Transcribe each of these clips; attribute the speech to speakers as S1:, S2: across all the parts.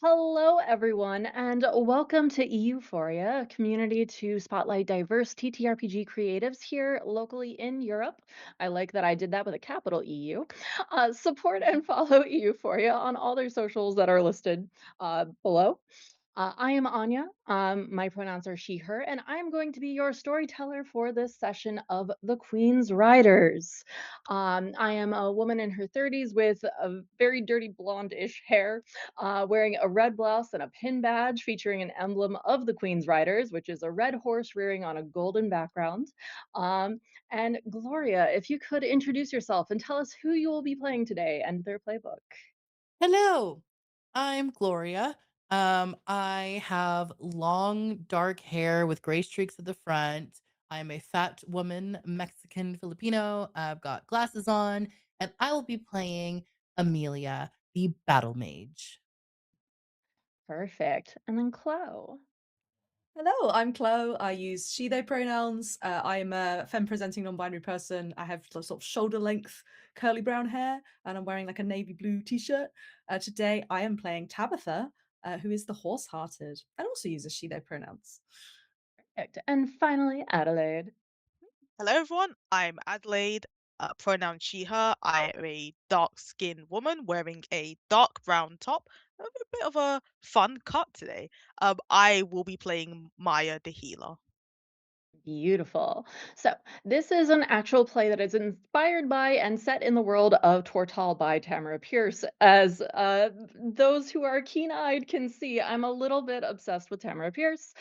S1: Hello, everyone, and welcome to Euphoria, a community to spotlight diverse TTRPG creatives here locally in Europe. I like that I did that with a capital EU. Support and follow Euphoria on all their socials that are listed below. I am Anya. My pronouns are she, her, and I am going to be your storyteller for this session of The Queen's Riders. I am a woman in her 30s with a very dirty blonde-ish hair, wearing a red blouse and a pin badge featuring an emblem of the Queen's Riders, which is a red horse rearing on a golden background. Um, and Gloria, if you could introduce yourself and tell us who you will be playing today and their playbook.
S2: Hello, I'm Gloria. I have long dark hair with gray streaks at the front. I'm a fat woman, Mexican Filipino. I've got glasses on, and I will be playing Amelia, the battle mage.
S1: Perfect. And then Chloe.
S3: Hello, I'm Chloe. I use she, they pronouns. I'm a femme presenting non binary person. I have sort of shoulder length curly brown hair and I'm wearing like a navy blue t shirt. Today I am playing Tabitha, who is the horse hearted and also uses she, they pronouns.
S1: Perfect. And finally, Adelaide.
S4: Hello, everyone. I'm Adelaide. Pronoun she, her. I am a dark skinned woman wearing a dark brown top. A bit of a fun cut today. I will be playing Maya the healer.
S1: Beautiful. So, this is an actual play that is inspired by and set in the world of Tortal by Tamora Pierce. As those who are keen eyed can see, I'm a little bit obsessed with Tamora Pierce.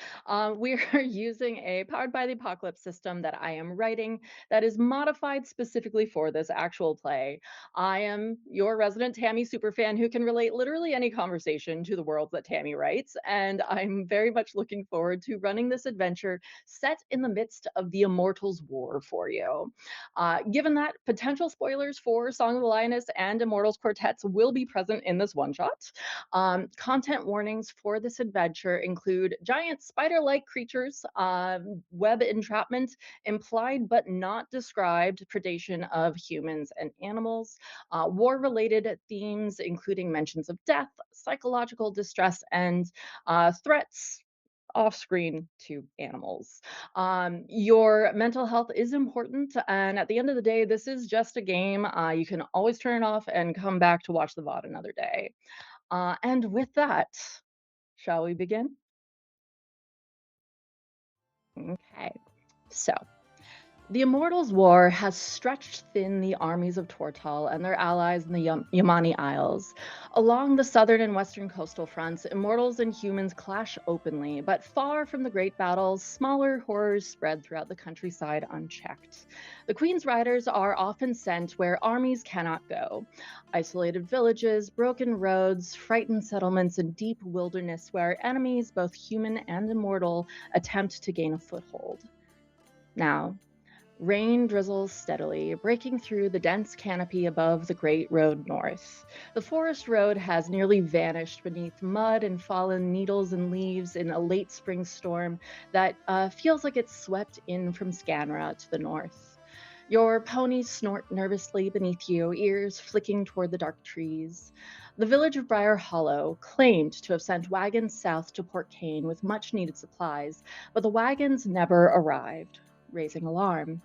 S1: We are using a Powered by the Apocalypse system that I am writing that is modified specifically for this actual play. I am your resident Tammy superfan who can relate literally any conversation to the world that Tammy writes, and I'm very much looking forward to running this adventure set in the midst of the Immortals War for you. Given that potential spoilers for Song of the Lioness and Immortals Quartets will be present in this one shot, content warnings for this adventure include giant spider like creatures, web entrapment, implied but not described predation of humans and animals, war related themes, including mentions of death, psychological distress, and threats off screen to animals. Your mental health is important, and at the end of the day, this is just a game. You can always turn it off and come back to watch the VOD another day. And with that, shall we begin? Okay. So, the Immortals' War has stretched thin the armies of Tortal and their allies in the Yamani Isles. Along the southern and western coastal fronts, Immortals and humans clash openly, but far from the great battles, smaller horrors spread throughout the countryside unchecked. The Queen's Riders are often sent where armies cannot go. Isolated villages, broken roads, frightened settlements, and deep wilderness where enemies, both human and immortal, attempt to gain a foothold. Now, rain drizzles steadily, breaking through the dense canopy above the Great Road North. The forest road has nearly vanished beneath mud and fallen needles and leaves in a late spring storm that feels like it's swept in from Scanra to the north. Your ponies snort nervously beneath you, ears flicking toward the dark trees. The village of Briar Hollow claimed to have sent wagons south to Port Kane with much needed supplies, but the wagons never arrived, raising alarm.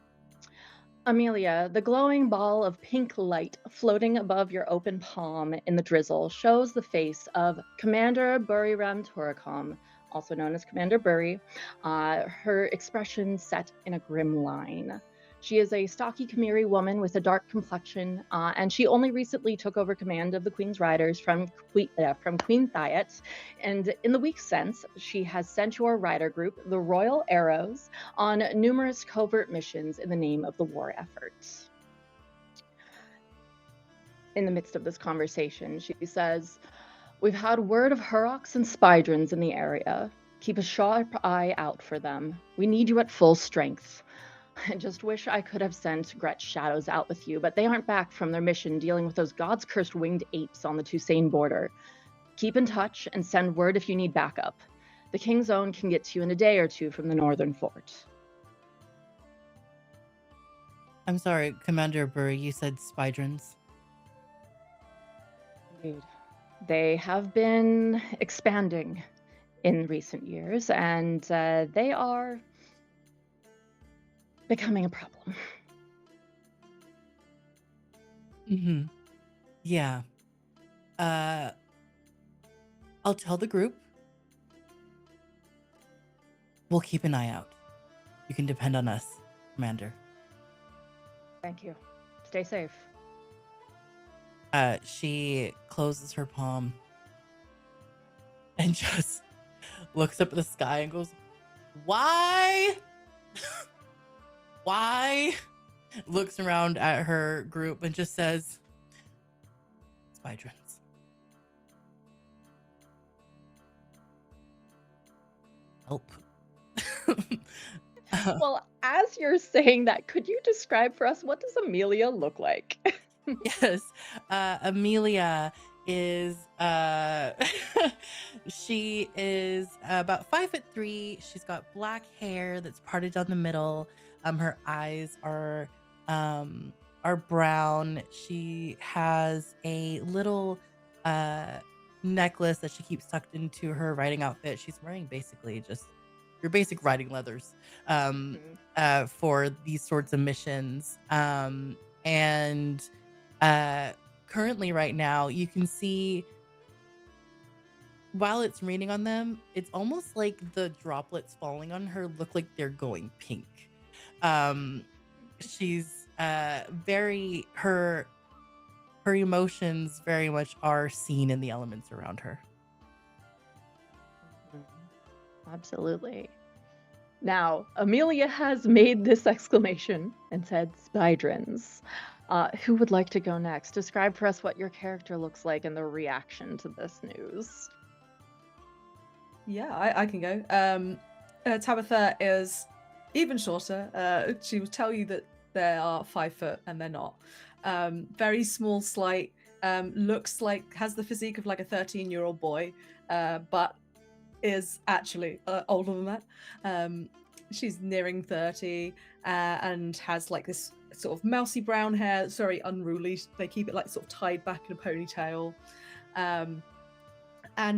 S1: Amelia, the glowing ball of pink light floating above your open palm in the drizzle shows the face of Commander Buriram Toricom, also known as Commander Buri, her expression set in a grim line. She is a stocky Khmeri woman with a dark complexion, and she only recently took over command of the Queen's Riders from Queen Thiet. And in the weeks since, she has sent your rider group, the Royal Arrows, on numerous covert missions in the name of the war effort. In the midst of this conversation, she says, "We've had word of Huroks and Spydrons in the area. Keep a sharp eye out for them. We need you at full strength. I just wish I could have sent Gret's shadows out with you, but they aren't back from their mission dealing with those gods-cursed winged apes on the Toussaint border. Keep in touch and send word if you need backup. The King's Own can get to you in a day or two from the northern fort."
S2: I'm sorry, Commander Burry, you said spydrons.
S1: Indeed. They have been expanding in recent years, and they are becoming a problem.
S2: Mm-hmm. Yeah. I'll tell the group. We'll keep an eye out. You can depend on us, Commander.
S1: Thank you. Stay safe.
S2: She closes her palm and just looks up at the sky and goes, "Why? Why?" Looks around at her group and just says, "Spydrons." Help.
S1: Well, as you're saying that, could you describe for us what does Amelia look like?
S2: Yes. Amelia is she is about 5'3". She's got black hair that's parted down the middle. Her eyes are brown. She has a little necklace that she keeps tucked into her riding outfit. She's wearing basically just your basic riding leathers for these sorts of missions. And currently right now you can see while it's raining on them, it's almost like the droplets falling on her look like they're going pink. She's very her emotions very much are seen in the elements around her.
S1: Absolutely. Now, Amelia has made this exclamation and said, "Spydrons." Who would like to go next? Describe for us what your character looks like and the reaction to this news.
S3: Yeah, I can go. Tabitha is even shorter. She will tell you that they are 5 foot and they're not. Very small, slight. Looks like has the physique of like a 13-year-old boy, but is actually older than that. She's nearing 30 and has like this sort of mousy brown hair. It's very unruly. They keep it like sort of tied back in a ponytail. And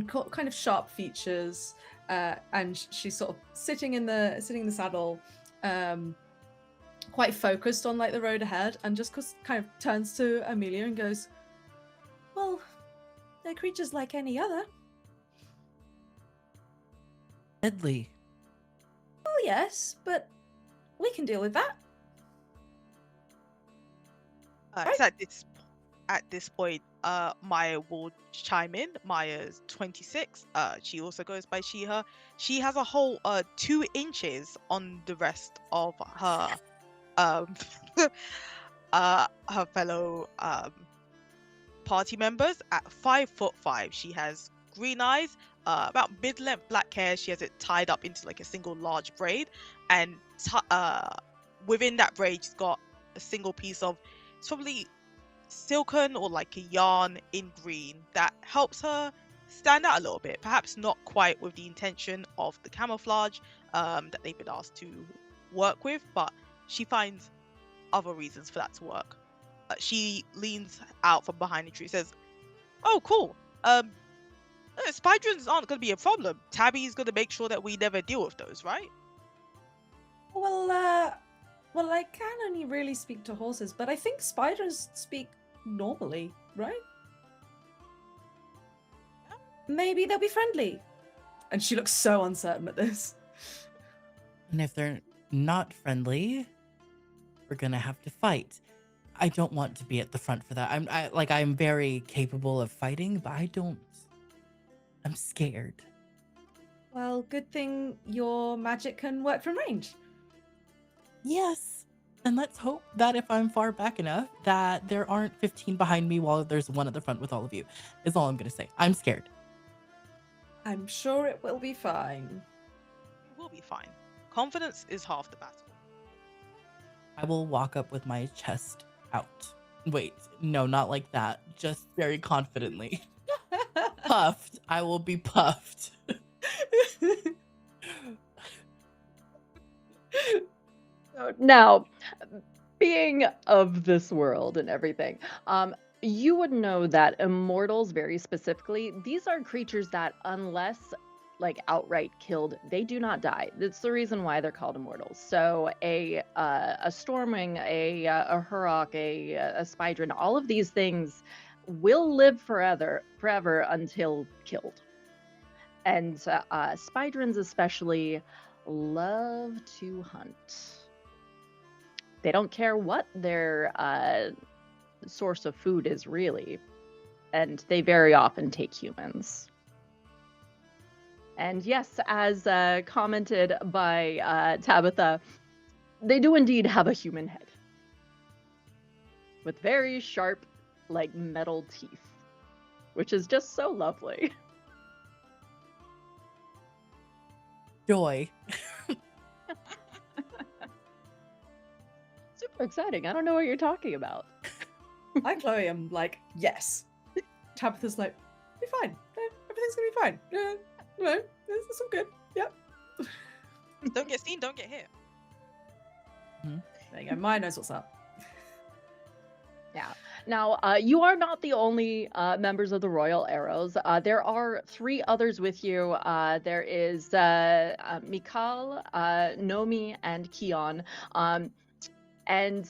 S3: kind of sharp features, and she's sort of sitting in the saddle, quite focused on like the road ahead, and just kind of turns to Amelia and goes, "Well, they're creatures like any other."
S2: Deadly.
S3: "Oh yes, but we can deal with that."
S4: So at this point, Maya will chime in. Maya's 26. She also goes by she, her. She has a whole 2 inches on the rest of her her fellow party members. At 5'5", she has green eyes, about mid-length black hair. She has it tied up into like a single large braid, and within that braid, she's got a single piece of, it's probably silken or like a yarn in green that helps her stand out a little bit. Perhaps not quite with the intention of the camouflage that they've been asked to work with, but she finds other reasons for that to work. She leans out from behind the tree, says, "Oh, cool. Spydrons aren't going to be a problem. Tabby's going to make sure that we never deal with those, right?"
S3: Well, I can only really speak to horses, but I think spiders speak normally, right?
S4: Yeah.
S3: Maybe they'll be friendly. And she looks so uncertain at this.
S2: And if they're not friendly, we're gonna have to fight. I don't want to be at the front for that. I'm very capable of fighting, but I'm scared.
S3: Well, good thing your magic can work from range.
S2: Yes. And let's hope that if I'm far back enough, that there aren't 15 behind me while there's one at the front with all of you, is all I'm gonna say. I'm scared.
S3: I'm sure it will be fine.
S4: We'll be fine. Confidence is half the battle.
S2: I will walk up with my chest out. Wait, no, not like that. Just very confidently. Puffed. I will be puffed.
S1: Now, being of this world and everything, You would know that immortals, very specifically, these are creatures that, unless like outright killed, they do not die. That's the reason why they're called immortals. So a stormwing, a hurrock, a spydron, all of these things will live forever until killed. And spydrons especially love to hunt. They don't care what their source of food is really, and they very often take humans. And yes, as commented by Tabitha, they do indeed have a human head with very sharp, like metal teeth, which is just so lovely.
S2: Joy.
S1: Super exciting. I don't know what you're talking about.
S3: I, Chloe, am like, yes. Tabitha's like, be fine. Everything's gonna be fine. No, it's all good. Yep.
S4: Don't get seen, don't get hit.
S3: There you go. Maya knows what's up.
S1: Yeah. Now, you are not the only members of the Royal Arrows. There are 3 others with you. There is Mikal, Nomi, and Kion. And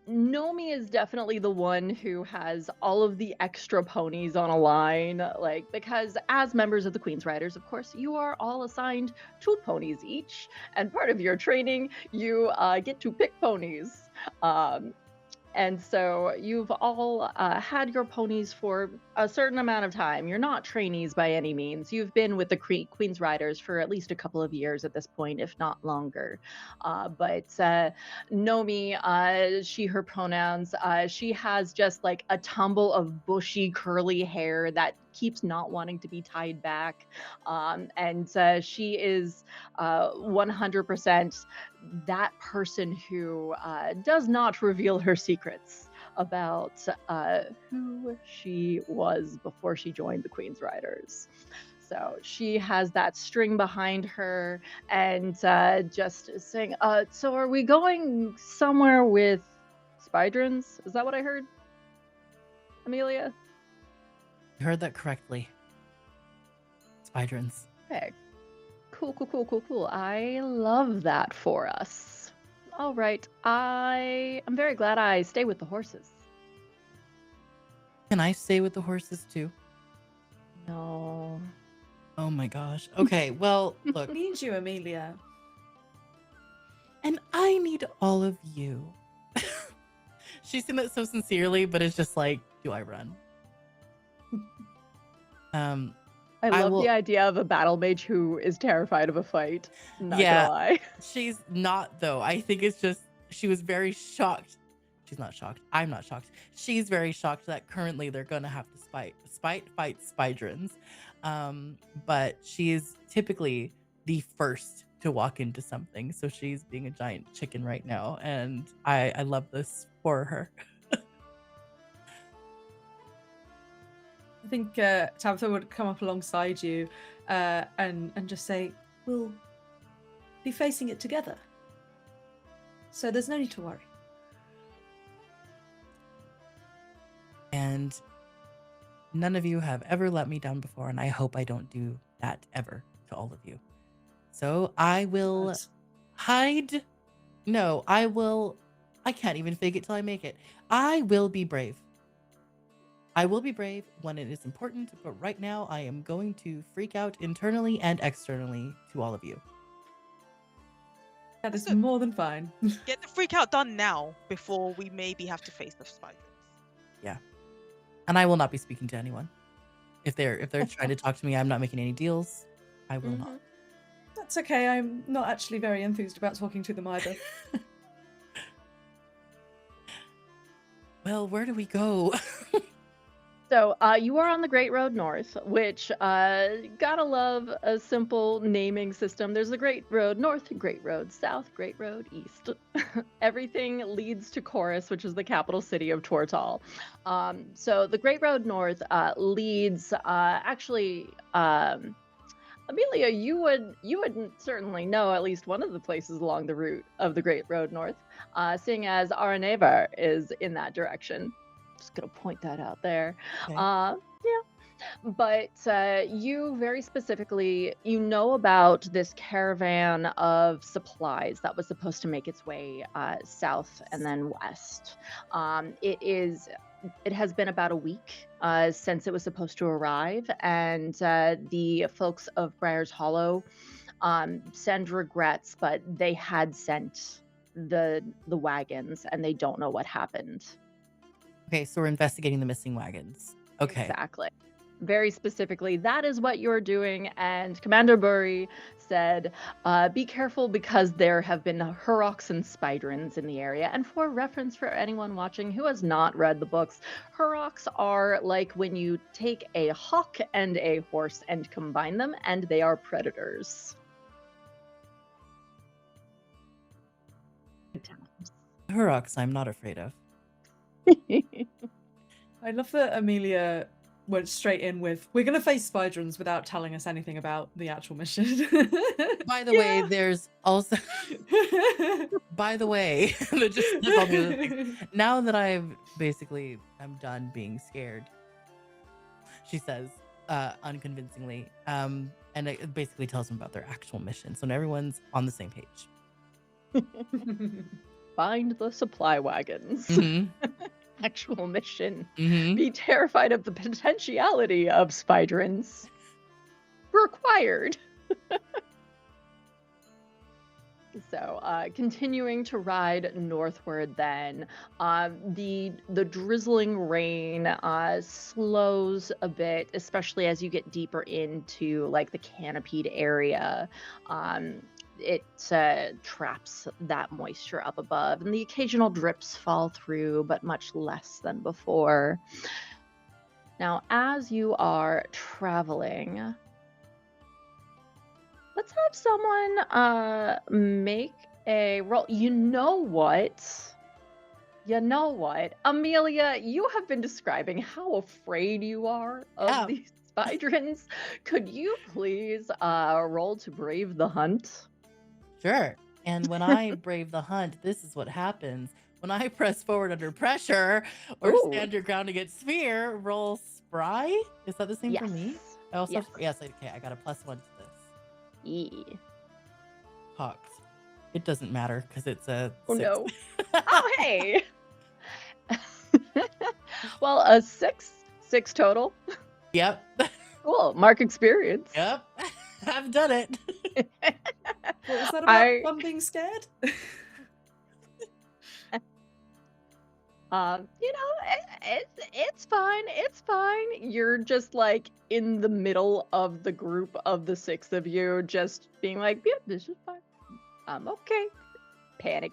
S1: Nomi is definitely the one who has all of the extra ponies on a line, like, because as members of the Queen's Riders, of course, you are all assigned 2 ponies each, and part of your training, you get to pick ponies. And so you've all had your ponies for a certain amount of time. You're not trainees by any means. You've been with the Queen's Riders for at least a couple of years at this point, if not longer. But Nomi, she, her pronouns, she has just like a tumble of bushy, curly hair that keeps not wanting to be tied back. And she is 100% that person who does not reveal her secrets about who she was before she joined the Queen's Riders. So she has that string behind her and just saying, so are we going somewhere with spydrons? Is that what I heard? Amelia?
S2: You heard that correctly. Spydrons.
S1: Okay. Cool. I love that for us. All right. I'm very glad I stay with the horses.
S2: Can I stay with the horses too?
S1: No.
S2: Oh my gosh. Okay, well, look.
S3: Need you, Amelia.
S2: And I need all of you. She's saying that so sincerely, but it's just like, do I run?
S1: I love the idea of a battle mage who is terrified of a fight. Not gonna lie.
S2: She's not, though. I think it's just, she was very shocked. She's not shocked. I'm not shocked. She's very shocked that currently they're going to have to fight spydrons. But she is typically the first to walk into something. So she's being a giant chicken right now. And I love this for her.
S3: I think Tabitha would come up alongside you and just say, we'll be facing it together. So there's no need to worry.
S2: And none of you have ever let me down before, and I hope I don't do that ever to all of you. So I will hide. No, I can't even fake it till I make it. I will be brave. I will be brave when it is important, but right now I am going to freak out internally and externally to all of you.
S3: That is more than fine.
S4: Get the freak out done now before we maybe have to face the spiders.
S2: Yeah. And I will not be speaking to anyone. If they're trying to talk to me, I'm not making any deals. I will not.
S3: That's okay. I'm not actually very enthused about talking to them either.
S2: Well, where do we go?
S1: So you are on the Great Road North, which gotta love a simple naming system. There's the Great Road North, Great Road South, Great Road East. Everything leads to Chorus, which is the capital city of Tortal. So the Great Road North leads actually. Amelia, you would certainly know at least one of the places along the route of the Great Road North, seeing as Aranevar is in that direction. Just gonna point that out there.
S2: Okay.
S1: Yeah. But you very specifically, you know about this caravan of supplies that was supposed to make its way south and then west. It has been about a week since it was supposed to arrive, and the folks of Briar's Hollow send regrets, but they had sent the wagons, and they don't know what happened.
S2: Okay, so we're investigating the missing wagons. Okay.
S1: Exactly. Very specifically, that is what you're doing. And Commander Burry said, be careful because there have been Huroks and Spydrins in the area. And for reference for anyone watching who has not read the books, Huroks are like when you take a hawk and a horse and combine them, and they are predators.
S2: Huroks, I'm not afraid of.
S3: I love that Amelia went straight in with, we're going to face Spydrins without telling us anything about the actual mission.
S2: By the way, there's also... By the way, just on the other thing. Now that I'm done being scared, she says, unconvincingly, and it basically tells them about their actual mission. So now everyone's on the same page.
S1: Find the supply wagons.
S2: Mhm.
S1: Actual mission.
S2: Mhm.
S1: Be terrified of the potentiality of Spydrins. Required. So, continuing to ride northward then, the drizzling rain slows a bit, especially as you get deeper into like the canopied area. It traps that moisture up above, and the occasional drips fall through, but much less than before. Now, as you are traveling, let's have someone make a roll. You know what? Amelia, you have been describing how afraid you are of these Spydrins. Could you please roll to brave the hunt?
S2: Sure. And when I brave the hunt, this is what happens. When I press forward under pressure or stand your ground against fear, roll spry. Is that the same for me? I also yes. Okay, I got a +1 to this.
S1: Yeah.
S2: Cocked. It doesn't matter because it's a 6.
S1: Oh no. Oh hey. Well, a 6 total.
S2: Yep.
S1: Cool. Mark experience.
S2: Yep. I've done it.
S3: What was that about? Fun being scared?
S1: It's fine. It's fine. You're just like in the middle of the group of the 6 of you, just being like, yeah, this is fine. I'm okay. Panic.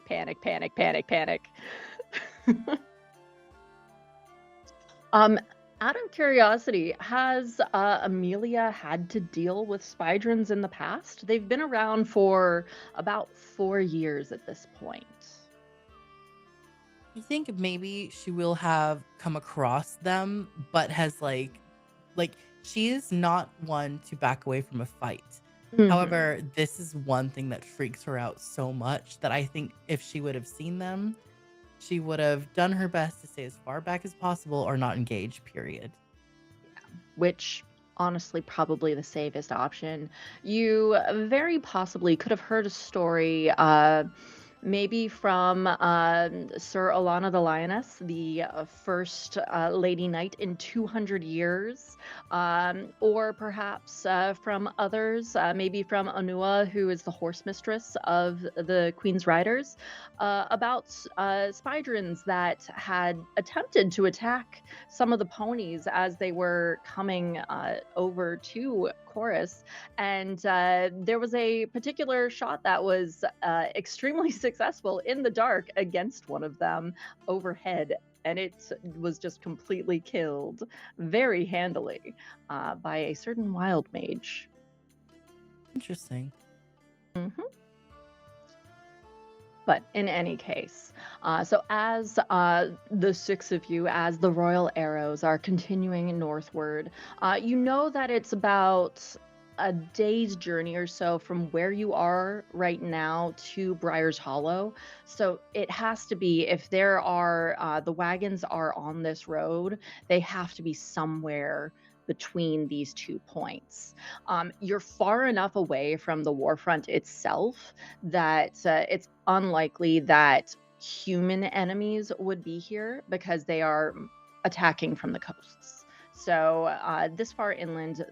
S1: Out of curiosity, has Amelia had to deal with Spydrins in the past? They've been around for about 4 years at this point.
S2: I think maybe she will have come across them, but has like she is not one to back away from a fight.
S1: Mhm.
S2: However, this is one thing that freaks her out so much that I think if she would have seen them, she would have done her best to stay as far back as possible or not engage, period.
S1: Yeah. Which, honestly, probably the safest option. You very possibly could have heard a story, maybe from Sir Alana the Lioness, the first Lady Knight in 200 years, or perhaps from others, maybe from Anua, who is the horse mistress of the Queen's Riders, about Spydrins that had attempted to attack some of the ponies as they were coming over to Chorus, and there was a particular shot that was extremely successful in the dark against one of them overhead, and it was just completely killed very handily by a certain wild mage.
S2: Interesting.
S1: Mm-hmm. But in any case, so as the 6 of you, as the royal arrows are continuing northward, you know that it's about a day's journey or so from where you are right now to Briar's Hollow. So it has to be, if there are the wagons are on this road, they have to be somewhere between these 2 points. You're far enough away from the warfront itself that it's unlikely that human enemies would be here because they are attacking from the coasts. So this far inland,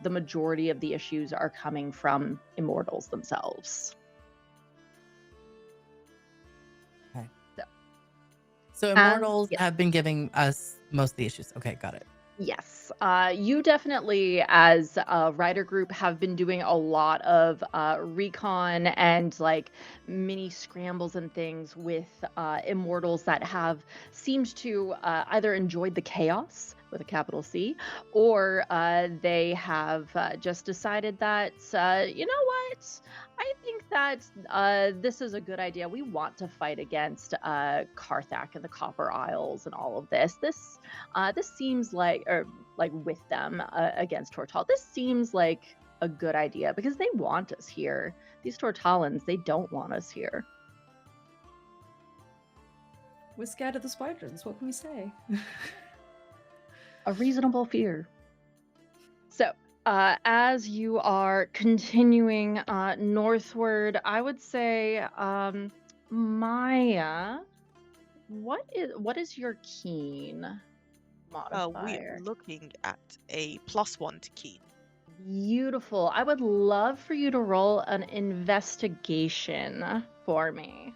S1: the majority of the issues are coming from immortals themselves.
S2: Okay.
S1: So,
S2: So immortals
S1: yes.
S2: have been giving us most of the issues. Okay, got it.
S1: Yes, you definitely, as a writer group, have been doing a lot of recon and like mini scrambles and things with immortals that have seemed to either enjoyed the chaos with a capital C, or they have just decided that you know what, I think that this is a good idea. We want to fight against Karthak and the Copper Isles and all of this. This seems like, or like with them against Tortal, this seems like a good idea because they want us here. These Tortalans, they don't want us here.
S3: We're scared of the spiders. What can we say?
S1: A reasonable fear. So, as you are continuing northward, I would say, Maya, what is your keen
S4: We are
S1: modifier?
S4: looking at a +1 to keen.
S1: Beautiful. I would love for you to roll an investigation for me.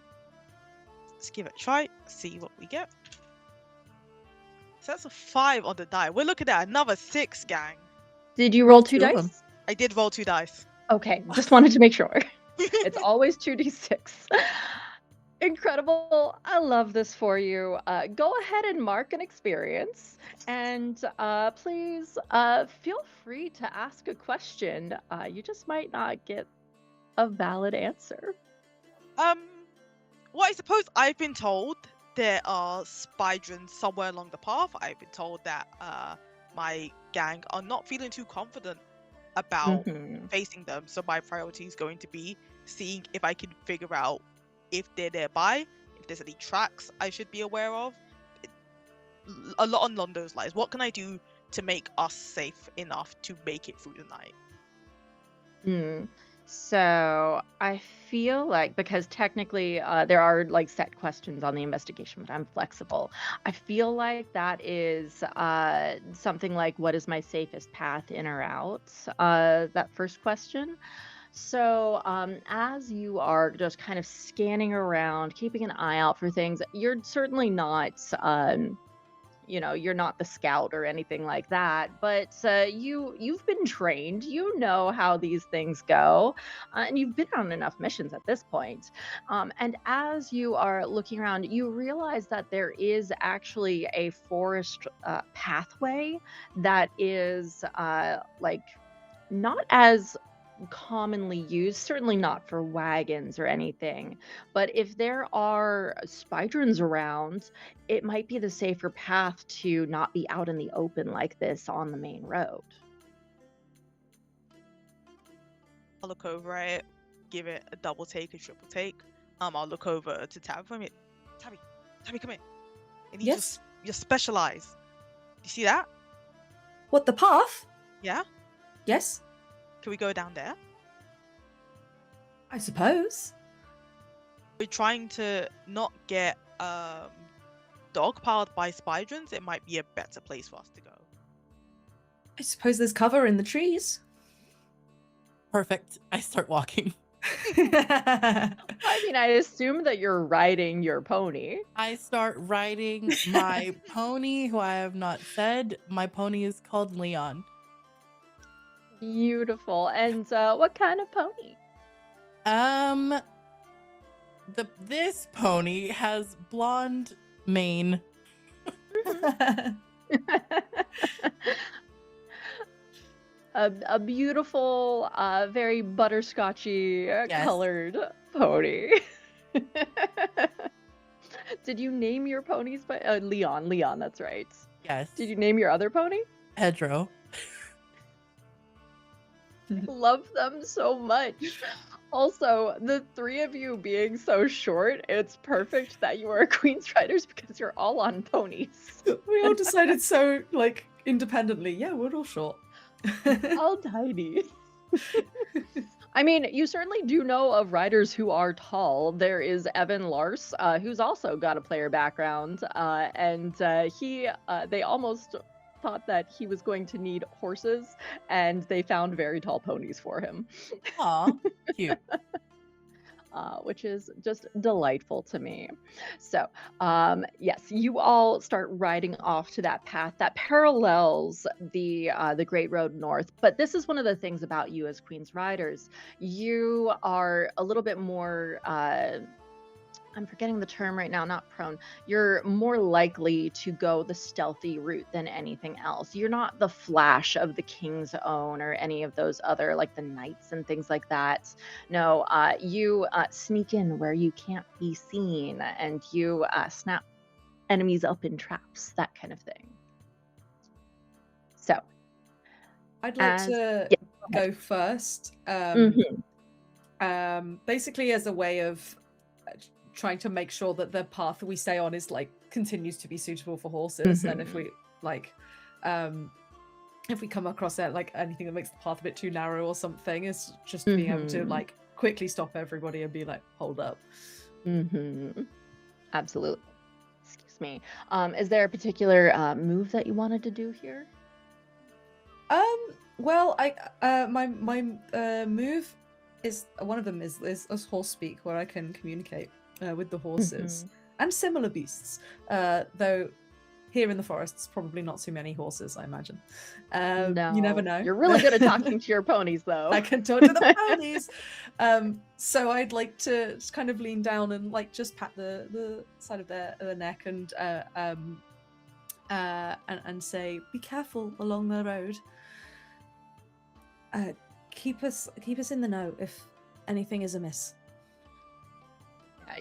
S4: Let's give it a try, see what we get. So that's a 5 on the die. We're looking at another 6, gang.
S1: Did you roll two
S2: Two of them.
S1: dice?
S4: I did roll 2 dice.
S1: Okay, just wanted to make sure. It's always 2d6. Incredible. I love this for you. Go ahead and mark an experience. And please feel free to ask a question. You just might not get a valid answer.
S4: Well, I suppose I've been told there are spydrons somewhere along the path. I've been told that my gang are not feeling too confident about
S1: Mhm.
S4: facing them. So my priority is going to be seeing if I can figure out if they're nearby, if there's any tracks I should be aware of. A lot along those lines. What can I do to make us safe enough to make it through the night?
S1: So I feel like, because technically there are like set questions on the investigation, but I'm flexible. I feel like that is something like, what is my safest path in or out? That first question. So as you are just kind of scanning around, keeping an eye out for things, you're certainly not you're not the scout or anything like that, but you've been trained. You know how these things go, and you've been on enough missions at this point. And as you are looking around, you realize that there is actually a forest pathway that is like not as commonly used, certainly not for wagons or anything. But if there are spydrons around, it might be the safer path to not be out in the open like this on the main road.
S4: I'll look over it, give it a double take, a triple take. I'll look over to Tabby. Come here. Tabby, come here. I need
S3: Yes?
S4: your specialize. You see that?
S3: What, the path?
S4: Yeah?
S3: Yes?
S4: Can we go down there?
S3: I suppose.
S4: We're trying to not get dogpiled by spydrons. It might be a better place for us to go.
S3: I suppose there's cover in the trees.
S2: Perfect. I start walking.
S1: I mean, I assume that you're riding your pony.
S2: I start riding my pony, who I have not said. My pony is called Leon.
S1: Beautiful. And what kind of pony?
S2: This pony has blonde mane.
S1: A beautiful, very butterscotchy
S2: Yes.
S1: colored pony. Did you name your ponies by Leon? Leon, that's right.
S2: Yes.
S1: Did you name your other pony?
S2: Pedro.
S1: Love them so much. Also, the three of you being so short, it's perfect that you are Queen's Riders because you're all on ponies.
S3: We all decided so, like, independently. Yeah, we're all short.
S1: All tiny. I mean, you certainly do know of riders who are tall. There is Evan Lars, who's also got a player background, and they almost thought that he was going to need horses, and they found very tall ponies for him.
S2: Aw, cute.
S1: Which is just delightful to me. So, yes, you all start riding off to that path that parallels the Great Road North. But this is one of the things about you as Queen's Riders. You are a little bit more. I'm forgetting the term right now, not prone. You're more likely to go the stealthy route than anything else. You're not the flash of the King's Own or any of those other, like the knights and things like that. No, you sneak in where you can't be seen, and you snap enemies up in traps, that kind of thing. So,
S3: I'd like to
S1: yeah,
S3: go first. Basically as a way of trying to make sure that the path we stay on is like continues to be suitable for horses, and if we if we come across like anything that makes the path a bit too narrow or something, is just being able to like quickly stop everybody and be like, hold up.
S1: Absolutely. Excuse me. Is there a particular move that you wanted to do here?
S3: Well, my move is one of them is horse speak, where I can communicate with the horses and similar beasts. Though here in the forests, probably not too many horses, I imagine.
S1: No,
S3: you never know.
S1: You're really good at talking to your ponies, though.
S3: I can talk to the ponies. So I'd like to just kind of lean down and like just pat the side of their neck and say, "Be careful along the road. Keep us in the know if anything is amiss."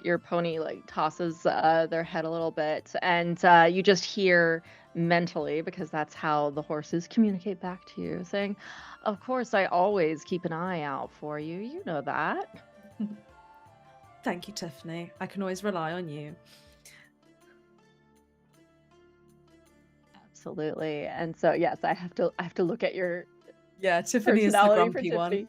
S1: Your pony like tosses their head a little bit, and you just hear mentally, because that's how the horses communicate back to you, saying, "Of course, I always keep an eye out for you. You know that."
S3: Thank you, Tiffany. I can always rely on you.
S1: Absolutely. And so yes, I have to look at your
S3: Tiffany is the grumpy one.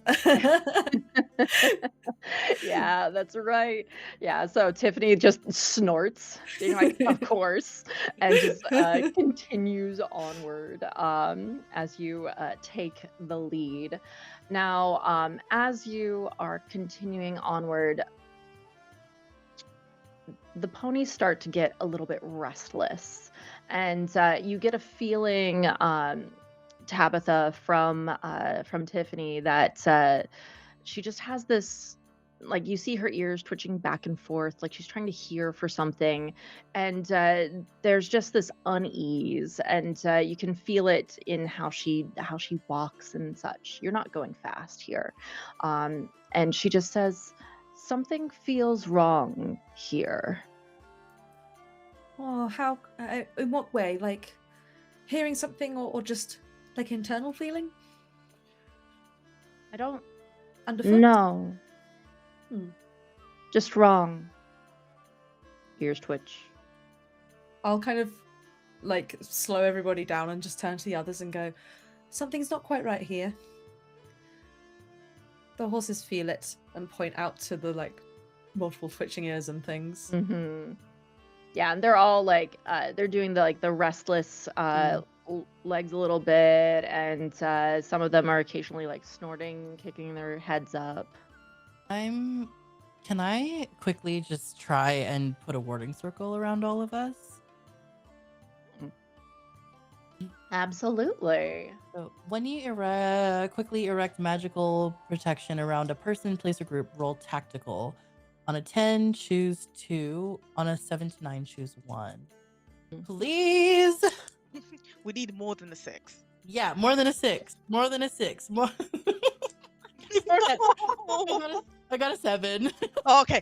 S1: Yeah, that's right. Yeah, so Tiffany just snorts, being like, "Of course," and just continues onward as you take the lead. Now, as you are continuing onward, the ponies start to get a little bit restless, and you get a feeling, Tabitha, from Tiffany, that she just has this, like, you see her ears twitching back and forth, like she's trying to hear for something, and there's just this unease, and you can feel it in how she walks and such. You're not going fast here, and she just says, "Something feels wrong here."
S3: Oh, how? In what way? Like hearing something, or just like internal feeling?
S1: I don't
S3: Underfoot?
S1: know. Just wrong. Ears twitch.
S3: I'll kind of like slow everybody down and just turn to the others and go, "Something's not quite right here." The horses feel it and point out to the like multiple twitching ears and things.
S1: Yeah, and they're all like they're doing the restless legs a little bit, and some of them are occasionally like snorting, kicking their heads up.
S2: Can I quickly just try and put a warding circle around all of us?
S1: Absolutely.
S2: So when you quickly erect magical protection around a person, place, or group, roll tactical. On a 10, choose 2. On a 7 to 9, choose 1. Please.
S4: We need more than a 6.
S2: Yeah, more than a 6. More than a 6. More. I got a 7.
S4: Oh, okay.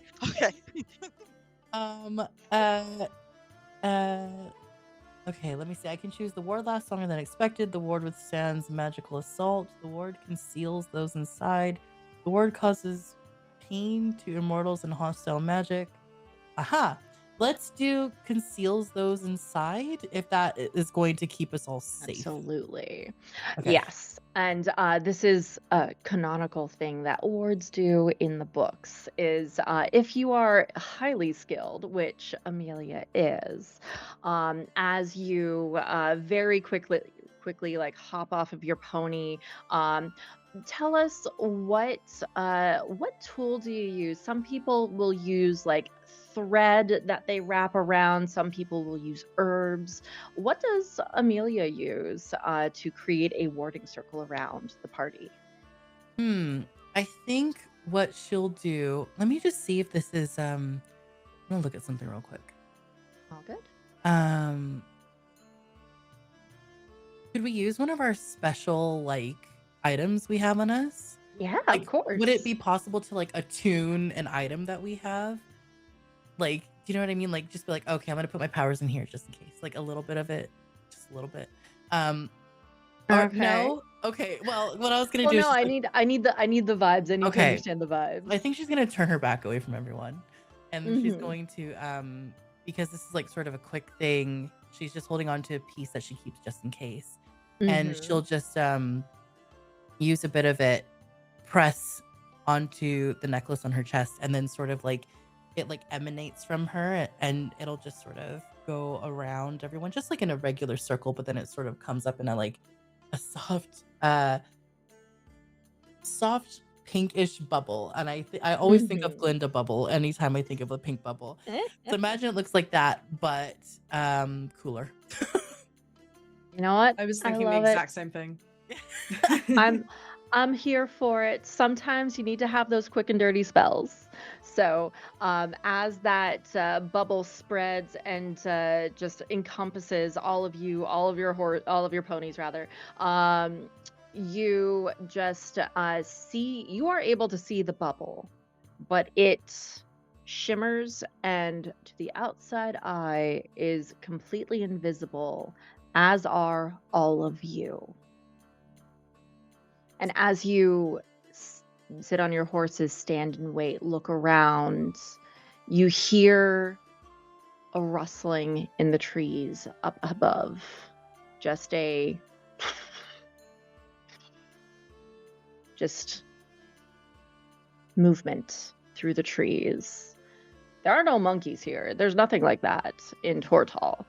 S2: Okay, let me see. I can choose the ward lasts longer than expected. The ward withstands magical assault. The ward conceals those inside. The ward causes pain to immortals and hostile magic. Aha! Let's do conceals those inside if that is going to keep us all safe.
S1: Absolutely.
S2: Okay.
S1: Yes. And this is a canonical thing that wards do in the books is if you are highly skilled, which Amelia is, as you very quickly like hop off of your pony, tell us what tool do you use? Some people will use like thread that they wrap around. Some people will use herbs. What does Amelia use to create a warding circle around the party?
S2: I think what she'll do. Let me just see if this is. I'm gonna look at something real quick.
S1: All good.
S2: Could we use one of our special like items we have on us?
S1: Yeah,
S2: Like,
S1: of course.
S2: would it be possible to like attune an item that we have? Like, do you know what I mean? Like, just be like, okay, I'm gonna put my powers in here just in case, like a little bit of it, just a little bit. Or
S1: Okay.
S2: no? Okay. Well, what I was gonna
S1: Well,
S2: do is
S1: no,
S2: just,
S1: I
S2: like,
S1: need the vibes. I need to
S2: Okay.
S1: understand the vibes.
S2: I think she's gonna turn her back away from everyone, and then she's
S1: Mhm.
S2: going to because this is like sort of a quick thing. She's just holding on to a piece that she keeps just in case, and
S1: Mhm.
S2: she'll just use a bit of it, press onto the necklace on her chest, and then sort of like it like emanates from her, and it'll just sort of go around everyone, just like in a regular circle, but then it sort of comes up in a like a soft pinkish bubble, and I always think of
S1: Mhm.
S2: Glinda bubble anytime I think of a pink bubble. So imagine it looks like that, but cooler.
S1: You know what?
S3: I was
S1: I
S3: thinking the
S1: love it.
S3: exact same thing.
S1: I'm here for it. Sometimes you need to have those quick and dirty spells. So as that bubble spreads and just encompasses all of you, all of your ponies rather, you just you are able to see the bubble, but it shimmers and to the outside eye is completely invisible, as are all of you. And as you sit on your horses, stand and wait, look around, you hear a rustling in the trees up above. Just movement through the trees. There are no monkeys here. There's nothing like that in Tortal.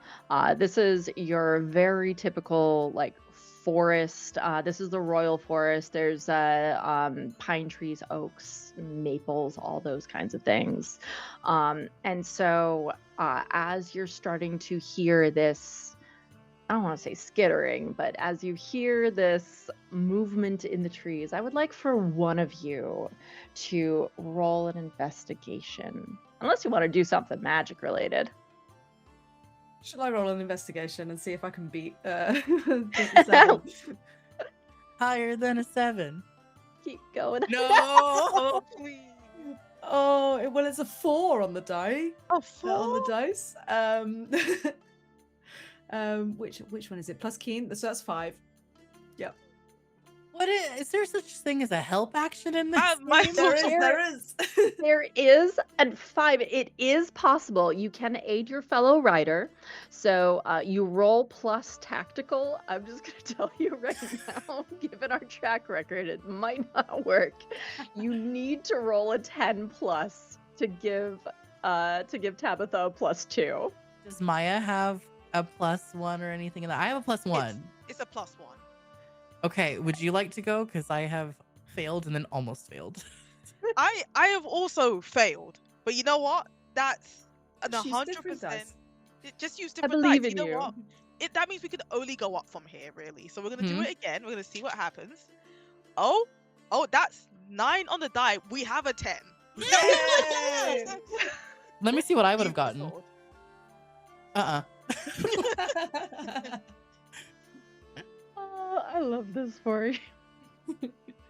S1: This is your very typical like forest. This is the royal forest. There's pine trees, oaks, maples, all those kinds of things. And so as you're starting to hear this, I don't want to say skittering, but as you hear this movement in the trees, I would like for one of you to roll an investigation. Unless you want to do something magic related.
S3: Shall I roll an investigation and see if I can beat the 7?
S2: Higher than a 7.
S1: Keep going.
S2: No.
S4: Oh, please.
S3: Oh, well, it's a 4 on the die.
S4: Oh,
S3: On the
S4: 4?
S3: dice. Which one is it? Plus keen. So that's 5. Yep.
S2: What is there such thing as a help action in this?
S4: My
S2: game?
S3: There is.
S1: There is, and 5, it is possible. You can aid your fellow rider. So you roll plus tactical. I'm just going to tell you right now, given our track record, it might not work. You need to roll a 10 plus to give Tabitha a +2.
S2: Does Maya have a +1 or anything in that? I have a +1.
S4: It's a +1.
S2: Okay, would you like to go? Because I have failed and then almost failed.
S4: I have also failed, but you know what? That's an
S3: She's different
S4: 100%.
S3: dice.
S4: Just use
S1: I
S4: different
S1: believe
S4: dice.
S1: in
S4: You know
S1: you.
S4: what? That means we can only go up from here, really. So we're gonna do it again. We're gonna see what happens. Oh, that's 9 on the die. We have a 10.
S3: Yay!
S2: Let me see what I would have
S4: Use the
S2: gotten.
S4: sword.
S1: Oh, I love this for you.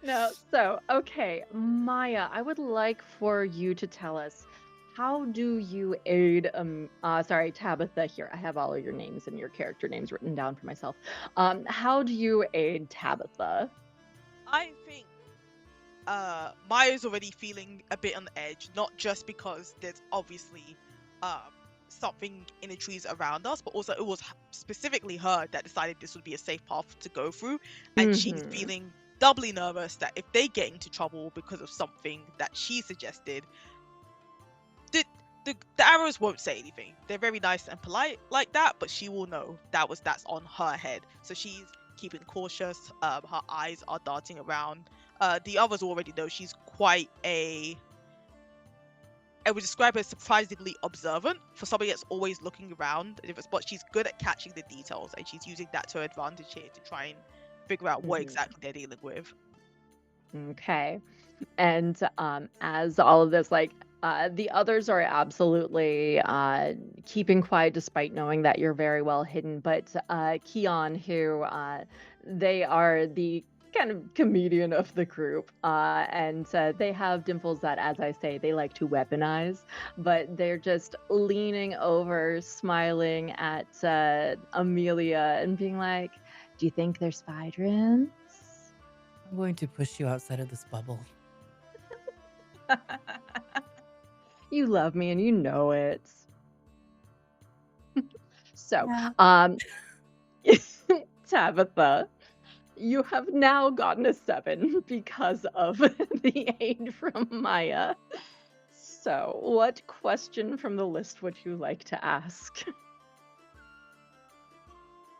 S1: No, so, okay, Maya, I would like for you to tell us, how do you aid sorry, Tabitha here. I have all of your names and your character names written down for myself. How do you aid Tabitha?
S4: I think Maya's already feeling a bit on edge, not just because there's obviously something in the trees around us, but also it was specifically her that decided this would be a safe path to go through, and she's feeling doubly nervous that if they get into trouble because of something that she suggested, the arrows won't say anything. They're very nice and polite like that, but she will know that's on her head. So she's keeping cautious. Her eyes are darting around. The others already know she's quite I would describe her as surprisingly observant for somebody that's always looking around. But she's good at catching the details, and she's using that to her advantage here to try and figure out what exactly they're dealing with.
S1: Okay. And as all of this, like, the others are absolutely keeping quiet despite knowing that you're very well hidden. But Keon, who they are the kind of comedian of the group, and they have dimples that, as I say, they like to weaponize. But they're just leaning over, smiling at Amelia and being like, "Do you think they're spydrins?"
S2: I'm going to push you outside of this bubble.
S1: You love me and you know it. So, Tabitha, you have now gotten a 7 because of the aid from Maya. So, what question from the list would you like to ask?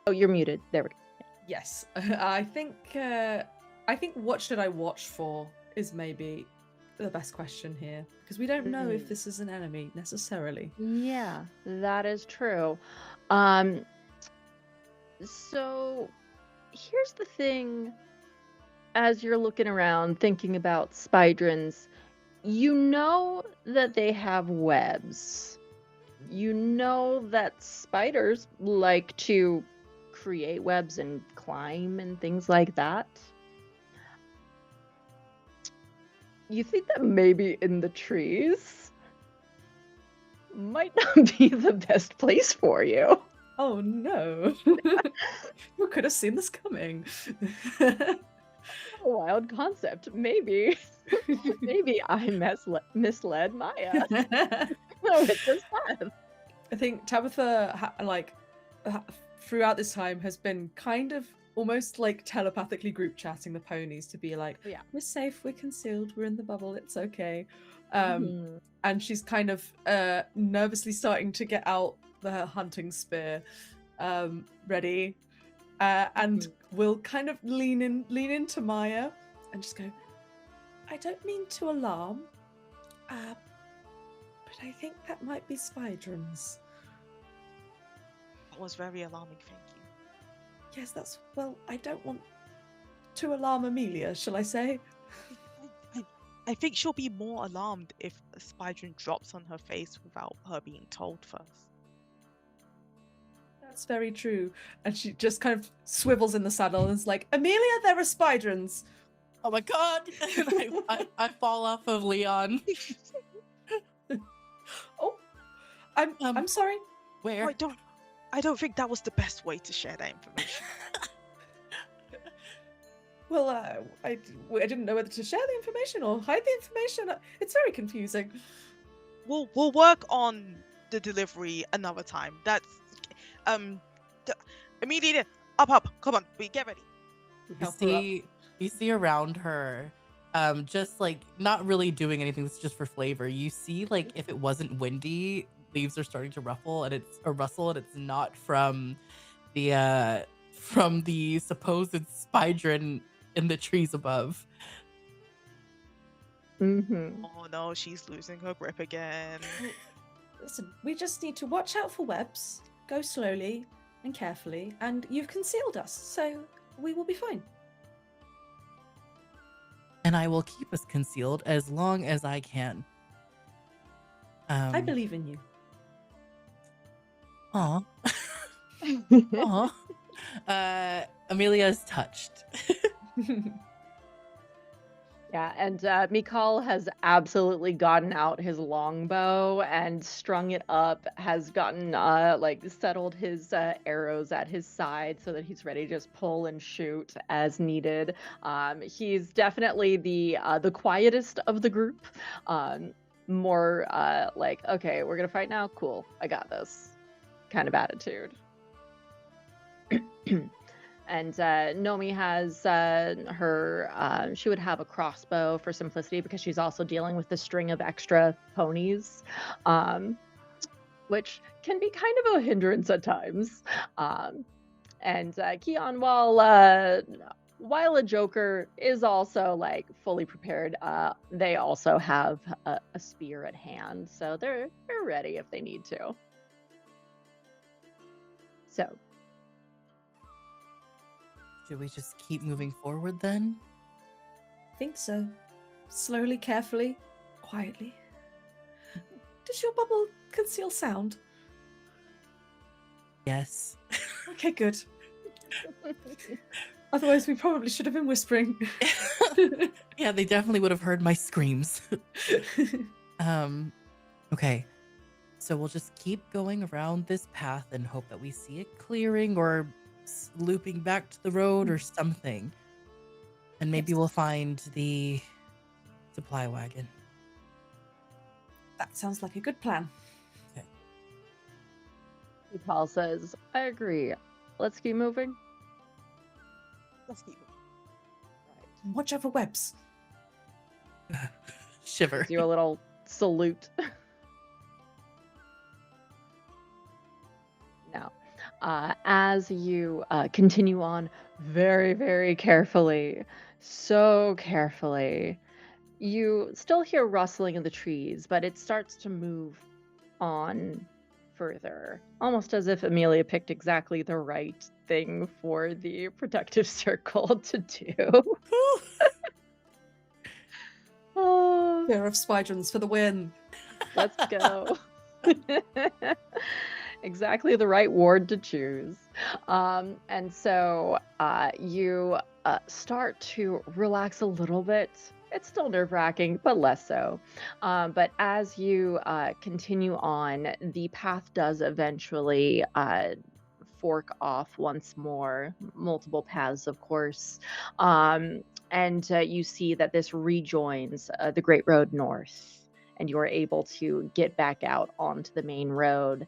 S1: Oh, you're muted. There we go.
S3: Yes, I think what should I watch for is maybe the best question here, because we don't know if this is an enemy necessarily.
S1: Yeah, that is true. So here's the thing. As you're looking around thinking about spydrins, you know that they have webs. You know that spiders like to create webs and climb and things like that. You think that maybe in the trees might not be the best place for you.
S3: Oh no. Who could have seen this coming?
S1: A wild concept. Maybe I misled Maya with this path.
S3: I think Tabitha, throughout this time, has been kind of almost like telepathically group chatting the ponies to be like,
S1: Yeah.
S3: we're safe, we're concealed, we're in the bubble, it's okay. And she's kind of nervously starting to get out the hunting spear, ready, and will kind of lean into Maya and just go, I don't mean to alarm, but I think that might be spydrins.
S4: That was very alarming, thank you.
S3: Yes, I don't want to alarm Amelia, shall I say?
S4: I think she'll be more alarmed if a spydrin drops on her face without her being told first.
S3: That's very true. And she just kind of swivels in the saddle and is like, Amelia, there are spydrins.
S2: Oh my god! I fall off of Leon.
S3: Oh, I'm sorry.
S2: Where?
S4: I don't think that was the best way to share that information.
S3: Well, I didn't know whether to share the information or hide the information. It's very confusing.
S4: We'll work on the delivery another time. That's immediate. Up, come on, we get ready.
S2: You see around her, just like not really doing anything. It's just for flavor. You see, like if it wasn't windy, leaves are starting to rustle, and it's not from the supposed spydrin in the trees above.
S4: Oh no, she's losing her grip again.
S3: Listen, we just need to watch out for webs, go slowly and carefully, and you've concealed us, so we will be fine.
S2: And I will keep us concealed as long as I can.
S3: I believe in you.
S2: Aw. Aw. Amelia is touched.
S1: Yeah, and Mikal has absolutely gotten out his longbow and strung it up, has gotten like settled his arrows at his side so that he's ready to just pull and shoot as needed. He's definitely the quietest of the group. More like, okay, we're gonna fight now. Cool, I got this kind of attitude. And Nomi has her, she would have a crossbow for simplicity because she's also dealing with the string of extra ponies, which can be kind of a hindrance at times. And Keon, while a Joker is also like fully prepared, they also have a spear at hand, so they're ready if they need to. So
S2: Should we just keep moving forward then?
S3: I think so. Slowly, carefully, quietly. Does your bubble conceal sound?
S2: Yes.
S3: Okay, good. Otherwise, we probably should have been whispering.
S2: Yeah, they definitely would have heard my screams. Okay. So we'll just keep going around this path and hope that we see a clearing or looping back to the road or something. And maybe
S3: Yes.
S2: we'll find the supply wagon.
S3: That sounds like a good plan.
S1: Paul says, I agree. Let's keep moving.
S4: Let's keep moving.
S1: Right.
S3: Watch over webs.
S2: Shiver.
S1: Do a little salute. Now, as you continue on very, very carefully, so carefully, you still hear rustling in the trees, but it starts to move on further, almost as if Amelia picked exactly the right thing for the protective circle to do. Oh,
S3: Pair of spydrons for the win.
S1: let's go. Exactly the right ward to choose. And so you start to relax a little bit. It's still nerve-wracking, but less so. But as you continue on, the path does eventually fork off once more, multiple paths, of course. And you see that this rejoins the Great Road North, and you are able to get back out onto the main road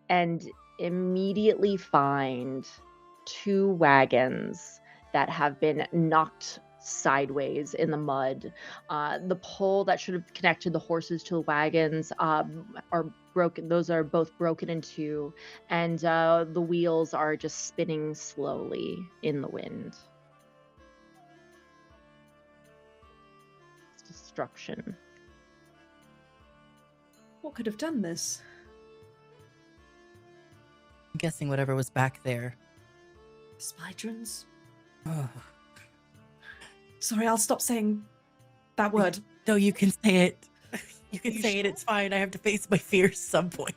S1: and immediately find two wagons that have been knocked sideways in the mud. The pole that should have connected the horses to the wagons are broken. Those are both broken in two, and the wheels are just spinning slowly in the wind. It's destruction.
S3: What could have done this?
S2: I'm guessing whatever was back there.
S3: Spydrons?
S2: Ugh.
S3: Sorry, I'll stop saying that word.
S2: No, you can say it. You can
S4: You
S2: say it.
S4: sure?
S2: It's fine. I have to face my fears some point.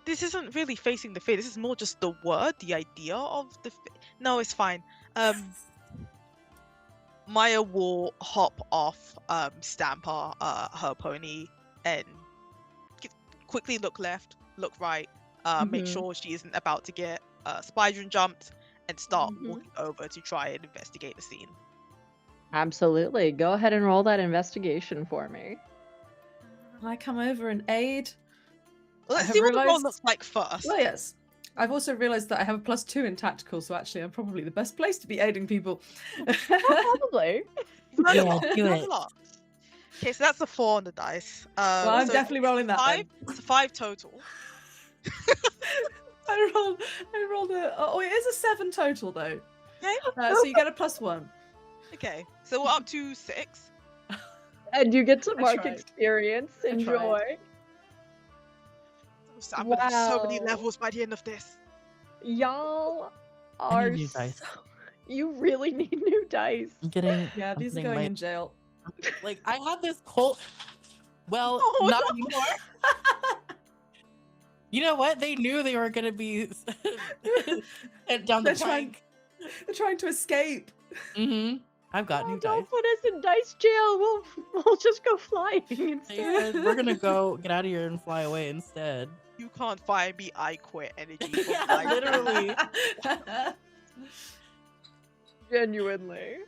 S4: This isn't really facing the fear. This is more just the word, the idea of the. No, it's fine. Maya will hop off Stamper, her pony, and quickly look left, look right, make
S1: Mhm.
S4: sure she isn't about to get Spydron jumped, and start
S1: Mhm.
S4: walking over to try and investigate the scene.
S1: Absolutely. Go ahead and roll that investigation for me.
S3: I come over and aid.
S4: Let's
S3: have
S4: see what the roll
S3: realised-
S4: looks like first.
S3: Well, yes. I've also realised that I have a +2 in tactical, so actually I'm probably the best place to be aiding people.
S1: Probably.
S2: Yeah, do it.
S4: Okay, so that's a 4 on the dice.
S3: Well, I'm
S4: so
S3: definitely rolling that
S4: five.
S3: then.
S4: It's a 5 total.
S3: I rolled a. Oh, it is a 7 total though.
S4: Okay.
S3: So you get a +1.
S4: Okay, so we're up to 6.
S1: And you get to
S3: I
S1: mark
S3: tried.
S1: experience.
S3: I tried.
S1: Enjoy.
S4: So I'm gonna have so many
S1: Wow.
S4: levels by the end of this.
S1: Y'all
S2: I
S1: are
S2: need new dice.
S1: You really need new dice.
S2: I'm getting.
S3: Yeah,
S2: I'm
S3: these are
S2: getting
S3: going
S2: my-
S3: in jail.
S2: Like I had this cold. Well,
S4: Oh,
S2: not
S4: no.
S2: anymore. You know what? They knew they were gonna be sent down the
S3: They're trying-
S2: plank.
S3: They're trying to escape.
S2: Mm-hmm. I've got new dice.
S1: Don't put us in dice jail. We'll just go flying
S2: They
S1: instead.
S2: said we're gonna go get out of here and fly away instead.
S4: You can't fire me, I quit energy from
S2: Yeah,
S4: dice.
S2: literally.
S1: Genuinely.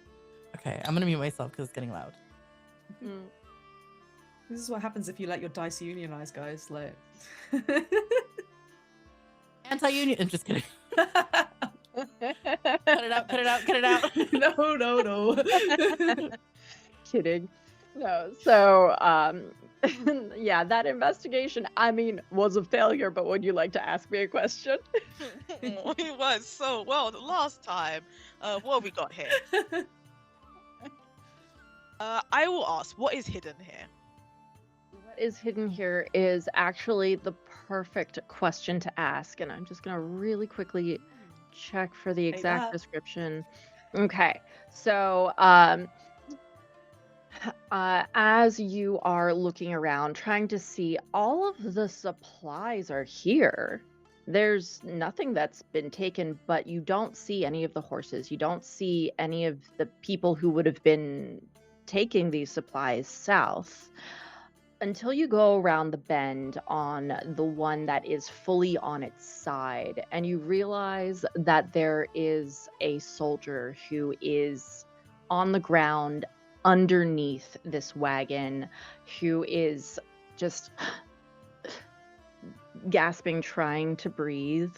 S2: Okay, I'm gonna mute myself because it's getting loud.
S1: Mm.
S3: This is what happens if you let your dice unionize, guys. Like,
S2: Anti-union. I'm just kidding. Cut it out. Cut it out. Cut it out.
S3: no.
S1: Kidding. No. So, yeah, that investigation, I mean, was a failure, but would you like to ask me a question?
S4: It was so well the last time. What have we got here? I will ask, what is hidden here?
S1: What is hidden here is actually the perfect question to ask, and I'm just going to really quickly check for the
S3: Take
S1: exact
S3: that.
S1: description. Okay, so as you are looking around, trying to see, all of the supplies are here. There's nothing that's been taken, but you don't see any of the horses. You don't see any of the people who would have been taking these supplies south until you go around the bend on the one that is fully on its side, and you realize that there is a soldier who is on the ground underneath this wagon, who is just gasping, trying to breathe,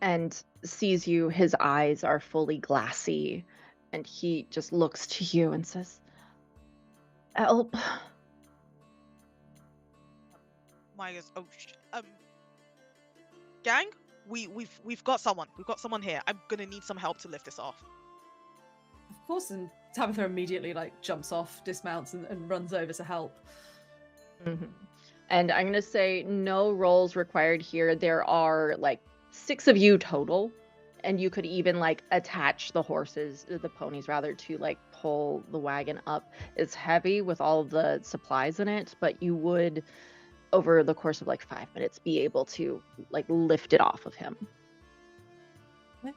S1: and sees you. His eyes are fully glassy, and he just looks to you and says, "Help."
S4: My goes, oh gang, we've got someone. We've got someone here. I'm gonna need some help to lift this off.
S3: Of course, and Tabitha immediately jumps off, dismounts, and runs over to help.
S1: Mhm. And I'm gonna say no rolls required here. There are 6 of you total, and you could even attach the ponies rather, to pull the wagon up. It's heavy with all of the supplies in it, but you would, over the course of 5 minutes, be able to lift it off of him.
S2: Okay.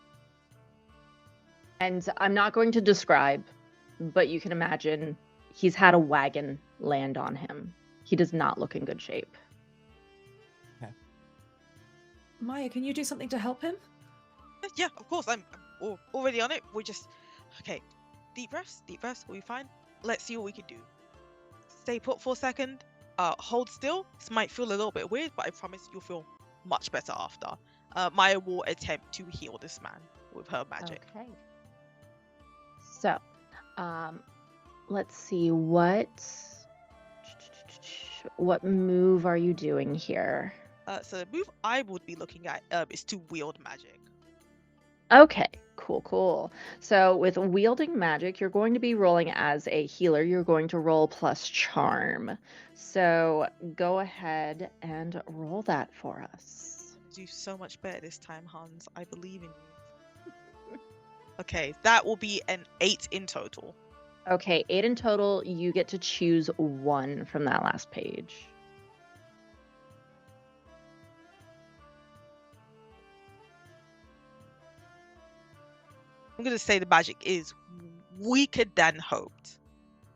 S1: And I'm not going to describe, but you can imagine he's had a wagon land on him. He does not look in good shape.
S3: Maya, can you do something to help him?
S4: Yeah, of course. I'm already on it. We're just okay. Deep breaths. We'll be fine. Let's see what we can do. Stay put for a second. Hold still. This might feel a little bit weird, but I promise you'll feel much better after. Maya will attempt to heal this man with her magic.
S1: Okay. So, let's see, what move are you doing here?
S4: So the move I would be looking at is to wield magic.
S1: Okay, cool. So with wielding magic, you're going to be rolling as a healer. You're going to roll plus charm. So go ahead and roll that for us.
S4: Do so much better this time, Hans. I believe in you. Okay, that will be an 8 in total.
S1: Okay, 8 in total. You get to choose 1 from that last page.
S4: I'm going to say the magic is weaker than hoped.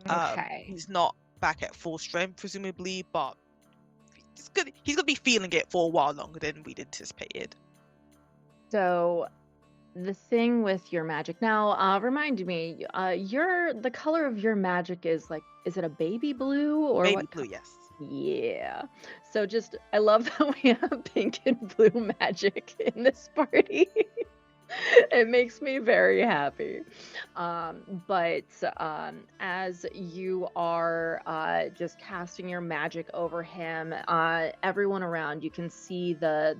S1: Okay.
S4: He's not back at full strength, presumably, but he's going to be feeling it for a while longer than we'd anticipated.
S1: So the thing with your magic now, remind me, the color of your magic is is it a baby blue or
S4: Baby
S1: what?
S4: blue, yes.
S1: Yeah. So I love that we have pink and blue magic in this party. It makes me very happy. But as you are just casting your magic over him, everyone around, you can see the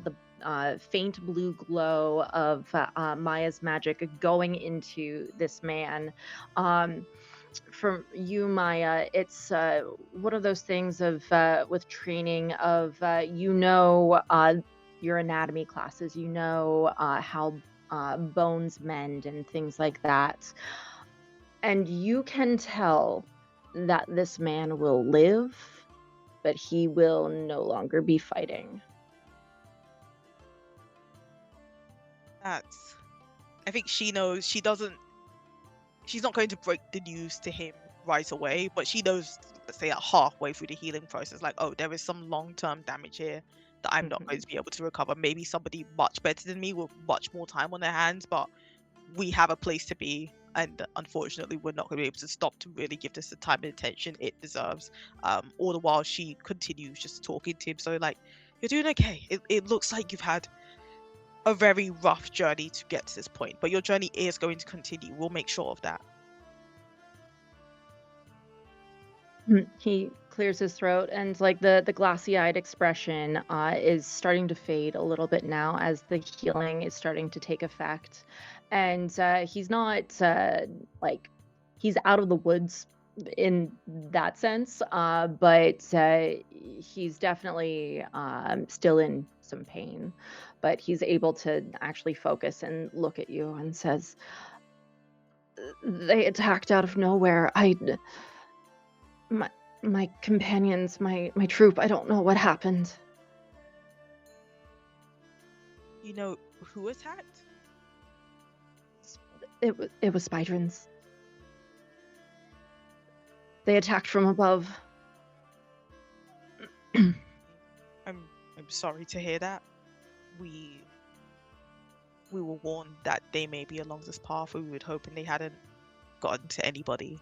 S1: faint blue glow of Maya's magic going into this man. From you, Maya, it's one of those things of with training of your anatomy classes, how bones mend and things like that, and you can tell that this man will live, but he will no longer be fighting.
S4: I think she knows she doesn't she's not going to break the news to him right away, but she knows, let's say, at halfway through the healing process, like, oh, there is some long-term damage here that I'm not going to be able to recover. Maybe somebody much better than me with much more time on their hands, but we have a place to be, and unfortunately we're not going to be able to stop to really give this the time and attention it deserves. All the while she continues just talking to him, so like, you're doing okay. It looks like you've had a very rough journey to get to this point, but your journey is going to continue. We'll make sure of that.
S1: He clears his throat, and like the glassy-eyed expression is starting to fade a little bit now as the healing is starting to take effect. And he's not like he's out of the woods in that sense, but he's definitely still in some pain. But he's able to actually focus and look at you and says, "They attacked out of nowhere. My companions, my troop, I don't know what happened."
S4: You know who attacked?
S1: It was Spydrins. They attacked from above.
S4: I'm sorry to hear that. We were warned that they may be along this path. We were hoping they hadn't gotten to anybody.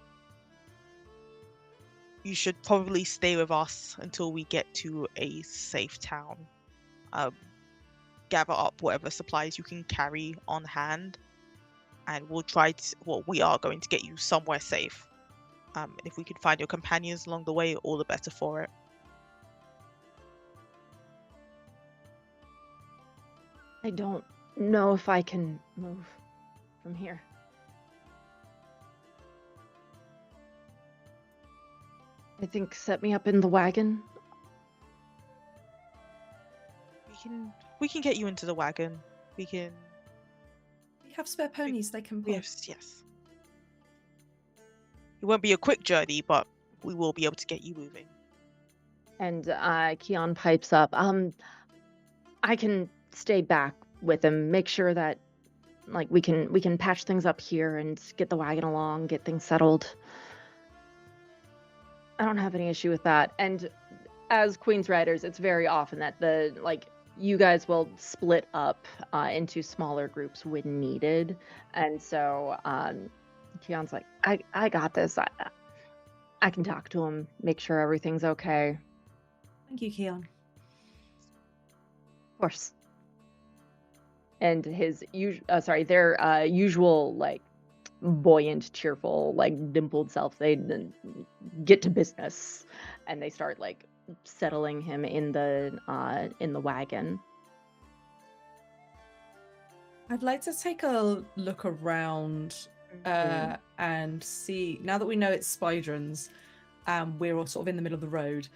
S4: You should probably stay with us until we get to a safe town. Gather up whatever supplies you can carry on hand, and we'll try to, well, we are going to get you somewhere safe. And if we could find your companions along the way, all the better for it.
S1: I don't know if I can move from here. I think set me up in the wagon.
S4: We can get you into the wagon. We
S3: have spare ponies they can pull.
S4: Yes. It won't be a quick journey, but we will be able to get you moving.
S1: And Keon pipes up. I can stay back with him, make sure that like we can patch things up here and get the wagon along, get things settled. I don't have any issue with that. And as Queen's Riders, it's very often that you guys will split up into smaller groups when needed. And so Keon's like, I got this. I can talk to him, make sure everything's okay.
S3: Thank you, Keon.
S1: Of course. And their usual like buoyant, cheerful, like dimpled self, they get to business, and they start like settling him in the wagon.
S3: I'd like to take a look around and see, now that we know it's Spydrins, we're all sort of in the middle of the road.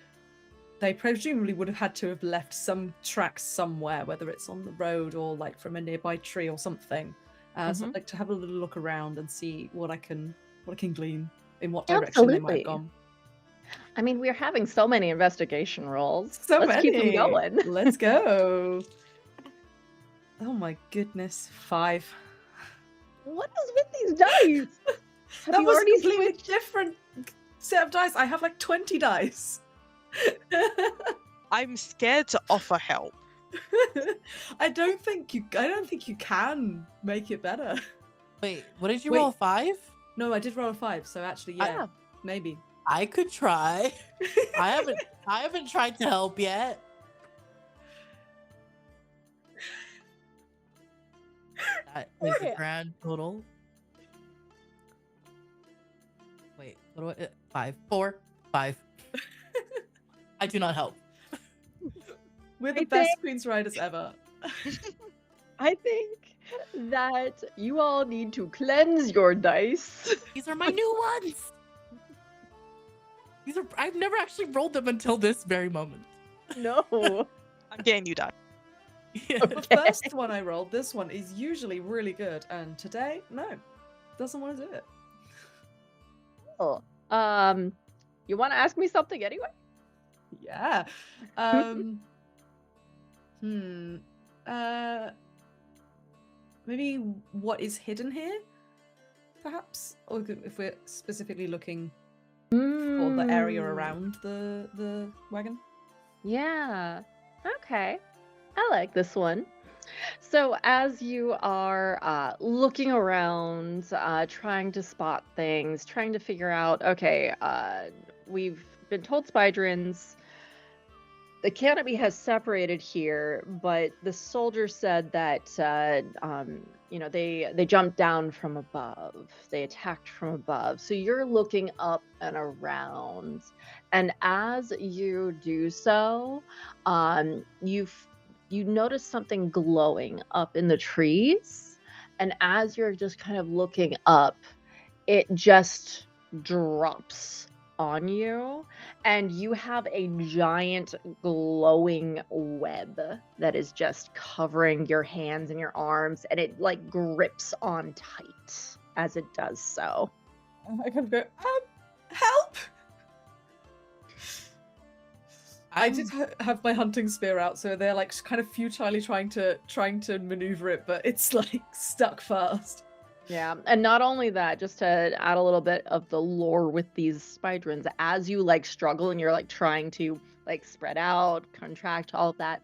S3: They presumably would have had to have left some tracks somewhere, whether it's on the road or like from a nearby tree or something. So I'd like to have a little look around and see what I can glean, in what direction they might have gone.
S1: I mean, we're having so many investigation rolls.
S3: Let's
S1: keep them going.
S3: Let's go. Oh my goodness, 5.
S1: What is with these dice?
S3: That was a completely different set of dice. I have like 20 dice.
S4: I'm scared to offer help.
S3: I don't think you can make it better.
S2: Wait, what did you roll? 5?
S3: No, I did roll a 5. So actually, yeah, maybe
S2: I could try. I haven't tried to help yet. That is the grand total. Wait, what do I? 5, 4, 5. I do not help.
S3: We're the best Queen's Riders ever.
S1: I think that you all need to cleanse your dice.
S2: These are my new ones. I've never actually rolled them until this very moment.
S1: No.
S4: I'm getting you done.
S2: Yeah.
S3: The first one I rolled, this one, is usually really good, and today, no, doesn't want to do it.
S1: Oh. You want to ask me something anyway?
S3: Yeah. Maybe what is hidden here? perhaps? Or if we're specifically looking for the area
S1: Mm,
S3: around the wagon?
S1: yeah. Okay. I like this one. So, as you are looking around, trying to spot things, trying to figure out, okay, we've been told Spydrins, the canopy has separated here, but the soldier said that, they jumped down from above. They attacked from above. So you're looking up and around, and as you do so, you notice something glowing up in the trees, and as you're just kind of looking up, it just drops on you, and you have a giant glowing web that is just covering your hands and your arms, and it like grips on tight as it does so.
S3: I kind of go, help! I did have my hunting spear out, so they're like kind of futilely trying to maneuver it, but it's like stuck fast.
S1: Yeah, and not only that, just to add a little bit of the lore with these spydrins, as you like struggle and you're like trying to like spread out, contract, all of that,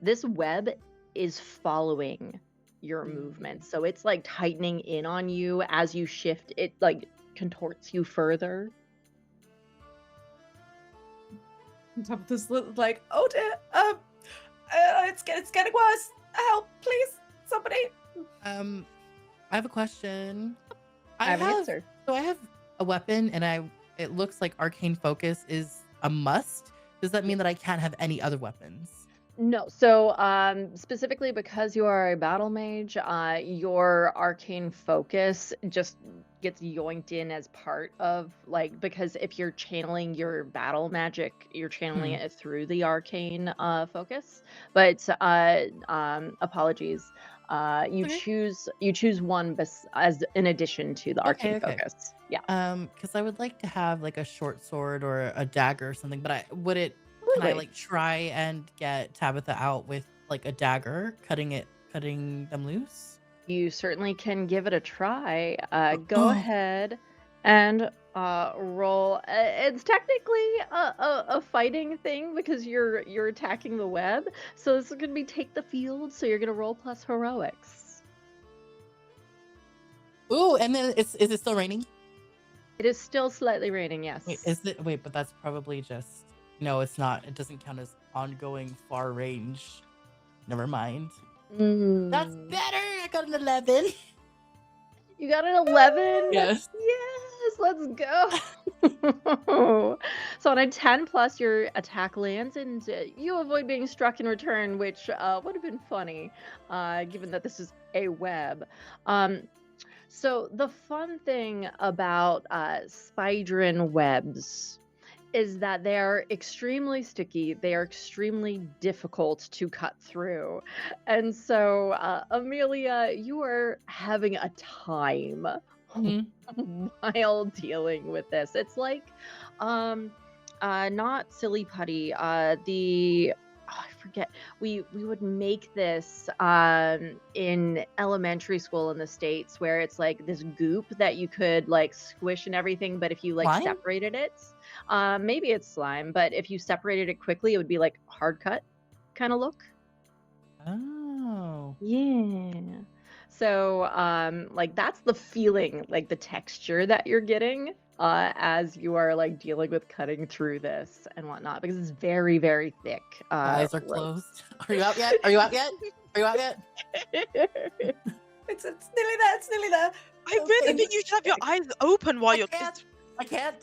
S1: this web is following your movement. So it's like tightening in on you as you shift, it like contorts you further.
S3: On top of this, like, oh dear, it's getting worse. Help, please, somebody.
S2: I have a question.
S1: I have an answer.
S2: So I have a weapon, and it looks like arcane focus is a must. Does that mean that I can't have any other weapons?
S1: No, so specifically because you are a battle mage, your arcane focus just gets yoinked in as part of like, because if you're channeling your battle magic, you're channeling it through the arcane focus. But apologies, you choose one as in addition to the arcane focus. Yeah.
S2: Because I would like to have like a short sword or a dagger or something, but can I like try and get Tabitha out with like a dagger, cutting them loose?
S1: You certainly can give it a try. Go ahead and roll. It's technically a fighting thing because you're attacking the web. So this is gonna be take the field. So you're gonna roll plus heroics.
S2: Ooh, and then is it still raining?
S1: It is still slightly raining. Yes.
S2: Wait, but that's probably just. No, it's not. It doesn't count as ongoing far range. Never mind. That's better. I got an 11.
S1: You got an 11?
S2: Yes.
S1: Yes, let's go. So on a 10 plus, your attack lands, and you avoid being struck in return, which would have been funny, given that this is a web. So the fun thing about spydrin webs is that they are extremely sticky. They are extremely difficult to cut through. And so, Amelia, you are having a time while dealing with this. It's like, not silly putty. I forget. We would make this in elementary school in the States, where it's like this goop that you could like squish and everything, but if you like separated it, maybe it's slime, but if you separated it quickly, it would be like hard cut kind of look.
S2: Oh.
S1: Yeah. So like that's the feeling, like the texture that you're getting as you are like dealing with cutting through this and whatnot, because it's very, very thick.
S2: Eyes are closed. Are you out yet? Are you out yet? Are you out yet?
S3: It's nearly there. It's nearly there.
S4: I really think you should have your eyes open while you're.
S2: I can't.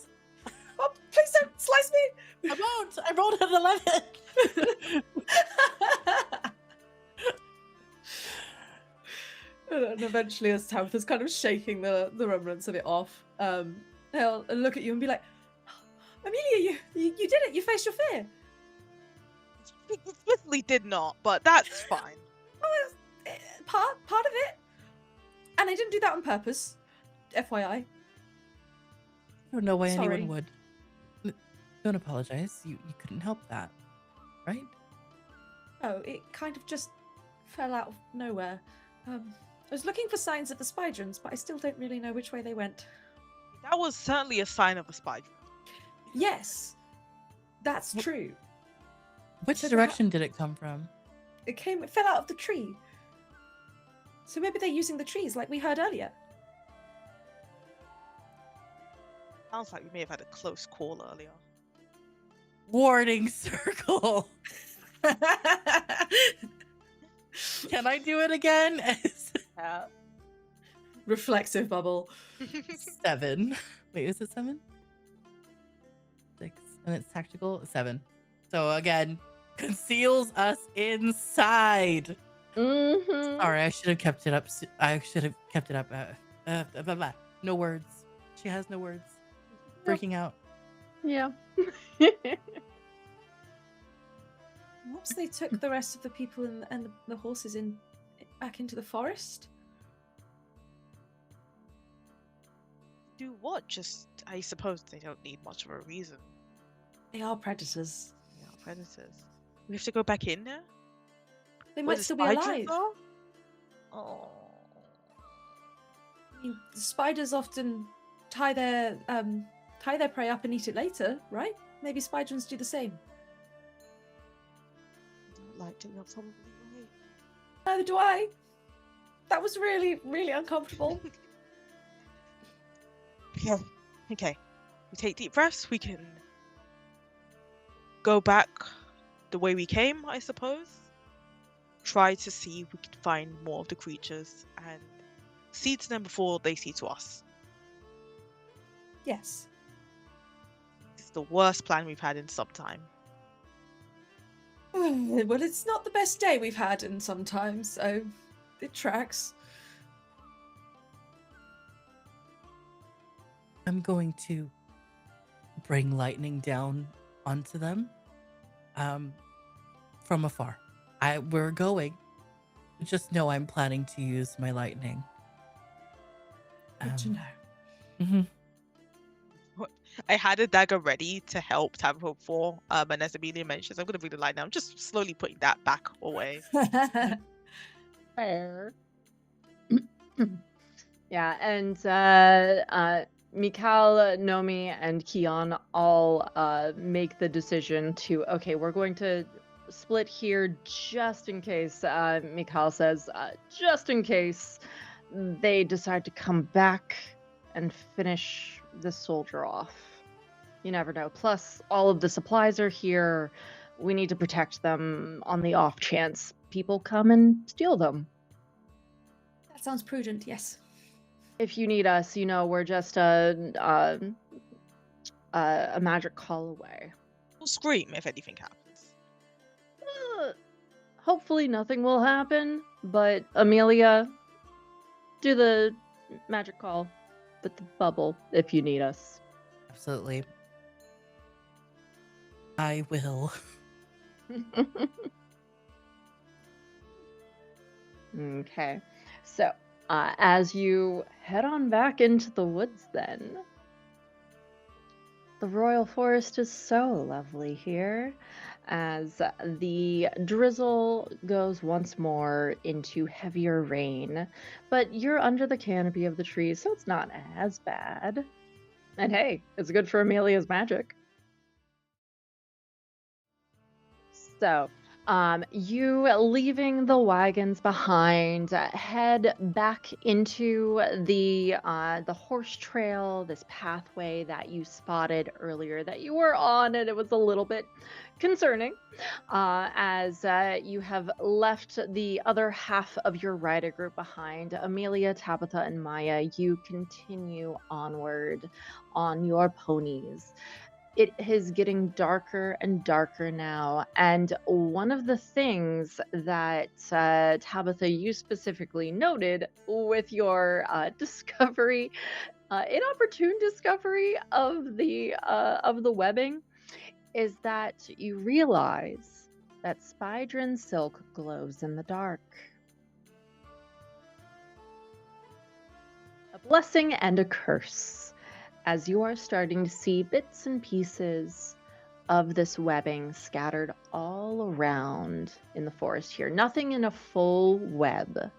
S3: Oh, please don't slice me.
S2: I won't. I rolled an 11.
S3: And eventually, as Tabitha's kind of shaking the remnants of it off, they'll look at you and be like, Amelia, you did it. You faced your fear.
S4: You explicitly did not, but that's fine.
S3: Oh, part of it. And I didn't do that on purpose. FYI.
S2: No way anyone would. Don't apologize. You couldn't help that, right?
S3: Oh, it kind of just fell out of nowhere. I was looking for signs of the spydrons, but I still don't really know which way they went.
S4: That was certainly a sign of a spider.
S3: Yes, that's true.
S2: Which
S3: So
S2: direction did it come from?
S3: It fell out of the tree. So maybe they're using the trees like we heard earlier.
S4: Sounds like we may have had a close call earlier.
S2: Warning circle. Can I do it again?
S3: Reflexive bubble.
S2: 7. Wait, is it 7? 6. And it's tactical? 7. So again, conceals us inside.
S1: Mm-hmm.
S2: Sorry, I should have kept it up. I should have kept it up. Blah, blah. No words. She has no words. Freaking out.
S1: Yeah.
S3: Perhaps they took the rest of the people and the horses back into the forest?
S4: Do what? Just, I suppose they don't need much of a reason.
S3: They are predators.
S4: Yeah, predators. We have to go back in there?
S3: They
S4: Where
S3: might
S4: the
S3: still be
S4: spiders
S3: alive.
S4: are? Oh.
S3: I mean, spiders often tie their prey up and eat it later, right? Maybe spydrons do the same.
S4: I don't like to, you're probably right.
S3: Neither do I. That was really, really uncomfortable.
S4: Okay. We take deep breaths. We can go back the way we came, I suppose. Try to see if we can find more of the creatures and see to them before they see to us.
S3: Yes.
S4: It's the worst plan we've had in some time.
S3: Well, it's not the best day we've had in some time, so it tracks.
S2: I'm going to bring lightning down onto them from afar. We're going. Just know I'm planning to use my lightning.
S3: Good to know.
S2: Mm-hmm.
S4: I had a dagger ready to help Tabitha before, and as Amelia mentions, I'm going to bring the light now. I'm just slowly putting that back away.
S1: Fair. Yeah, and Mikal, Nomi, and Kion all make the decision to, okay, we're going to split here just in case, Mikal says, just in case they decide to come back and finish this soldier off. You never know. Plus, all of the supplies are here. We need to protect them on the off chance people come and steal them.
S3: That sounds prudent, yes.
S1: If you need us, you know, we're just a magic call away.
S4: We'll scream if anything happens.
S1: Hopefully nothing will happen, but Amelia, do the magic call with the bubble if you need us.
S2: Absolutely. I will.
S1: Okay. So, as you head on back into the woods then, the Royal Forest is so lovely here as the drizzle goes once more into heavier rain, but you're under the canopy of the trees, so it's not as bad. And hey, it's good for Amelia's magic. So, you leaving the wagons behind, head back into the horse trail, this pathway that you spotted earlier that you were on, and it was a little bit concerning, as you have left the other half of your rider group behind. Amelia, Tabitha, and Maya, you continue onward on your ponies. It is getting darker and darker now, and one of the things that Tabitha, you specifically noted with your discovery, inopportune discovery of the webbing, is that you realize that spydron silk glows in the dark. A blessing and a curse, as you are starting to see bits and pieces of this webbing scattered all around in the forest here. Nothing in a full web,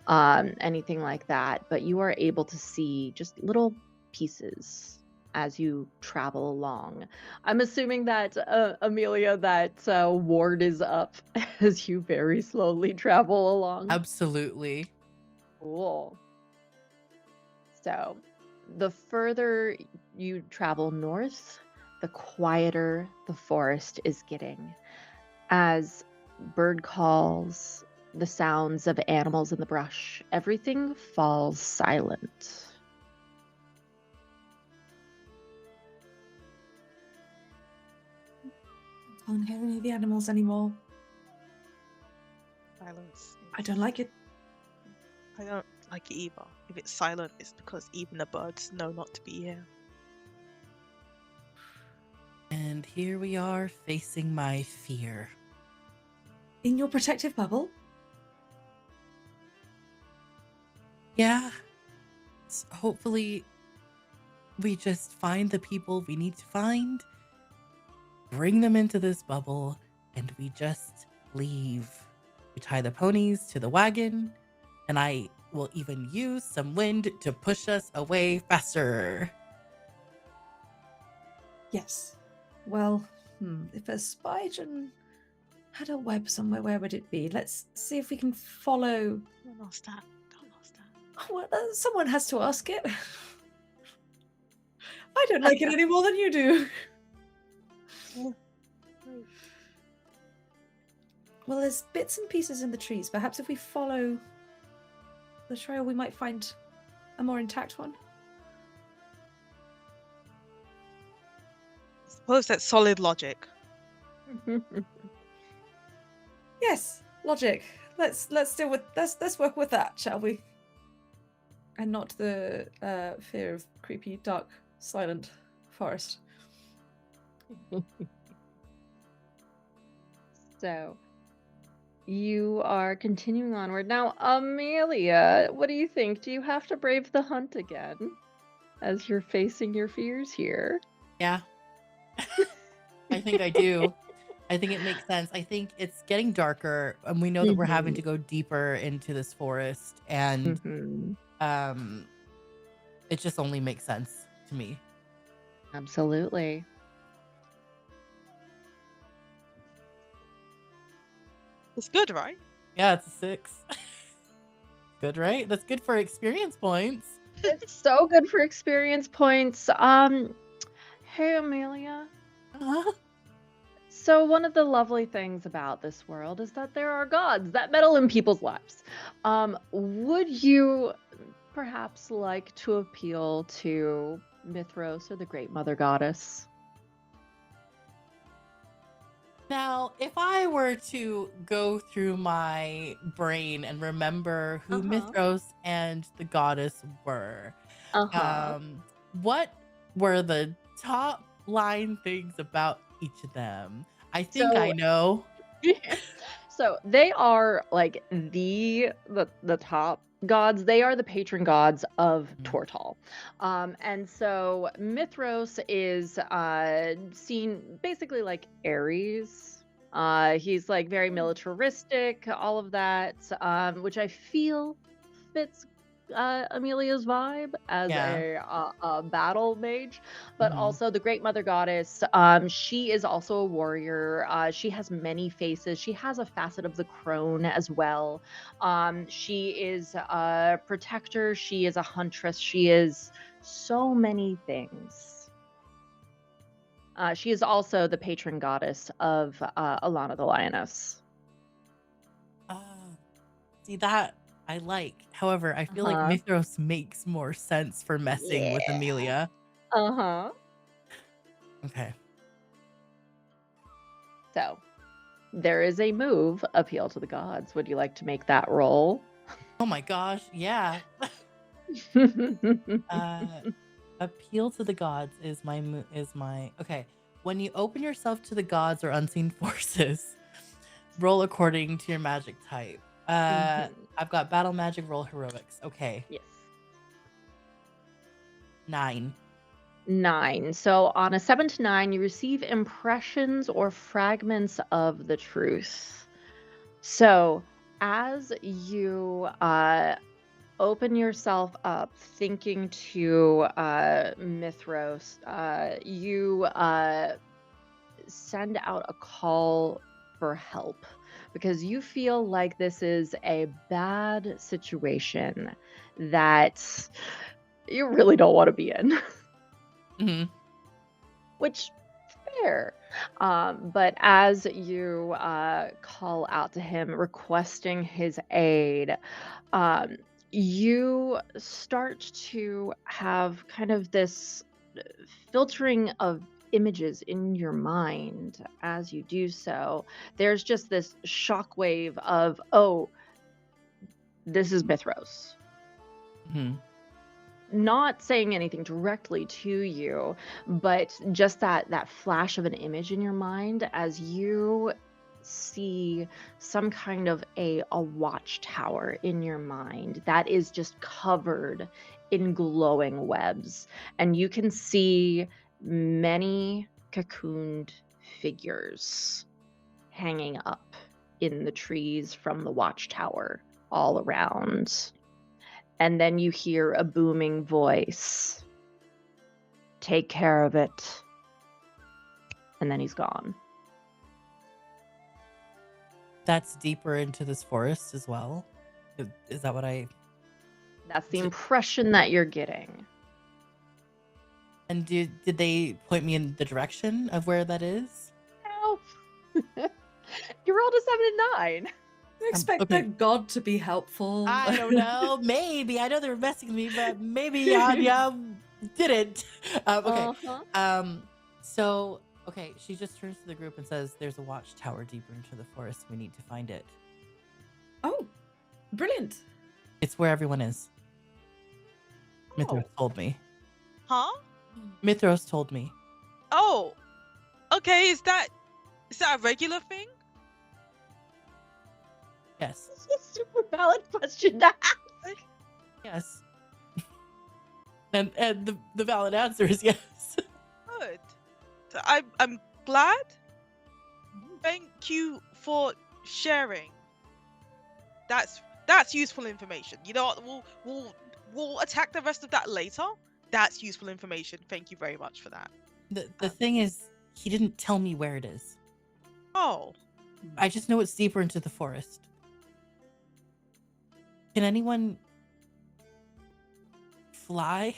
S1: anything like that. But you are able to see just little pieces as you travel along. I'm assuming that, Amelia, that ward is up as you very slowly travel along.
S2: Absolutely.
S1: Cool. So, the further you travel north, the quieter the forest is getting. As bird calls, the sounds of animals in the brush, everything falls silent.
S3: Can't hear any of the animals anymore.
S4: Silence.
S3: I don't like it.
S4: I don't like it either. If it's silent, it's because even the birds know not to be here.
S2: And here we are facing my fear.
S3: In your protective bubble?
S2: Yeah. Hopefully, we just find the people we need to find, bring them into this bubble, and we just leave. We tie the ponies to the wagon, and I will even use some wind to push us away faster.
S3: Yes. Well, if a Spygen had a web somewhere, where would it be? Let's see if we can follow.
S4: Don't ask that. Don't ask that.
S3: Well, someone has to ask it. I don't like it any more than you do. Well, there's bits and pieces in the trees. Perhaps if we follow the trail, we might find a more intact one.
S4: I suppose that's solid logic.
S3: Yes, logic. Let's deal with let's work with that, shall we? And not the fear of creepy, dark, silent forest.
S1: So, you are continuing onward. Now, Amelia, what do you think? Do you have to brave the hunt again as you're facing your fears here?
S2: Yeah. I think I do. I think it makes sense. I think it's getting darker, and we know that we're having to go deeper into this forest, and it just only makes sense to me.
S1: Absolutely.
S4: It's good, right?
S2: Yeah, it's a 6. Good, right? That's good for experience points.
S1: It's so good for experience points. Hey, Amelia. So one of the lovely things about this world is that there are gods that meddle in people's lives. Would you perhaps like to appeal to Mithros or the Great Mother Goddess?
S2: Now, if I were to go through my brain and remember who Mithros and the goddess were, what were the top line things about each of them? I think I know.
S1: So they are like the top gods. They are the patron gods of Tortal. And so Mithros is seen basically like Ares. He's like very militaristic, all of that, which I feel fits Amelia's vibe as a battle mage, but also the Great Mother Goddess. She is also a warrior. She has many faces. She has a facet of the crone as well. She is a protector. She is a huntress. She is so many things. She is also the patron goddess of Alana the Lioness.
S2: See, that I like. However, I feel like Mithros makes more sense for messing with Amelia. Okay.
S1: So, there is a move, Appeal to the Gods. Would you like to make that roll?
S2: Oh my gosh, yeah. Appeal to the Gods is my okay. When you open yourself to the gods or unseen forces, roll according to your magic type. I've got battle magic, roll heroics. Okay.
S1: Yes.
S2: 9.
S1: 9. So on a 7 to 9, you receive impressions or fragments of the truth. So as you open yourself up thinking to Mithros, you send out a call for help because you feel like this is a bad situation that you really don't want to be in.
S2: Mhm.
S1: Which, fair. But as you call out to him requesting his aid, you start to have kind of this filtering of images in your mind as you do so. There's just this shockwave of, oh, this is Mithros.
S2: Mhm.
S1: Not saying anything directly to you, but just that flash of an image in your mind as you see some kind of a watchtower in your mind that is just covered in glowing webs, and you can see many cocooned figures hanging up in the trees from the watchtower all around. And then you hear a booming voice. Take care of it. And then he's gone.
S2: That's deeper into this forest as well. Is that what I?
S1: That's the impression that you're getting.
S2: And did they point me in the direction of where that is?
S1: No. You rolled a 7 and 9.
S3: I expect
S2: okay.
S3: their god to be helpful.
S2: I don't know. Maybe I know they were messing with me, but maybe Anya didn't. Okay.
S1: Uh-huh.
S2: So okay, she just turns to the group and says, "There's a watchtower deeper into the forest. We need to find it.
S3: Oh, brilliant.
S2: It's where everyone is." Mithros
S1: Oh.
S2: told me.
S4: Huh?
S2: Mithros told me.
S4: Oh, okay. Is that a regular thing?
S2: Yes.
S1: This is a super valid question to ask.
S2: Yes. and the valid answer is yes.
S4: Good. I'm glad. Thank you for sharing. That's useful information. You know what? We'll attack the rest of that later. That's useful information. Thank you very much for that.
S2: The thing is, he didn't tell me where it is.
S4: Oh,
S2: I just know it's deeper into the forest. Can anyone fly?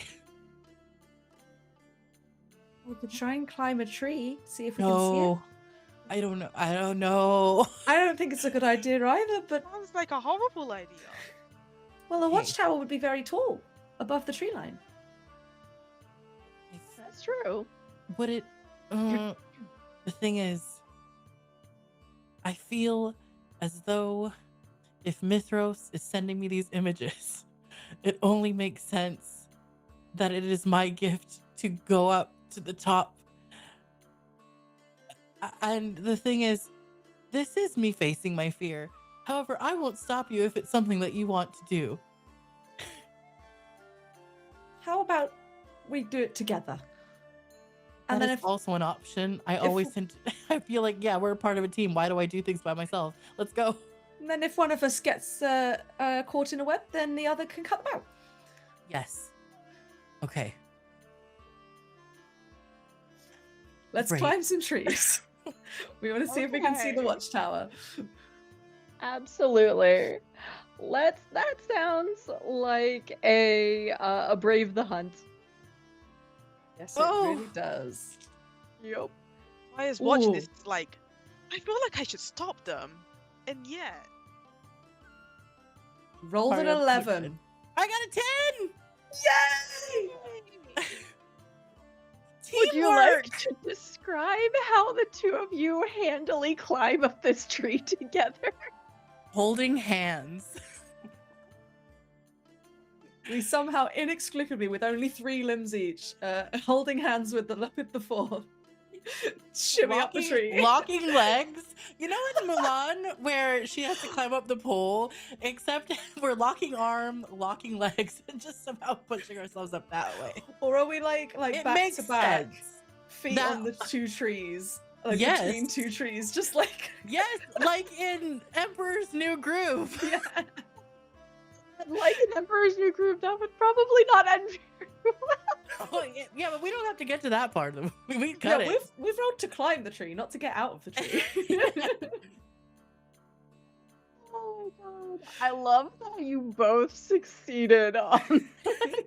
S3: We could try and climb a tree, see if we can see it.
S2: No. I don't know. I don't know.
S3: I don't think it's a good idea either, but
S4: sounds like a horrible idea.
S3: well, a
S2: Hey.
S3: watchtower would be very tall above the tree line.
S1: That's true.
S2: Would it? The thing is, I feel as though if Mithros is sending me these images, it only makes sense that it is my gift to go up to the top. And the thing is, this is me facing my fear. However, I won't stop you if it's something that you want to do.
S3: How about we do it together? And
S2: That
S3: then
S2: is also an option. I always tend to, I feel like, yeah, we're a part of a team. Why do I do things by myself? Let's go.
S3: and then if one of us gets caught in a web, then the other can cut them out.
S2: Yes. Okay.
S3: Let's
S2: Great.
S3: climb some trees. We want to see if we can see the
S4: Okay.
S3: watchtower.
S1: Absolutely. That sounds like a Brave the Hunt.
S3: Yes,
S2: Oh.
S3: it really does.
S1: Yep.
S4: I was watching
S3: Ooh.
S4: this like, I feel like I should stop them, and yet.
S3: Rolled an
S2: Sorry, I'm
S3: 11.
S2: pushing. I got a 10.
S3: Yay!
S1: Would you
S2: Teamwork!
S1: like to describe how the two of you handily climb up this tree together?
S2: Holding hands.
S3: We somehow inexplicably, with only 3 limbs each, holding hands with the 4, shimmy up the tree.
S2: Locking legs. You know in Mulan where she has to climb up the pole, except we're locking arm, locking legs, and just somehow pushing ourselves up that way.
S3: Or are we like
S2: It
S3: back
S2: makes
S3: to back,
S2: sense.
S3: feet
S2: That-
S3: on the 2 trees, Like between
S2: Yes.
S3: two trees, just like
S2: Yes, like in Emperor's New Groove.
S3: yeah.
S1: Like an Emperor's New Groove, that would probably not end very well.
S2: Oh, yeah, but we don't have to get to that part of the movie. We
S3: Yeah,
S2: cut it.
S3: we've rolled to climb the tree, not to get out of the tree.
S1: Oh my god. I love that you both succeeded on the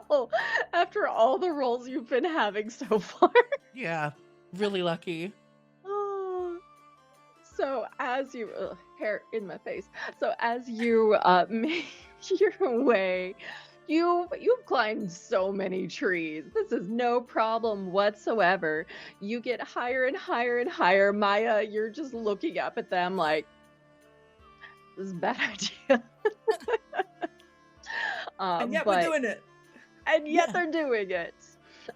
S1: roll after all the rolls you've been having so far.
S2: Yeah, really lucky.
S1: Oh. So as you hair in my face. So as you make your way, you've climbed so many trees. This is no problem whatsoever. You get higher and higher and higher. Maya, you're just looking up at them like, this is a bad idea.
S3: And yet
S1: but
S3: we're doing it.
S1: and yet
S2: Yeah.
S1: they're doing it.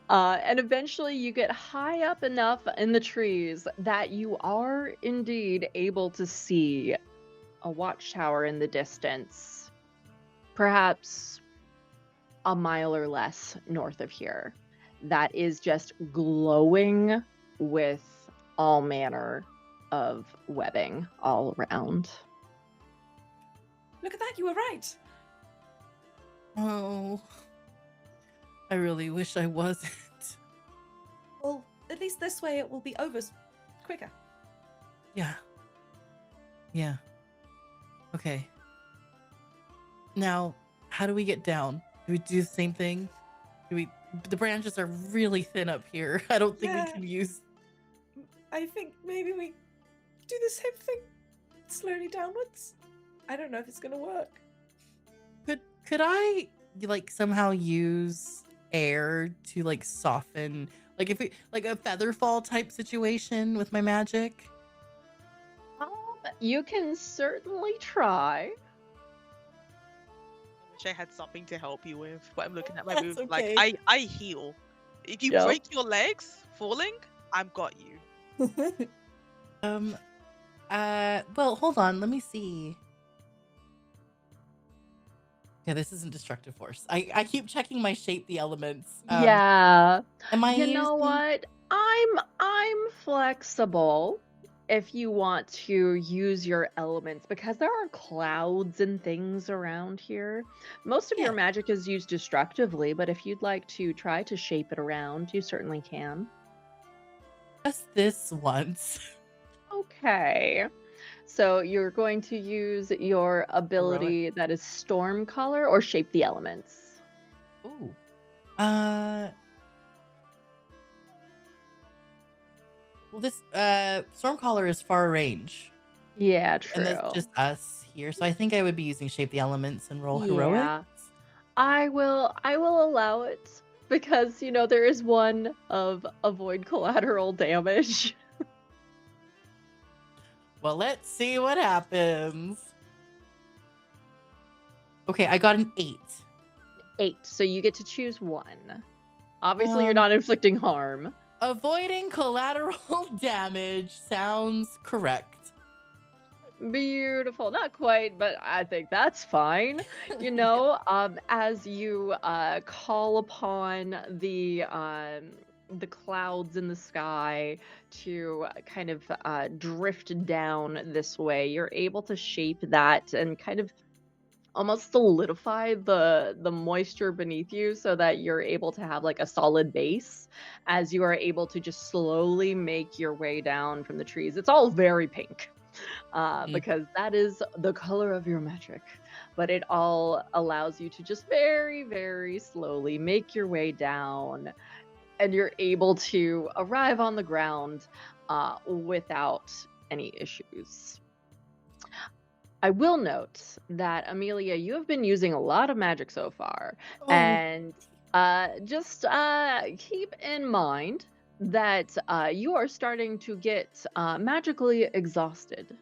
S1: And eventually you get high up enough in the trees that you are indeed able to see a watchtower in the distance, perhaps a mile or less north of here, that is just glowing with all manner of webbing all around.
S3: Look at that, you were right.
S2: Oh, I really wish I wasn't.
S3: Well, at least this way it will be over quicker.
S2: Yeah. Yeah. Okay. Now, how do we get down? Do we do the same thing? The branches are really thin up here. I don't think
S3: Yeah.
S2: we can use.
S3: I think maybe we do the same thing slowly downwards. I don't know if it's gonna work.
S2: Could I like somehow use air to like soften, like if it like a feather fall type situation with my magic?
S1: You can certainly try.
S4: I wish I had something to help you with, but I'm looking at my
S2: That's
S4: move
S2: okay.
S4: like I heal. If you
S1: Yep.
S4: break your legs falling, I've got you.
S2: Well, hold on, let me see. Yeah, this isn't destructive force. I keep checking my shape the elements.
S1: Yeah.
S2: Am I
S1: You know
S2: using-
S1: what? I'm flexible if you want to use your elements, because there are clouds and things around here. Most of your
S2: Yeah.
S1: magic is used destructively, but if you'd like to try to shape it around, you certainly can.
S2: just this once?
S1: Okay. So you're going to use your ability that is storm color or shape the elements.
S2: Ooh. Well, this Stormcaller is far range,
S1: Yeah,
S2: and
S1: true.
S2: that's just us here. So I think I would be using shape the elements and roll
S1: Yeah.
S2: heroic.
S1: I will allow it because there is one of avoid collateral damage.
S2: Well, let's see what happens. Okay, I got an 8.
S1: 8. So you get to choose one. Obviously you're
S2: Um,
S1: not inflicting harm.
S2: Avoiding collateral damage sounds correct.
S1: Beautiful. Not quite, but I think that's fine. As you call upon the clouds in the sky to kind of drift down this way, you're able to shape that and kind of almost solidify the moisture beneath you so that you're able to have like a solid base as you are able to just slowly make your way down from the trees. It's all very pink. Because that is the color of your magic, but it all allows you to just very, very slowly make your way down, and you're able to arrive on the ground without any issues. I will note that, Amelia, you have been using a lot of magic so far, and just keep in mind that you are starting to get magically exhausted.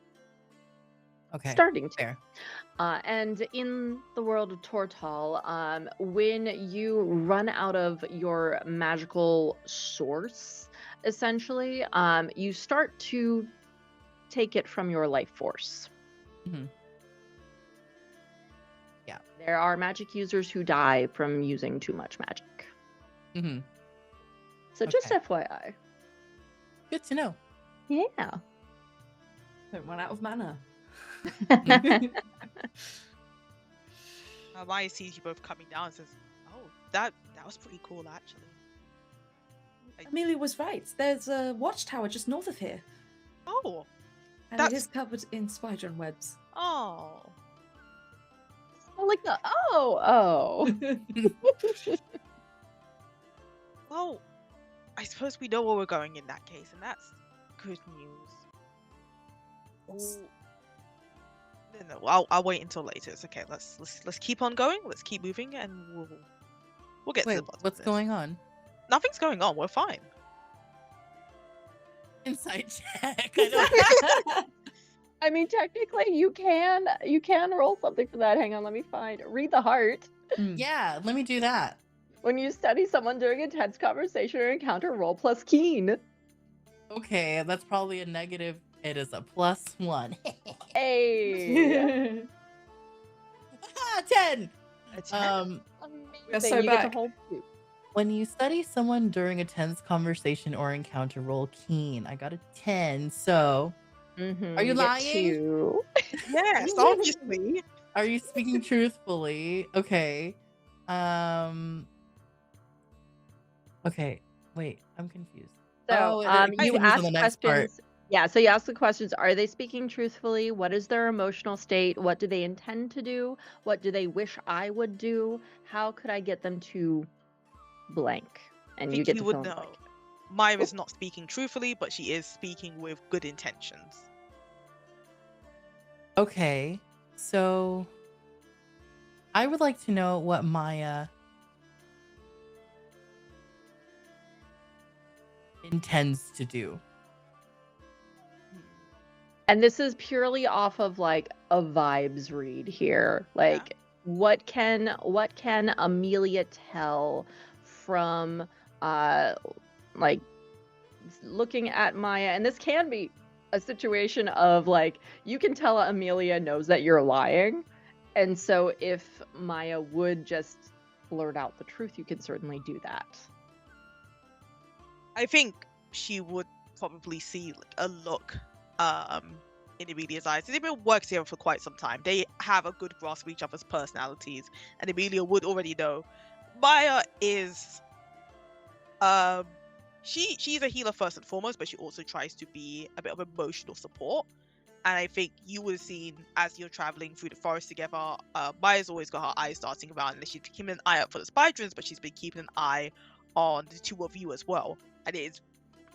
S2: Okay.
S1: Starting to.
S2: Fair.
S1: And in the world of Tortal, when you run out of your magical source, essentially, you start to take it from your life force.
S2: Mhm. Yeah.
S1: There are magic users who die from using too much magic.
S2: Mhm.
S1: So just
S2: Okay.
S1: FYI.
S2: Good to know.
S1: Yeah.
S3: Don't run out of mana.
S4: Maya sees you both coming down and says, "Oh, that was pretty cool, actually."
S3: Amelia was right. There's a watchtower just north of here,
S4: Oh,
S3: and
S4: that's
S3: it is covered in spider webs.
S4: oh.
S1: Like the oh.
S4: Well, I suppose we know where we're going in that case, and that's good news.
S3: Yes.
S4: No, I'll wait until later. It's okay. Let's keep on going. Let's keep moving, and we'll get to
S2: Wait,
S4: the bottom
S2: what's
S4: of this.
S2: going on?
S4: Nothing's going on. We're fine.
S2: Inside check.
S1: I mean, technically, you can roll something for that. Hang on, let me find. Read the heart.
S2: Yeah, let me do that.
S1: When you study someone during a tense conversation or encounter, roll plus keen.
S2: Okay, that's probably a negative. It is a +1.
S1: Hey.
S2: 10.
S4: A 10?
S1: Amazing.
S3: so
S1: You get to
S3: back.
S1: hold 2.
S2: When you study someone during a tense conversation or encounter, roll keen. I got a 10. So,
S1: Mm-hmm.
S2: are you lying?
S1: 2.
S4: Yes, obviously.
S2: Are you speaking truthfully? Okay. Okay. Wait, I'm confused.
S1: So,
S2: it
S1: you
S2: continues
S1: ask
S2: on the next part.
S1: questions. Yeah, so you ask the questions. Are they speaking truthfully? What is their emotional state? What do they intend to do? What do they wish I would do? How could I get them to blank?
S4: I
S1: And you
S4: think
S1: get
S4: you
S1: to
S4: would
S1: fill in the
S4: know.
S1: blank.
S4: Myra's not speaking truthfully, but she is speaking with good intentions.
S2: Okay. So, I would like to know what Maya intends to do.
S1: And this is purely off of like a vibes read here. Like what can Amelia tell from like looking at Maya? And this can be a situation of like you can tell Amelia knows that you're lying. And so if Maya would just blurt out the truth, you can certainly do that.
S4: I think she would probably see like a look in Amelia's eyes. They've been working together for quite some time. They have a good grasp of each other's personalities, and Amelia would already know. Maya is she's a healer first and foremost, but she also tries to be a bit of emotional support. And I think you would have seen as you're traveling through the forest together, Maya's always got her eyes darting around, and she's keeping an eye out for the spiders, but she's been keeping an eye on the two of you as well. And it is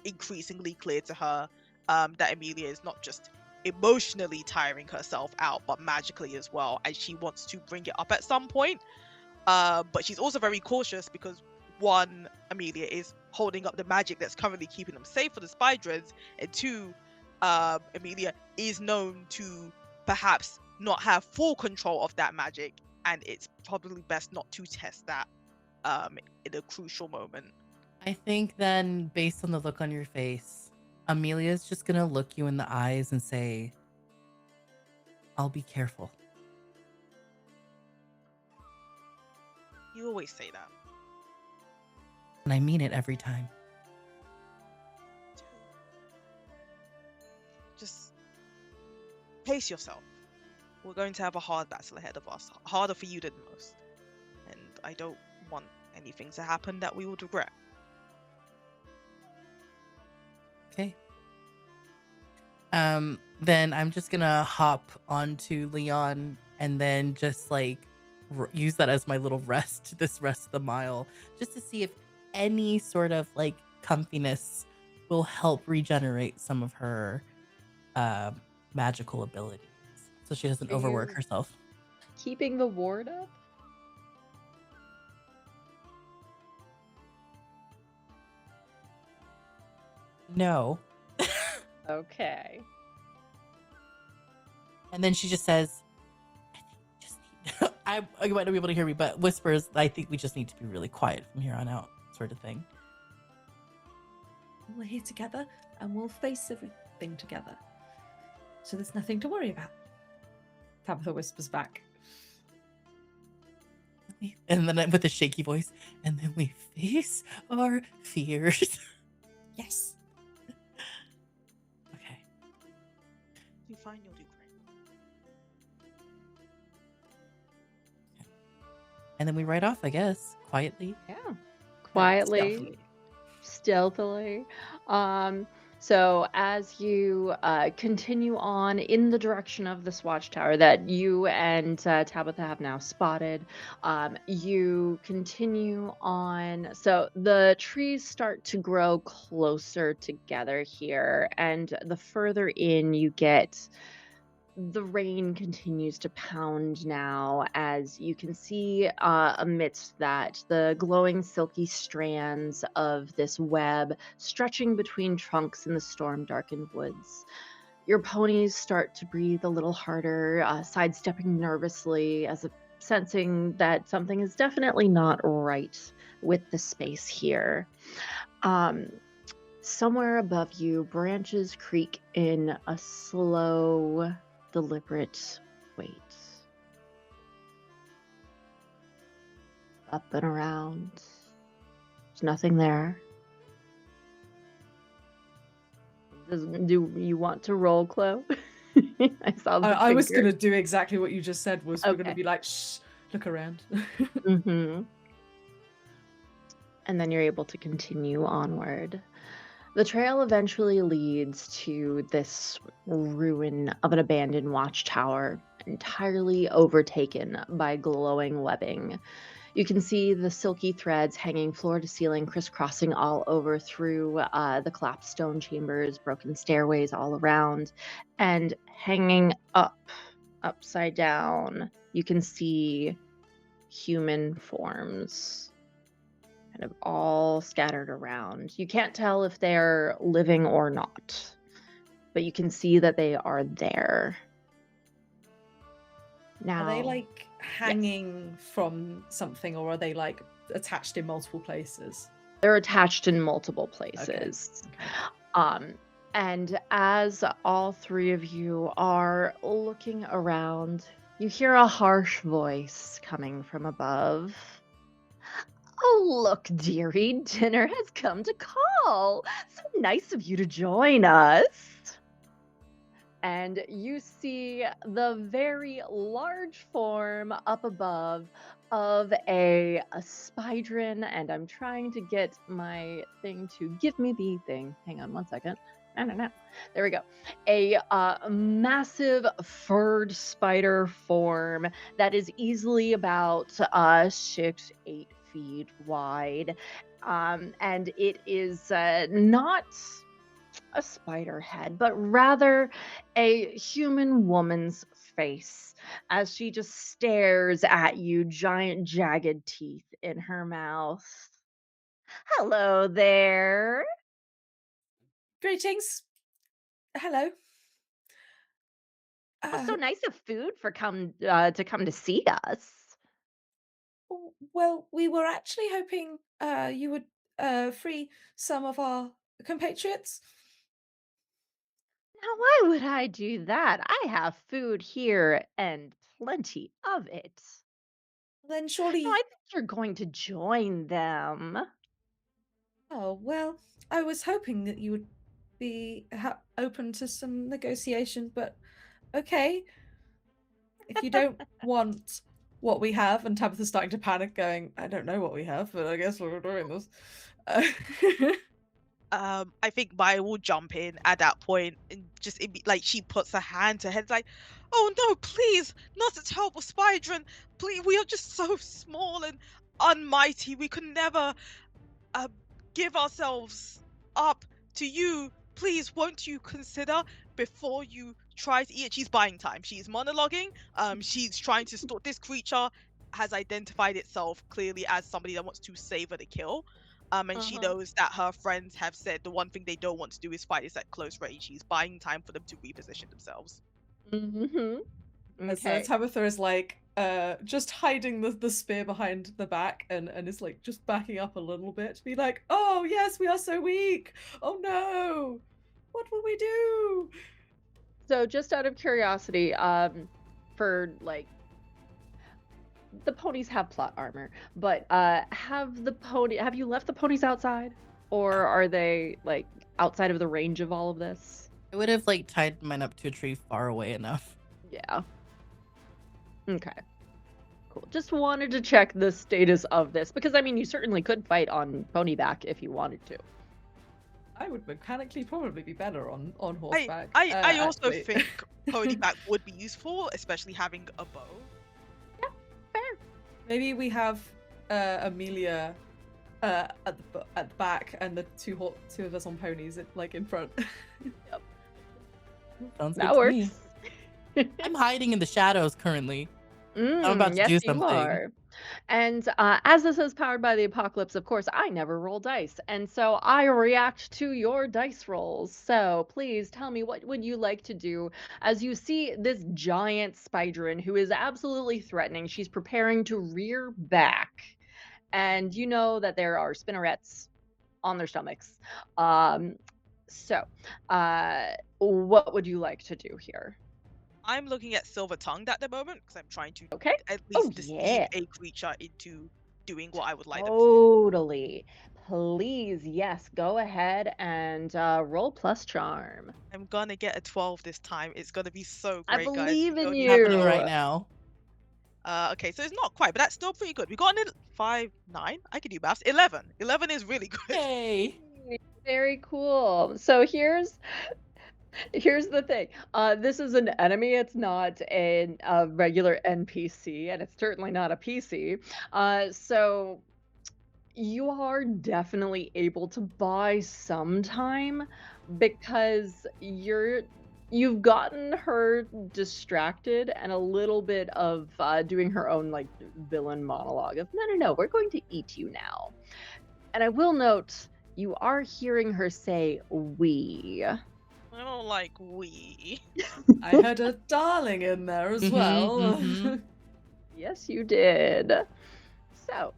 S4: increasingly clear to her that Amelia is not just emotionally tiring herself out, but magically as well, and she wants to bring it up at some point. But she's also very cautious because one, Amelia is holding up the magic that's currently keeping them safe for the spiders, and two, Amelia is known to perhaps not have full control of that magic, and it's probably best not to test that in a crucial moment.
S2: I think then, based on the look on your face, Amelia's just gonna look you in the eyes and say, "I'll be careful."
S4: You always say that.
S2: And I mean it every time.
S4: Just pace yourself. We're going to have a hard battle ahead of us. Harder for you than most. And I don't want anything to happen that we would regret.
S2: Okay. Then I'm just gonna hop onto Leon and then just like use that as my little rest this rest of the mile, just to see if any sort of like comfiness will help regenerate some of her magical abilities, so she doesn't overwork herself.
S1: Keeping the ward up?
S2: No.
S1: Okay.
S2: And then she just says, I think we just need you might not be able to hear me, but whispers, I think we just need to be really quiet from here on out, sort of thing.
S3: We're here together and we'll face everything together. So there's nothing to worry about. Tabitha whispers back.
S2: And then with a shaky voice, and then we face our fears.
S3: Yes.
S4: be fine. You'll do great.
S2: And then we ride off, I guess, quietly.
S1: Yeah.
S2: and
S1: Quietly, stealthily. So as you continue on in the direction of this watchtower that you and Tabitha have now spotted, you continue on. So the trees start to grow closer together here, and the further in you get, the rain continues to pound now, as you can see amidst that the glowing silky strands of this web stretching between trunks in the storm darkened woods. Your ponies start to breathe a little harder, sidestepping nervously as if sensing that something is definitely not right with the space here. Somewhere above you, branches creak in a slow, deliberate wait. Up and around. There's nothing there. Do you want to roll, Chloe? I saw the
S3: I was
S1: finger.
S3: gonna do exactly what you just said. Was we're gonna
S1: Okay.
S3: be like, shh, look around.
S1: Mm-hmm. And then you're able to continue onward. The trail eventually leads to this ruin of an abandoned watchtower, entirely overtaken by glowing webbing. You can see the silky threads hanging floor to ceiling, crisscrossing all over through the collapsed stone chambers, broken stairways all around, and hanging upside down, you can see human forms kind of all scattered around. You can't tell if they're living or not, but you can see that they are there. Now,
S3: Are they like hanging from something, or are they like attached in multiple places?
S1: they're attached in multiple places.
S3: Okay.
S1: And as all three of you are looking around, you hear a harsh voice coming from above. Oh, look, dearie, dinner has come to call. So nice of you to join us. And you see the very large form up above of a spydron, and I'm trying to get my thing to give me the thing. Hang on one second. No. There we go. A massive furred spider form that is easily about 6-8 feet wide. And it is not a spider head, but rather a human woman's face as she just stares at you, giant jagged teeth in her mouth. Hello there.
S3: Greetings. Hello.
S1: What's so nice of food for to come to see us?
S3: Well, we were actually hoping you would free some of our compatriots.
S1: Now, why would I do that? I have food here and plenty of it.
S3: Then
S1: No,
S3: surely.
S1: I think you're going to join them.
S3: Oh, well, I was hoping that you would be open to some negotiation, but okay. If you don't want what we have, and Tabitha's starting to panic, going, I don't know what we have, but I guess we're doing this.
S4: I think Maya will jump in at that point and just like she puts her hand to her head like, "Oh no, please, not a terrible spydron. Please, we are just so small and unmighty. We could never give ourselves up to you. Please, won't you consider before you try to eat it?" She's buying time. She's monologuing. She's trying to stop. This creature has identified itself clearly as somebody that wants to savor the kill. And she knows that her friends have said the one thing they don't want to do is fight is at close range. She's buying time for them to reposition themselves.
S1: Mm-hmm.
S3: As
S1: Okay.
S3: Tabitha is like just hiding the spear behind the back and is like just backing up a little bit to be like, oh yes, we are so weak. Oh no, what will we do?
S1: So, just out of curiosity, for like the ponies have plot armor, but have you left the ponies outside, or are they like outside of the range of all of this?
S2: I would have like tied mine up to a tree far away enough.
S1: Yeah. Okay. Cool. Just wanted to check the status of this because I mean, you certainly could fight on ponyback if you wanted to.
S3: I would mechanically probably be better on horseback.
S4: I also
S3: actually.
S4: think ponyback would be useful, especially having a bow.
S1: Fair.
S3: Maybe we have Amelia at the back and the two of us on ponies like in front.
S2: Sounds good
S1: That
S2: to me.
S1: works.
S2: I'm hiding in the shadows currently. I'm about to
S1: Yes,
S2: do
S1: you
S2: something.
S1: are. And as this is powered by the apocalypse, of course, I never roll dice. And so I react to your dice rolls. So please tell me, what would you like to do as you see this giant Spydron who is absolutely threatening? She's preparing to rear back. And you know that there are spinnerets on their stomachs. So what would you like to do here?
S4: I'm looking at silver tongued at the moment because I'm trying to
S1: Okay.
S4: at
S1: Oh,
S4: least deceive
S1: yeah.
S4: a creature into doing what I would like them to.
S1: Totally. Please, yes, go ahead and roll plus charm.
S4: I'm gonna get a 12 this time. It's gonna be so
S1: I
S4: great, guys.
S1: believe
S4: We
S1: in
S4: don't
S1: you.
S4: need to-
S2: Happening right now.
S4: Okay, so it's not quite, but that's still pretty good. We got an 5, 9. I can do maths. 11. 11 is really good.
S2: Yay!
S1: Very cool. So here's the thing. This is an enemy. It's not a regular NPC, and it's certainly not a PC. So you are definitely able to buy some time because you've gotten her distracted and a little bit of doing her own like villain monologue of no, we're going to eat you now. And I will note you are hearing her say we.
S4: I don't like we.
S3: I had a darling in there as
S2: Mhm,
S3: well.
S2: mhm.
S1: Yes, you did. So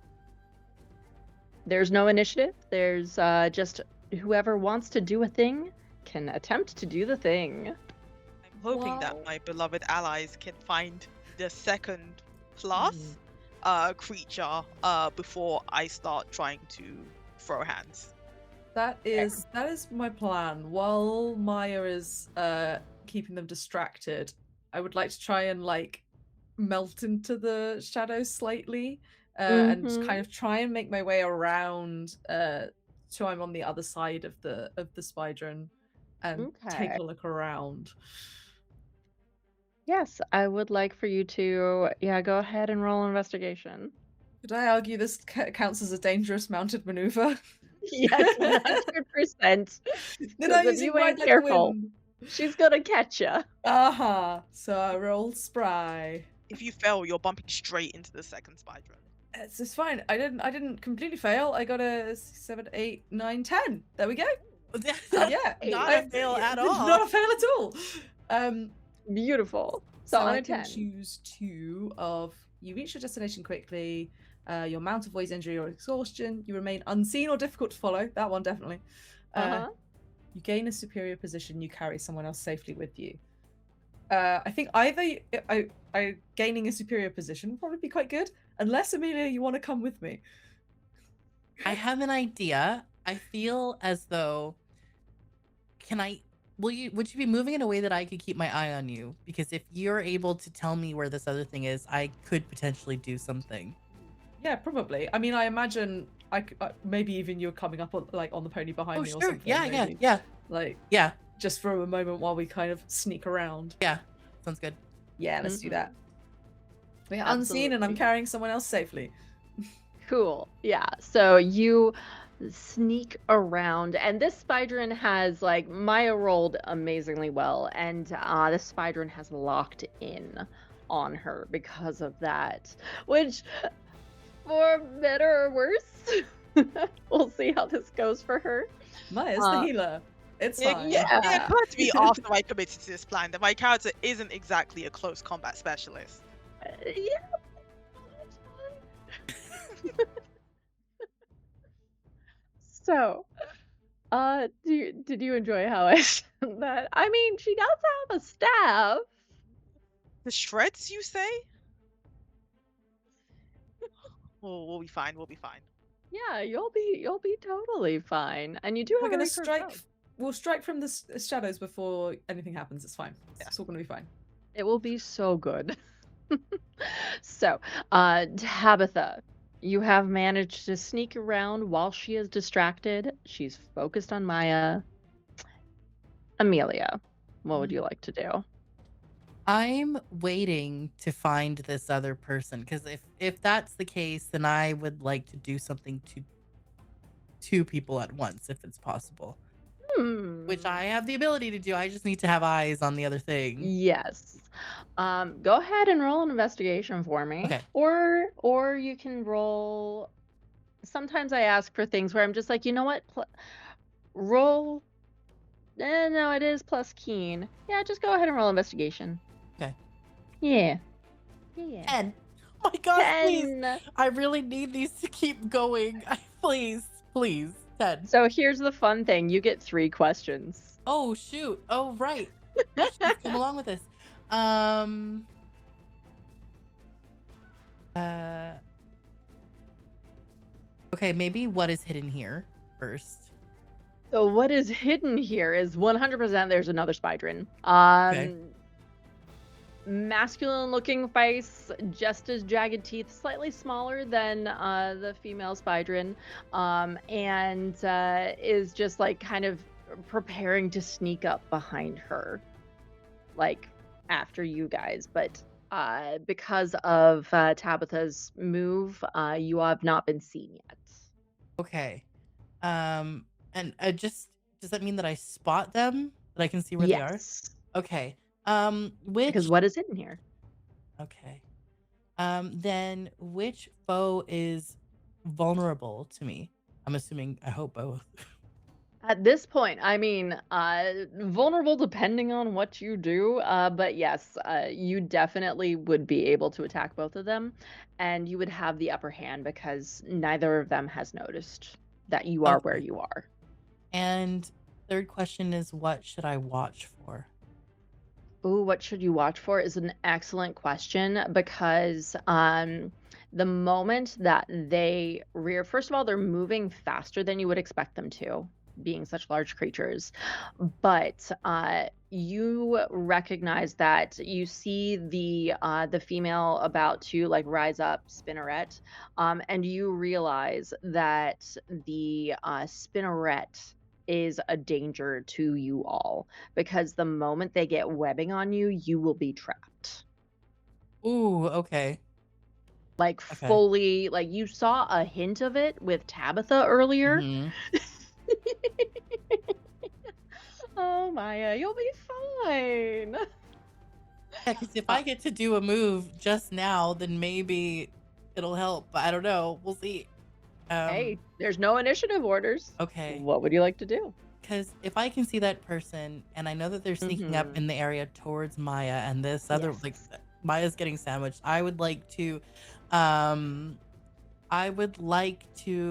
S1: there's no initiative. There's just whoever wants to do a thing can attempt to do the thing.
S4: I'm hoping that
S1: Wow.
S4: my beloved allies can find the second plus creature before I start trying to throw hands.
S3: That is my plan. While Maya is keeping them distracted, I would like to try and like melt into the shadows slightly and
S1: Mhm.
S3: kind of try and make my way around so I'm on the other side of the Spydron and take
S1: Okay.
S3: a look around.
S1: Yes, I would like for you to, go ahead and roll investigation.
S3: Could I argue this counts as a dangerous mounted maneuver?
S1: Yes, 100%.
S3: Did I
S1: Because if
S3: using
S1: you
S3: right
S1: ain't
S3: like the
S1: careful,
S3: wind?
S1: she's gonna catch you.
S3: Aha! So I rolled spry.
S4: If you fail, you're bumping straight into the second Spydron.
S3: It's fine. I didn't completely fail. I got a 7, 8, 9, 10. There we go. Yeah,
S2: Not a fail at all.
S3: Not a fail at all.
S1: Beautiful.
S3: So
S1: So on
S3: I
S1: a
S3: can
S1: 10.
S3: choose 2 of you reach your destination quickly. Your amount of voice injury or exhaustion. You remain unseen or difficult to follow. That one definitely.
S1: Uh-huh.
S3: You gain a superior position. You carry someone else safely with you. I think either I gaining a superior position would probably be quite good. Unless Amelia, you want to come with me.
S2: I have an idea. I feel as though would you be moving in a way that I could keep my eye on you? Because if you're able to tell me where this other thing is, I could potentially do something.
S3: Yeah, probably. I mean, I imagine maybe even you're coming up on the pony behind me or
S2: Sure.
S3: something.
S2: Yeah,
S3: maybe.
S2: yeah.
S3: Like
S2: Yeah.
S3: just for a moment while we kind of sneak around.
S2: Yeah. Sounds good.
S3: Yeah, let's do
S1: Mhm.
S3: that. We're unseen and I'm
S1: Absolutely.
S3: carrying someone else safely.
S1: Cool. Yeah. So you sneak around, and this Spydron has like Maya rolled amazingly well, and this Spydron has locked in on her because of that. Which, for better or worse, we'll see how this goes for her.
S3: Maya's the healer. It's fine.
S4: It
S1: Yeah.
S4: occurred to me after I committed to this plan that my character isn't exactly a close combat specialist.
S1: Yeah. So, did you enjoy how I said that? I mean, she does have a staff.
S4: The shreds, you say? We'll be fine. We'll be fine.
S1: Yeah, you'll be totally fine. And you do
S3: We're
S1: have a
S3: gonna
S1: recurve
S3: strike.
S1: bow.
S3: we'll strike from the shadows before anything happens. It's fine.
S4: Yeah.
S3: It's all gonna be fine.
S1: It will be so good. So, Tabitha, you have managed to sneak around while she is distracted. She's focused on Maya. Amelia, what would you like to do?
S2: I'm waiting to find this other person because if that's the case, then I would like to do something to two people at once if it's possible, which I have the ability to do. I just need to have eyes on the other thing.
S1: Yes. Go ahead and roll an investigation for me.
S2: Okay.
S1: Or you can roll. Sometimes I ask for things where I'm just like, you know what? Roll. No, it is plus keen. Yeah, just go ahead and roll investigation.
S2: Okay.
S1: Yeah.
S2: 10. Oh my gosh, please.
S1: 10.
S2: I really need these to keep going. Please. 10.
S1: So here's the fun thing. You get 3 questions.
S2: Oh, shoot. Oh, right. Let's come along with this. Okay, maybe what is hidden here first.
S1: So what is hidden here is 100% there's another Spydrin.
S2: Okay.
S1: Masculine looking face, just as jagged teeth, slightly smaller than the female Spydrin, and is just like kind of preparing to sneak up behind her, like after you guys. But because of Tabitha's move, you have not been seen yet.
S2: Okay. And just does that mean that I spot them? That I can see where
S1: Yes.
S2: they are? Okay.
S1: Because what is hidden here?
S2: Okay. Then which foe is vulnerable to me? I'm assuming, I hope both.
S1: At this point, I mean, vulnerable depending on what you do, but yes, you definitely would be able to attack both of them, and you would have the upper hand because neither of them has noticed that you are where
S2: Okay.
S1: you are.
S2: And third question is, what should I watch for?
S1: Ooh, what should you watch for is an excellent question because the moment that they rear, first of all, they're moving faster than you would expect them to, being such large creatures. But you recognize that you see the female about to like rise up, Spinneret, and you realize that the Spinneret is a danger to you all because the moment they get webbing on you, you will be trapped.
S2: Ooh, okay.
S1: Like
S2: Okay.
S1: fully, like you saw a hint of it with Tabitha earlier.
S2: Mhm.
S1: Oh, Maya, you'll be fine.
S2: Yeah, because if I get to do a move just now, then maybe it'll help. But I don't know. We'll see.
S1: Hey, there's no initiative orders.
S2: Okay.
S1: What would you like to do?
S2: Because if I can see that person and I know that they're sneaking up
S1: Mhm.
S2: in the area towards Maya and this other, like,
S1: Yes.
S2: Maya's getting sandwiched, I would like to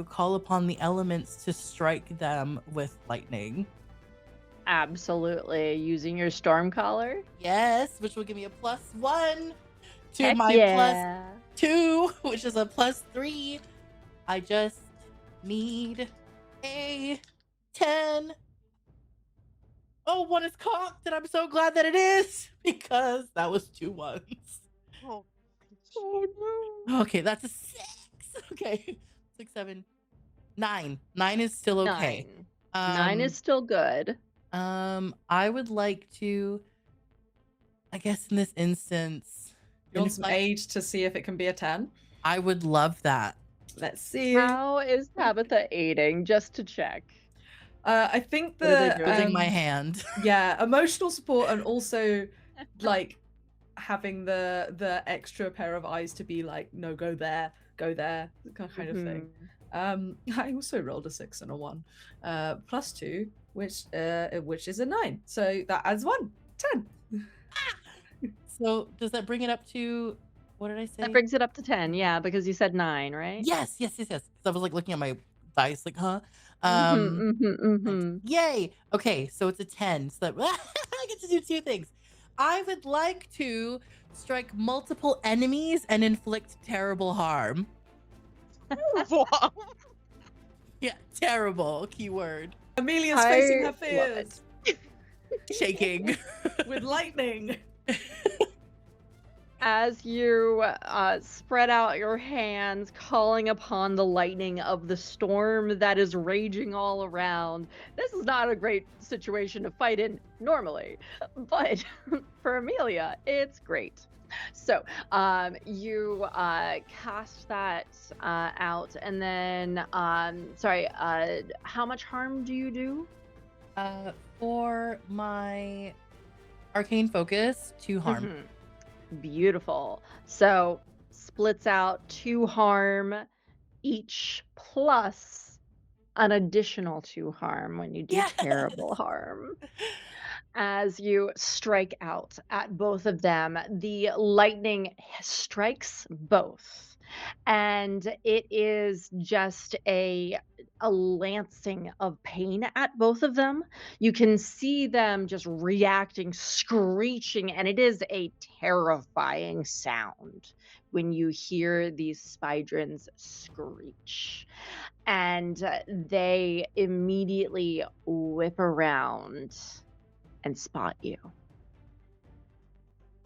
S2: call upon the elements to strike them with lightning.
S1: Absolutely. Using your storm collar.
S2: Yes, which will give me a +1 to
S1: Heck
S2: my
S1: yeah.
S2: +2, which is a +3. I just need a 10. Oh, 1 is cocked, and I'm so glad that it is because that was 2 ones.
S4: Oh,
S1: Oh no.
S2: Okay, that's a 6. Okay, 6, 7, 9. 9 is still okay.
S1: 9 is still good.
S2: I would like to, I guess in this instance,
S3: You want some aid to see if it can be a 10?
S2: I would love that.
S3: Let's see.
S1: How is Tabitha aiding? Just to check.
S3: I think
S1: What are they
S3: the
S1: doing?
S2: Holding my hand.
S3: yeah, emotional support and also like having the extra pair of eyes to be like, no, go there, kind of thing. I also rolled a 6 and a 1, +2, which is a 9. So that adds 1, 10.
S2: So does that bring it up to, what did I say?
S1: That brings it up to 10, yeah, because you said 9, right?
S2: Yes. Because I was like looking at my dice, like, huh?
S1: Mhm.
S2: Yay. Okay, so it's a 10. So that I get to do 2 things. I would like to strike multiple enemies and inflict terrible harm.
S4: wow.
S2: Yeah, terrible keyword.
S3: Amelia's facing her
S1: I love it.
S3: fears
S2: Shaking.
S3: with lightning.
S1: As you spread out your hands, calling upon the lightning of the storm that is raging all around. This is not a great situation to fight in normally, but for Amelia, it's great. So you cast that out, and then, sorry, how much harm do you do?
S2: For my arcane focus, 2 harm.
S1: Mhm. Beautiful. So splits out 2 harm each plus an additional 2 harm when you do
S2: Yes!
S1: terrible harm. As you strike out at both of them, the lightning strikes both. And it is just a lancing of pain at both of them. You can see them just reacting, screeching, and it is a terrifying sound when you hear these spydrins screech. And they immediately whip around and spot you.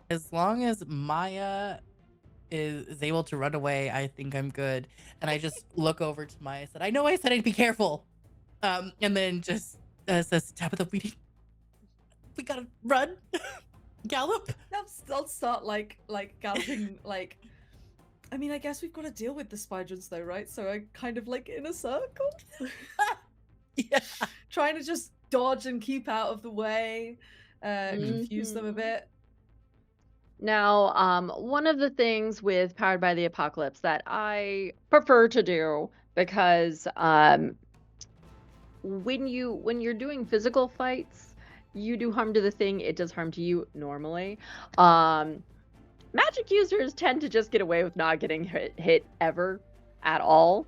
S2: As long as Maya is able to run away, I think I'm good. And I just look over to Maya and said, I know I said I'd be careful. And then just says, Tabitha, we gotta run. Gallop.
S3: I'll start like galloping like. I mean, I guess we've got to deal with the spydrins though, right? So I kind of like in a circle,
S2: Yeah.
S3: trying to just dodge and keep out of the way, confuse them a
S1: Mhm.
S3: bit.
S1: Now, one of the things with Powered by the Apocalypse that I prefer to do, because when you're doing physical fights, you do harm to the thing, it does harm to you normally. Magic users tend to just get away with not getting hit ever at all.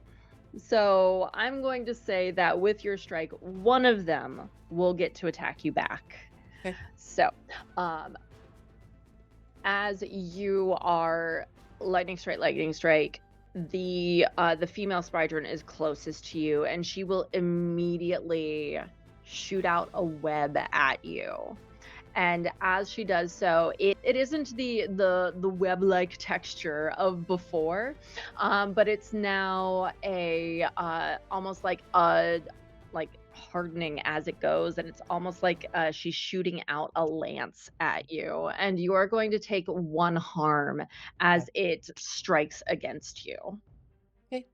S1: So I'm going to say that with your strike, one of them will get to attack you back.
S2: Okay.
S1: So, as you are lightning strike, the female spydron is closest to you, and she will immediately shoot out a web at you. And as she does so, it isn't the web-like texture of before, but it's now a almost like a hardening as it goes, and it's almost like she's shooting out a lance at you, and you are going to take 1 harm as it strikes against you.
S2: Okay.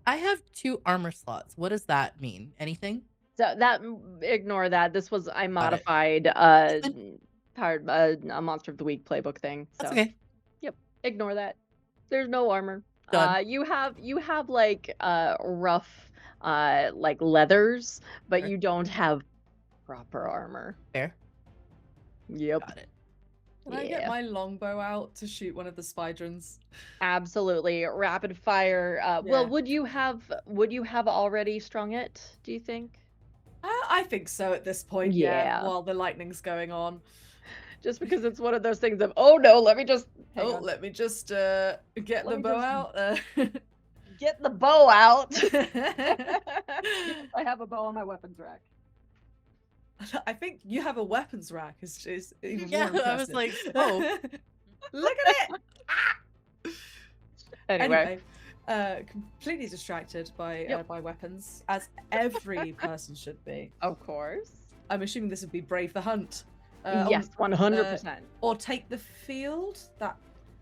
S2: I have 2 armor slots. What does that mean? Anything?
S1: So that ignore that. This was I
S2: Got it.
S1: modified
S2: That's fine.
S1: powered a monster of the week playbook thing.
S2: That's
S1: So
S2: okay.
S1: yep, ignore that. There's no armor.
S2: Done.
S1: You have like rough like leathers, but
S2: Fair.
S1: you don't have proper armor.
S2: Fair.
S1: Yep.
S2: Got it.
S3: Can I get
S1: Yeah.
S3: my longbow out to shoot one of the spydrins?
S1: Absolutely. Rapid fire. Well,
S3: Yeah.
S1: would you have already strung it, do you think?
S3: I think so at this point. Yeah.
S1: Yeah.
S3: While the lightning's going on.
S1: Just because it's one of those things of, oh no, let me just hang
S3: Oh,
S1: on.
S3: let me just get
S1: Let
S3: the
S1: me
S3: bow
S1: just-
S3: out.
S1: Get the bow out. Yes, I have a bow on my weapons rack.
S3: I think you have a weapons rack. Is even
S2: Yeah,
S3: more
S2: I was
S3: impressive.
S2: like, oh.
S3: Look at it.
S1: Anyway.
S3: Completely distracted by
S1: Yep.
S3: by weapons, as every person should be.
S1: Of course.
S3: I'm assuming this would be brave the hunt.
S1: Yes, 100%.
S3: Or take the field.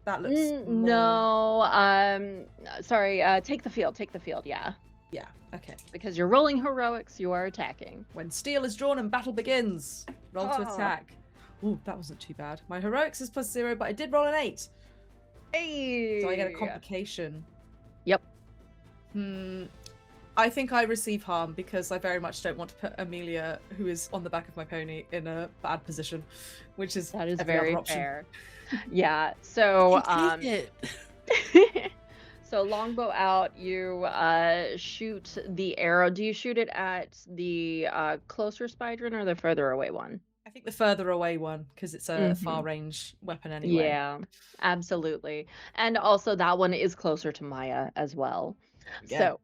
S3: That looks more...
S1: No, sorry, take the field, yeah.
S3: Yeah. Okay.
S1: Because you're rolling heroics, you are attacking.
S3: When steel is drawn and battle begins, roll to
S1: Oh.
S3: attack. Ooh, that wasn't too bad. My heroics is +0, but I did roll an 8.
S1: Hey!
S3: So I get a complication.
S1: Yep.
S3: I think I receive harm because I very much don't want to put Amelia, who is on the back of my pony, in a bad position, which is
S1: That is
S3: every other
S1: very
S3: option.
S1: fair. Yeah, so
S2: You can take it.
S1: so longbow out, you shoot the arrow. Do you shoot it at the closer spydron or the further away one?
S3: I think the further away one, because it's a
S1: Mhm.
S3: far range weapon anyway.
S1: Yeah, absolutely. And also that one is closer to Maya as well.
S3: Yeah.
S1: So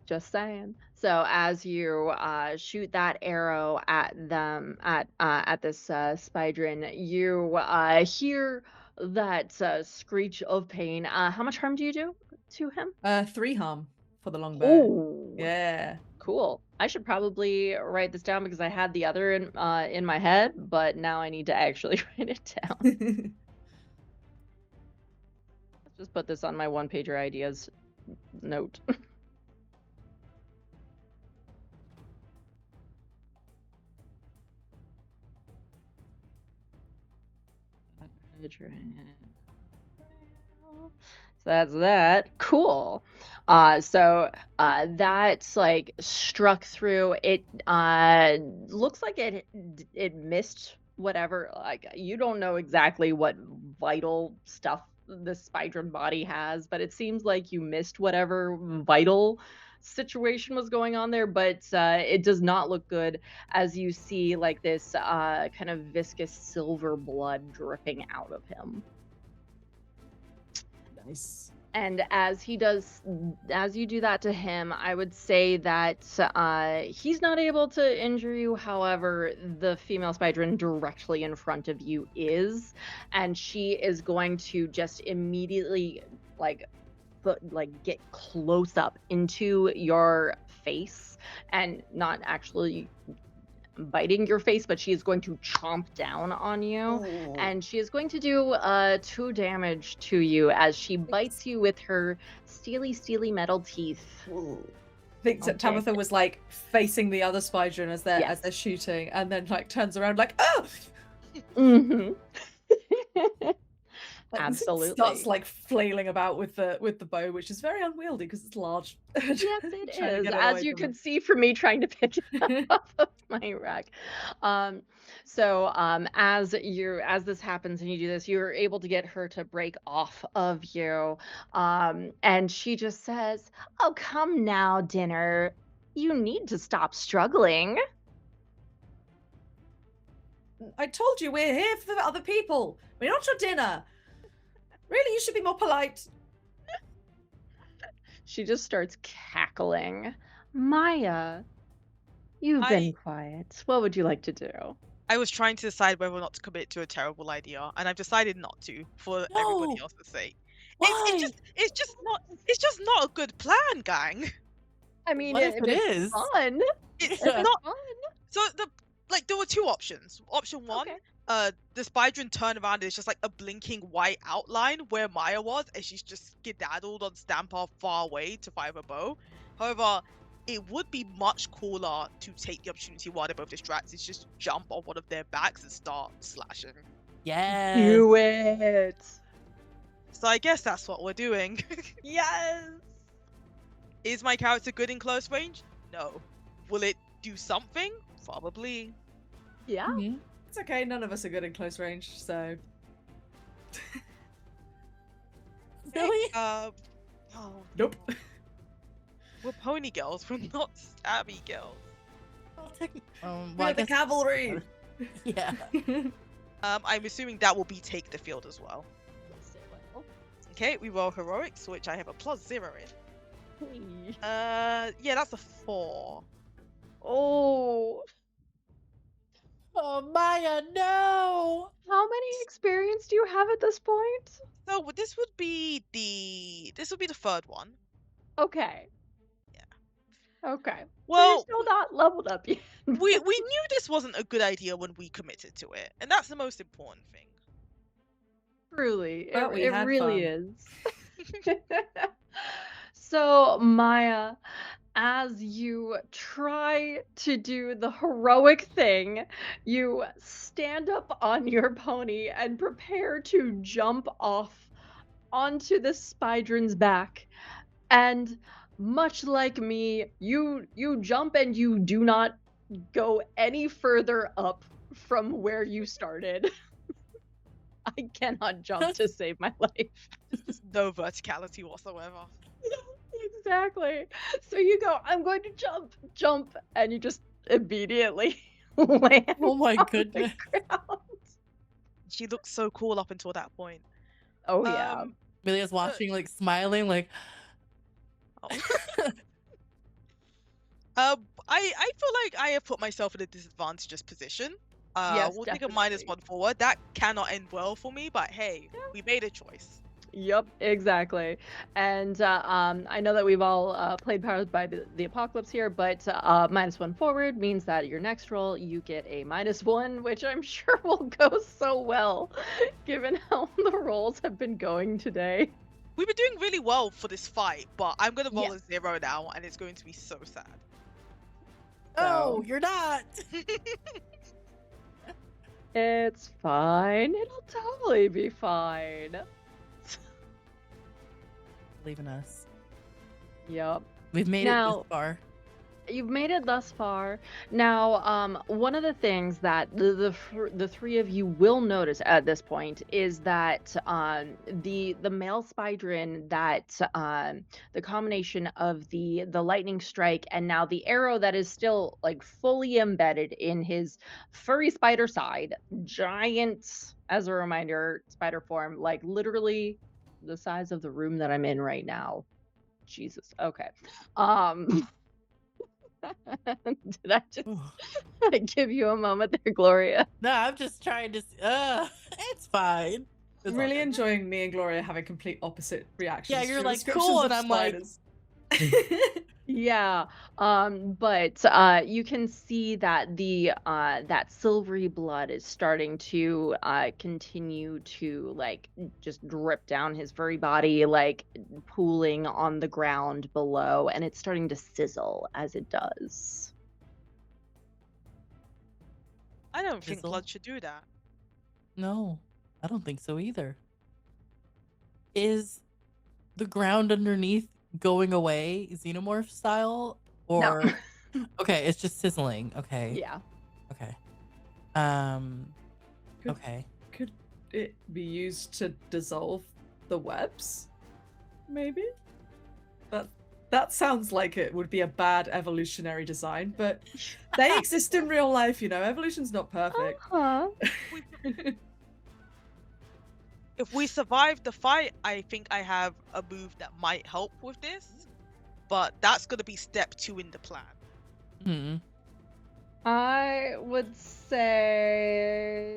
S1: just saying. So as you shoot that arrow at them at this spydrin, you hear that screech of pain. How much harm do you do to him?
S3: 3 harm for the longbow.
S1: Oh,
S3: Yeah.
S1: cool. I should probably write this down because I had the other in my head, but now I need to actually write it down. Let's just put this on my one-pager ideas note. So that's that. Cool. That's like struck through. It looks like it missed whatever. Like you don't know exactly what vital stuff the spydron body has, but it seems like you missed whatever vital situation was going on there. But it does not look good as you see like this kind of viscous silver blood dripping out of him.
S3: Nice.
S1: And as you do that to him, I would say that he's not able to injure you. However, the female spydron directly in front of you is, and she is going to just immediately get close up into your face, and not actually biting your face, but she is going to chomp down on you, and she is going to do 2 damage to you as she bites you with her steely metal teeth.
S3: I think
S1: Okay.
S3: Tabitha was like facing the other spydron as they're
S1: Yes.
S3: shooting, and then like turns around like, oh,
S1: Mm-hmm.
S3: like,
S1: Absolutely.
S3: starts like flailing about with the bow, which is very unwieldy because it's large.
S1: Yes, it
S3: Trying to
S1: is,
S3: get it
S1: as
S3: away
S1: you
S3: from him.
S1: could see from me trying to pick it up off of my rack. As this happens and you do this, you're able to get her to break off of you. And she just says, "Oh, come now, dinner. You need to stop struggling."
S3: I told you we're here for the other people. We're not your dinner. Really, you should be more polite.
S1: She just starts cackling. "Maya, you've been quiet. What would you like to do?"
S4: I was trying to decide whether or not to commit to a terrible idea, and I've decided not to for everybody
S2: No!
S4: else's sake.
S2: Why?
S4: It's just not a good plan, gang.
S1: I mean,
S2: What if
S1: if
S2: it
S1: it's
S2: is?
S1: fun.
S4: It's
S2: Yeah.
S4: not.
S1: Fun.
S4: So there were 2 options. Option 1,
S1: Okay.
S4: the spydron turned around and it's just like a blinking white outline where Maya was, and she's just skedaddled on Stamper far away to fire a bow. However, it would be much cooler to take the opportunity while they're both distracted, just jump on one of their backs and start slashing.
S2: Yes.
S1: Do it.
S4: So I guess that's what we're doing.
S1: Yes.
S4: Is my character good in close range? No. Will it do something? Probably.
S1: Yeah.
S2: Mhm.
S3: It's okay. None of us are good in close range, so.
S2: Really?
S4: Oh,
S3: Nope.
S4: we're pony girls. We're not stabby girls.
S2: Well, well,
S3: We're
S2: I
S3: the
S2: guess-
S3: cavalry.
S2: Yeah.
S4: I'm assuming that will be take the field as well.
S1: Yes, it will.
S4: Okay, we roll heroics, which I have a +0 in.
S1: Hey.
S4: Yeah, that's a 4.
S1: Oh.
S2: Oh, Maya, no!
S1: How many experience do you have at this point?
S4: So this would be the 3rd one.
S1: Okay.
S4: Yeah.
S1: Okay.
S4: Well,
S1: so you're still not leveled up yet.
S4: we knew this wasn't a good idea when we committed to it, and that's the most important thing.
S1: Truly,
S3: But we
S1: it
S3: had
S1: really
S3: fun.
S1: is. So, Maya, as you try to do the heroic thing, you stand up on your pony and prepare to jump off onto the spydron's back. And much like me, you jump and you do not go any further up from where you started. I cannot jump to save my life.
S4: No verticality whatsoever.
S1: Exactly. So you go, "I'm going to jump," and you just immediately land
S2: Oh my
S1: on the
S2: goodness.
S1: ground.
S4: She looked so cool up until that point.
S1: Oh yeah.
S2: Amelia's watching, like, smiling, like,
S4: Oh. I feel like I have put myself in a disadvantageous position.
S1: Yes,
S4: We'll take a
S1: definitely.
S4: -1 forward. That cannot end well for me, but hey, we made a choice.
S1: Yep, exactly. And I know that we've all played Powered by the Apocalypse here, but -1 forward means that your next roll you get a -1, which I'm sure will go so well, given how the rolls have been going today.
S4: We've been doing really well for this fight, but I'm gonna roll
S1: Yeah.
S4: a 0 now, and it's going to be so sad.
S2: Oh,
S1: So
S2: you're not.
S1: it's fine. It'll totally be fine.
S2: Believe in us.
S1: Yep.
S2: We've made it this
S1: Now,
S2: far.
S1: you've made it thus far. Now, one of the things that the three of you will notice at this point is that the male spydrin, that the combination of the lightning strike and now the arrow that is still like fully embedded in his furry spider side, giant, as a reminder, spider form, like literally the size of the room that I'm in right now. Jesus. Okay. Um Did I just give you a moment there, Gloria?
S2: No, I'm just trying to. It's fine. It's all
S3: Really
S2: good.
S3: enjoying me and Gloria having complete opposite reactions.
S2: Yeah,
S3: to
S2: you're
S3: your
S2: like,
S3: descriptions
S2: cool,
S3: of
S2: and I'm like,
S3: spiders.
S1: Yeah. But you can see that the that silvery blood is starting to continue to like just drip down his furry body, like pooling on the ground below, and it's starting to sizzle as it does.
S4: I don't think
S2: Fizzle.
S4: blood should do that.
S2: no, I don't think so either. Is the ground underneath going away xenomorph style?
S1: No.
S2: Or okay, it's just sizzling. Okay.
S1: Yeah.
S2: Okay.
S3: Good.
S2: Okay.
S3: Could it be used to dissolve the webs? Maybe? That sounds like it would be a bad evolutionary design, but they exist in real life, you know. Evolution's not perfect.
S1: Uh-huh.
S4: If we survive the fight, I think I have a move that might help with this, but that's gonna be step 2 in the plan.
S2: Hmm.
S1: I would say.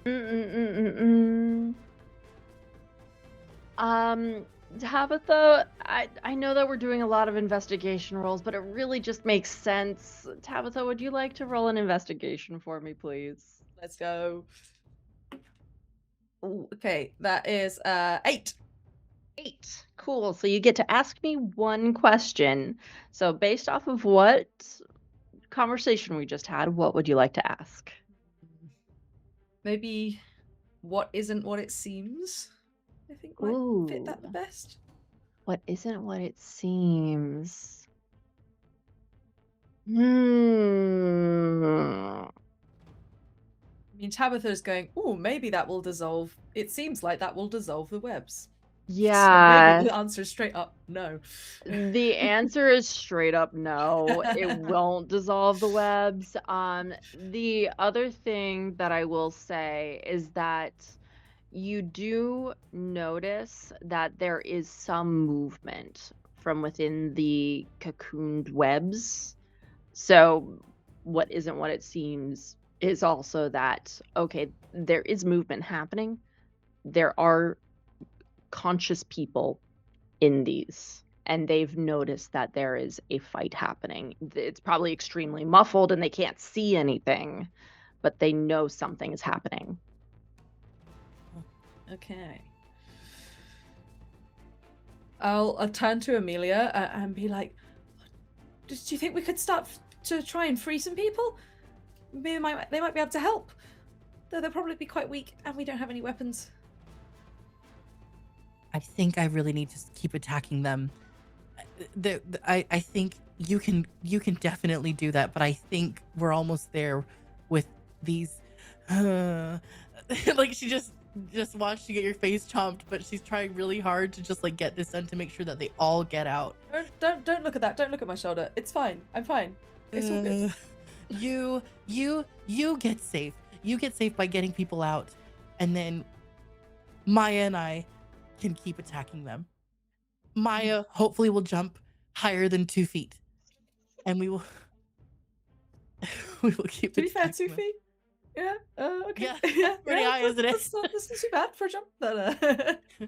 S1: Mm-mm-mm-mm-mm. Tabitha, I know that we're doing a lot of investigation rolls, but it really just makes sense. Tabitha, would you like to roll an investigation for me, please?
S3: Let's go. Ooh, okay, that is 8.
S1: 8. Cool. So you get to ask me one question. So based off of what conversation we just had, what would you like to ask?
S3: Maybe what isn't what it seems? I think might fit that the
S1: Ooh.
S3: best.
S1: What isn't what it seems? Hmm.
S3: I mean, Tabitha's going, ooh, maybe that will dissolve. It seems like that will dissolve the webs. So
S1: Yeah.
S3: maybe the answer is straight up no.
S1: The answer is straight up no. It won't dissolve the webs. The other thing that I will say is that you do notice that there is some movement from within the cocooned webs. So what isn't what it seems is also that, okay, there is movement happening. There are conscious people in these, and they've noticed that there is a fight happening. It's probably extremely muffled and they can't see anything, but they know something is happening.
S3: Okay. I'll turn to Amelia and be like, do you think we could start to try and free some people? Maybe they might be able to help. Though they'll probably be quite weak and we don't have any weapons.
S2: I think I really need to keep attacking them. I think you can definitely do that, but I think we're almost there with these. Like she just wants to get your face chomped, but she's trying really hard to just like get this done to make sure that they all get out.
S3: Don't look at that. Don't look at my shoulder. It's fine. I'm fine. It's all good.
S2: You get safe. You get safe by getting people out, and then Maya and I can keep attacking them. Maya hopefully will jump higher than 2 feet, and we will we will keep
S3: To be fair, 2
S2: attacking them.
S3: feet. Yeah. Okay.
S2: Yeah,
S3: Yeah.
S2: that's pretty high, isn't it?
S3: That's not too bad for a jump. But,
S1: 2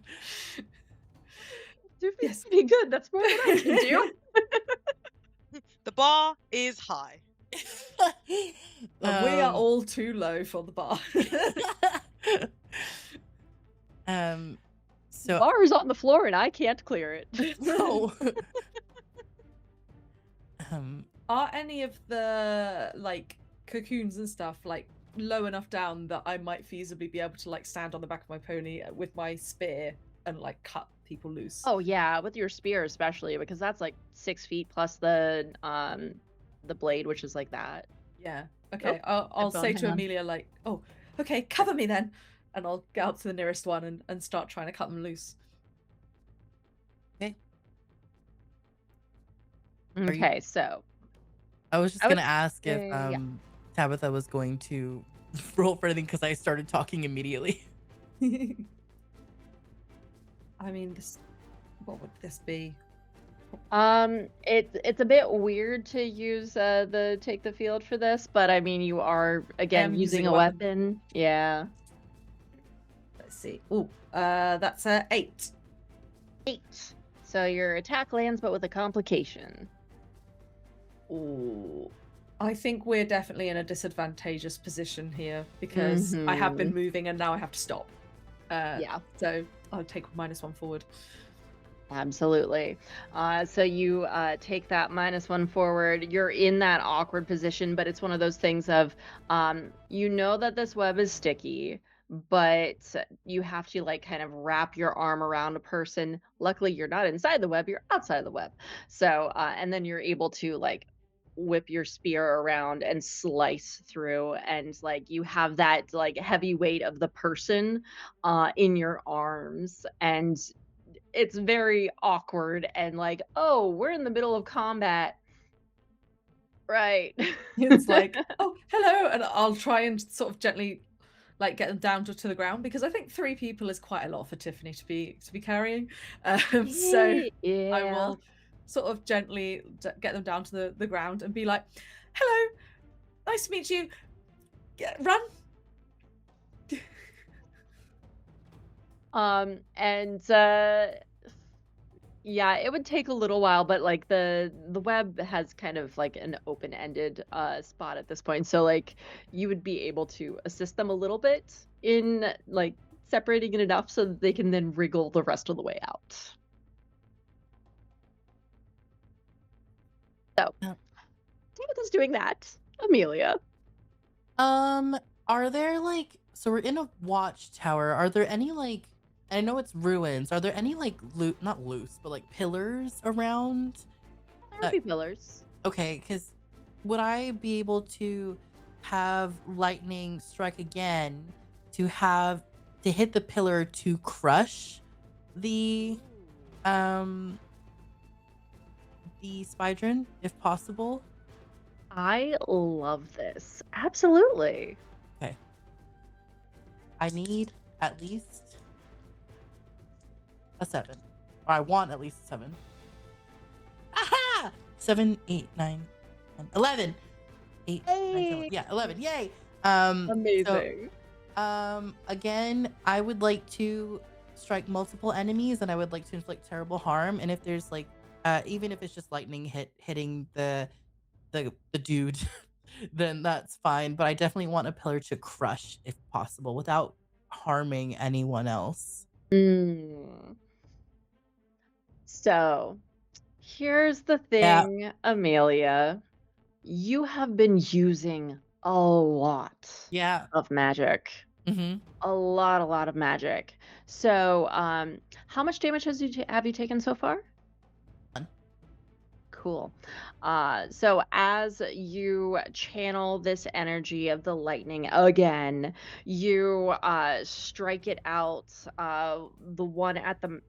S1: feet's
S3: yes.
S1: pretty good. That's more than I can do.
S4: The bar is high.
S3: We are all too low for the bar.
S1: The
S2: So
S1: bar is on the floor and I can't clear it.
S2: no.
S3: Are any of the like cocoons and stuff like low enough down that I might feasibly be able to like stand on the back of my pony with my spear and like cut people loose?
S1: Oh yeah, with your spear especially, because that's like 6 feet plus the blade, which is like that.
S3: Yeah. Okay.
S1: Oh,
S3: I'll
S1: headphone,
S3: say
S1: hang
S3: to
S1: on.
S3: Amelia like, oh, okay, cover me then, and I'll get up to the nearest one and start trying to cut them loose.
S2: Okay. you-
S1: Okay, so
S2: I was just
S1: I would
S2: gonna ask if
S1: say, yeah.
S2: Tabitha was going to roll for anything because I started talking immediately.
S3: I mean, what would this be?
S1: It's a bit weird to use the take the field for this, but I mean you are again using a weapon. Yeah.
S3: Let's see. Oh, that's a 8.
S1: 8. So your attack lands, but with a complication.
S3: Ooh. I think we're definitely in a disadvantageous position here because I have been moving and now I have to stop.
S1: Yeah.
S3: So I'll take -1 forward.
S1: Absolutely. So you take that -1 forward. You're in that awkward position, but it's one of those things of, you know that this web is sticky, but you have to like kind of wrap your arm around a person. Luckily, you're not inside the web, you're outside the web. So, and then you're able to like whip your spear around and slice through, and like you have that like heavy weight of the person in your arms, and it's very awkward and like, oh, we're in the middle of combat, right?
S3: It's like, oh, hello, and I'll try and sort of gently like get them down to the ground because I think 3 people is quite a lot for Tiffany to be carrying. So
S1: yeah.
S3: I will sort of gently get them down to the ground and be like, hello, nice to meet you. Run.
S1: And yeah, it would take a little while, but like the web has kind of like an open-ended spot at this point, so like you would be able to assist them a little bit in like separating it enough so that they can then wriggle the rest of the way out. So Tabitha's doing that. Amelia.
S2: Are there like, so we're in a watchtower, are there any like, I know it's ruins, are there any like not loose but like pillars around?
S1: There would be pillars.
S2: Okay, because would I be able to have lightning strike again to hit the pillar to crush the spydron if possible?
S1: I love this. Absolutely.
S2: Okay. I need at least a 7. Or I want at least a 7. Aha! 7, 8, 9, 10, 11. 8, 9, 10, 11. Yeah, 11. Yay!
S1: Amazing.
S2: So, again, I would like to strike multiple enemies and I would like to inflict terrible harm. And if there's like, even if it's just lightning hitting the dude, then that's fine. But I definitely want a pillar to crush if possible without harming anyone else.
S1: So here's the thing, Amelia. You have been using a lot of magic. A lot of magic. So how much damage have you taken so far? Cool. So as you channel this energy of the lightning again, you strike it out. The one at the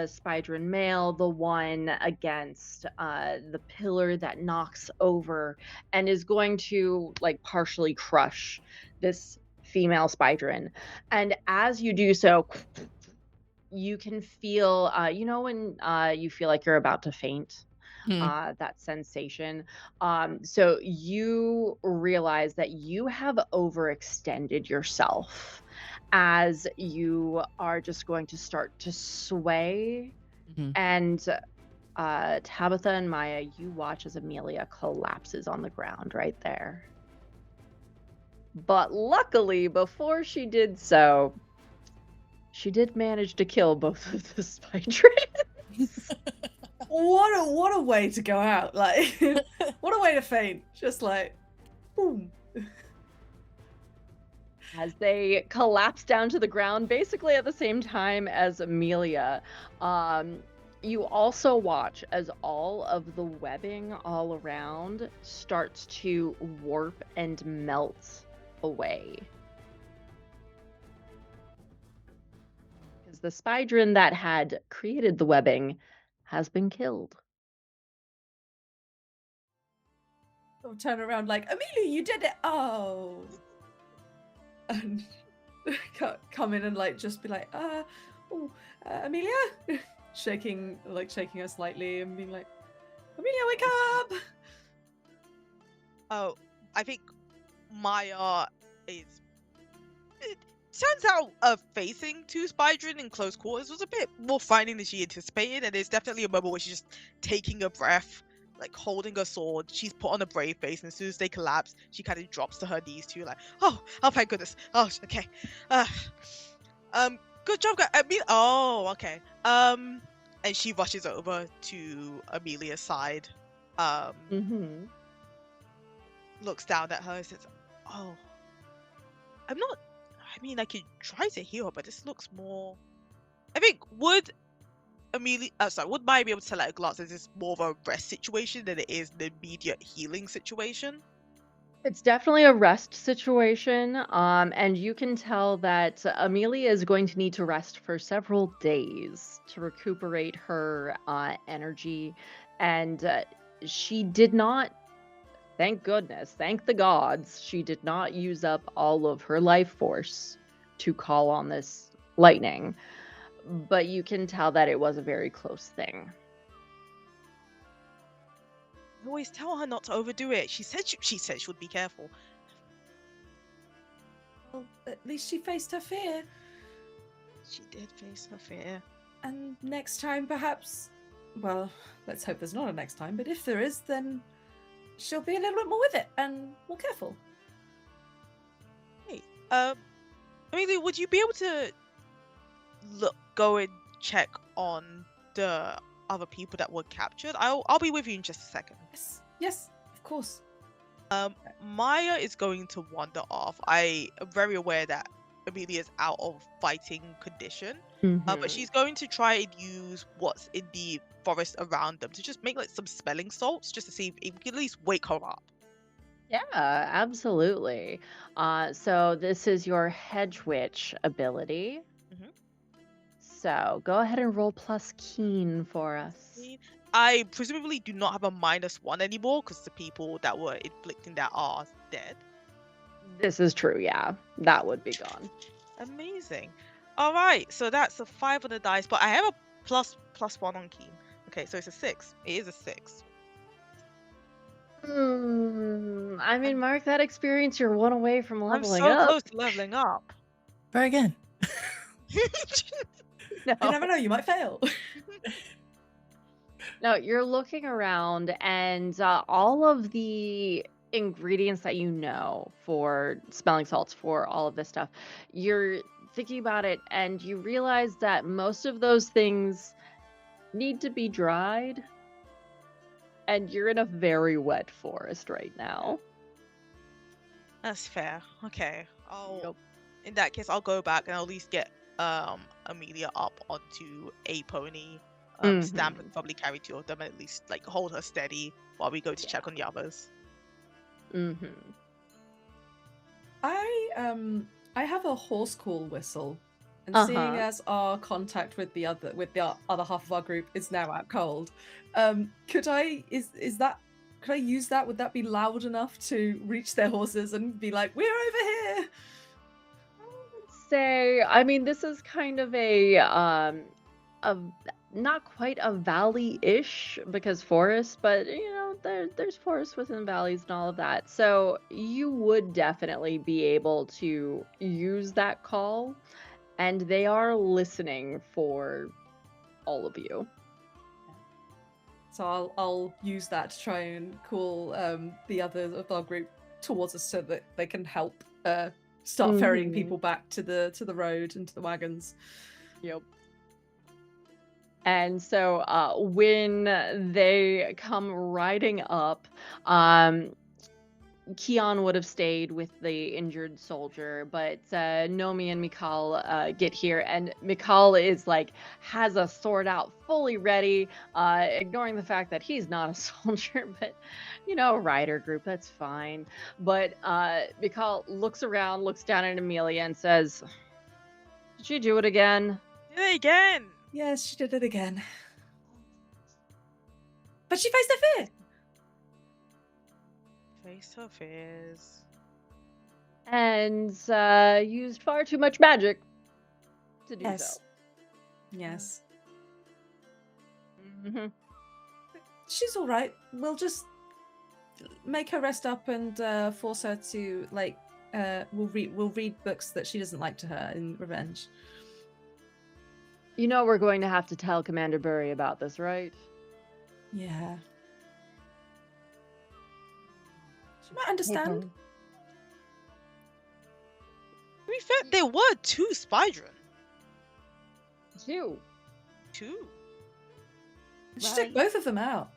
S1: spydron male, the one against the pillar that knocks over and is going to like partially crush this female spydron. And as you do so, you can feel, you know when you feel like you're about to faint? that sensation. So you realize that you have overextended yourself as you are just going to start to sway.
S2: Mhm.
S1: And Tabitha and Maya, you watch as Amelia collapses on the ground right there. But luckily, before she did so, she did manage to kill both of the spiders.
S3: What a way to go out! Like, what a way to faint! Just like, boom.
S1: As they collapse down to the ground, basically at the same time as Amelia. You also watch as all of the webbing all around starts to warp and melt away. Because the spydron that had created the webbing has been killed.
S3: I'll turn around like, Amelia, you did it! Oh. And come in and like just be like, Amelia? shaking her slightly and being like, Amelia, wake up!
S4: Oh, I think Maya is. It turns out facing two Spydrin in close quarters was a bit more frightening than she anticipated, and there's definitely a moment where she's just taking a breath, like holding her sword. She's put on a brave face, and as soon as they collapse, she kind of drops to her knees too, like, oh thank goodness. Oh, okay. Good job, guys. Oh, okay. And she rushes over to Amelia's side.
S1: Mm-hmm.
S4: Looks down at her and says, oh, I mean, I could try to heal her, but this looks more. I think would Maya be able to tell at a glance that this is more of a rest situation than it is an immediate healing situation?
S1: It's definitely a rest situation, and you can tell that Amelia is going to need to rest for several days to recuperate her energy, and she did not. Thank goodness, thank the gods, she did not use up all of her life force to call on this lightning. But you can tell that it was a very close thing.
S4: I always tell her not to overdo it. She said she would be careful.
S3: Well, at least she faced her fear.
S4: She did face her fear.
S3: And next time, perhaps. Well, let's hope there's not a next time, but if there is, then she'll be a little bit more with it and more careful.
S4: Hey, Amelia, would you be able to go and check on the other people that were captured? I'll be with you in just a second.
S3: Yes, of course.
S4: Maya is going to wander off. I am very aware that Amelia is out of fighting condition, but she's going to try and use what's in the forest around them to just make like some smelling salts, just to see if it can at least wake her up.
S1: Yeah, absolutely. So this is your hedge witch ability.
S4: Mhm.
S1: So go ahead and roll plus keen for us.
S4: I presumably do not have a -1 anymore because the people that were inflicting that are dead.
S1: This is true, yeah. That would be gone.
S4: Amazing. All right, so that's a 5 on the dice, but I have a +1 on keen. Okay, so it's a 6. It is a 6.
S1: I mean, mark that experience. You're one away from
S4: I'm
S1: leveling
S4: so
S1: up.
S4: close to leveling up.
S2: Try again.
S1: No.
S3: You never know, you might fail.
S1: No, you're looking around, and all of the ingredients that you know for smelling salts, for all of this stuff, you're thinking about it, and you realize that most of those things need to be dried, and you're in a very wet forest right now.
S4: That's fair. Okay. In that case, I'll go back and I'll at least get Amelia up onto a pony. Stamp and probably carry 2 of them and at least like hold her steady while we go to check on the others.
S3: I have a horse call whistle, and seeing as our contact with the other half of our group is now out cold, could I use that? Would that be loud enough to reach their horses and be like, "We're over here"?
S1: I mean, this is kind of a not quite a valley-ish because forest, but there's forests within valleys and all of that. So you would definitely be able to use that call, and they are listening for all of you.
S3: So I'll use that to try and call the others of our group towards us so that they can help start ferrying people back to the road and to the wagons.
S1: Yep. And so when they come riding up, Keon would have stayed with the injured soldier, but Nomi and Mikal get here, and Mikal is has a sword out, fully ready, ignoring the fact that he's not a soldier, but rider group, that's fine. But Mikal looks around, looks down at Amelia, and says, "Did she do it again?"
S4: Did it again.
S3: Yes, she did it again. But she faced her fear.
S4: Face her fears.
S1: And used far too much magic to do so.
S3: Yes.
S1: Mm-hmm.
S3: She's all right. We'll just make her rest up and force her to we'll read books that she doesn't like to her in revenge.
S1: We're going to have to tell Commander Burry about this, right?
S3: Yeah. She might understand.
S4: To be fair, there were 2 Spydren.
S1: 2.
S4: 2.
S3: She took both of them out.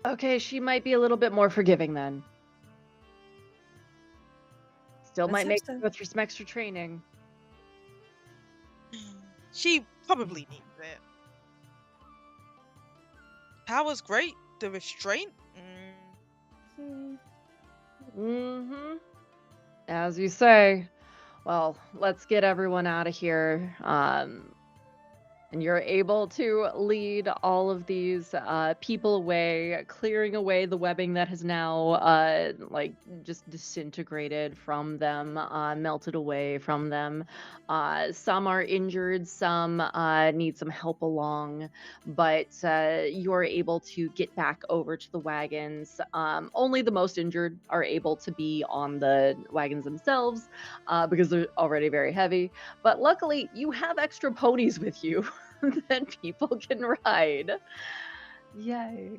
S1: Okay, she might be a little bit more forgiving then. Still might make her go through some extra training.
S4: She probably needs it. Power's great. The restraint?
S1: Mm-hmm. As you say. Well, let's get everyone out of here. And you're able to lead all of these people away, clearing away the webbing that has now just disintegrated from them, melted away from them. Some are injured, some need some help along, but you're able to get back over to the wagons. Only the most injured are able to be on the wagons themselves because they're already very heavy. But luckily, you have extra ponies with you that people can ride. Yay.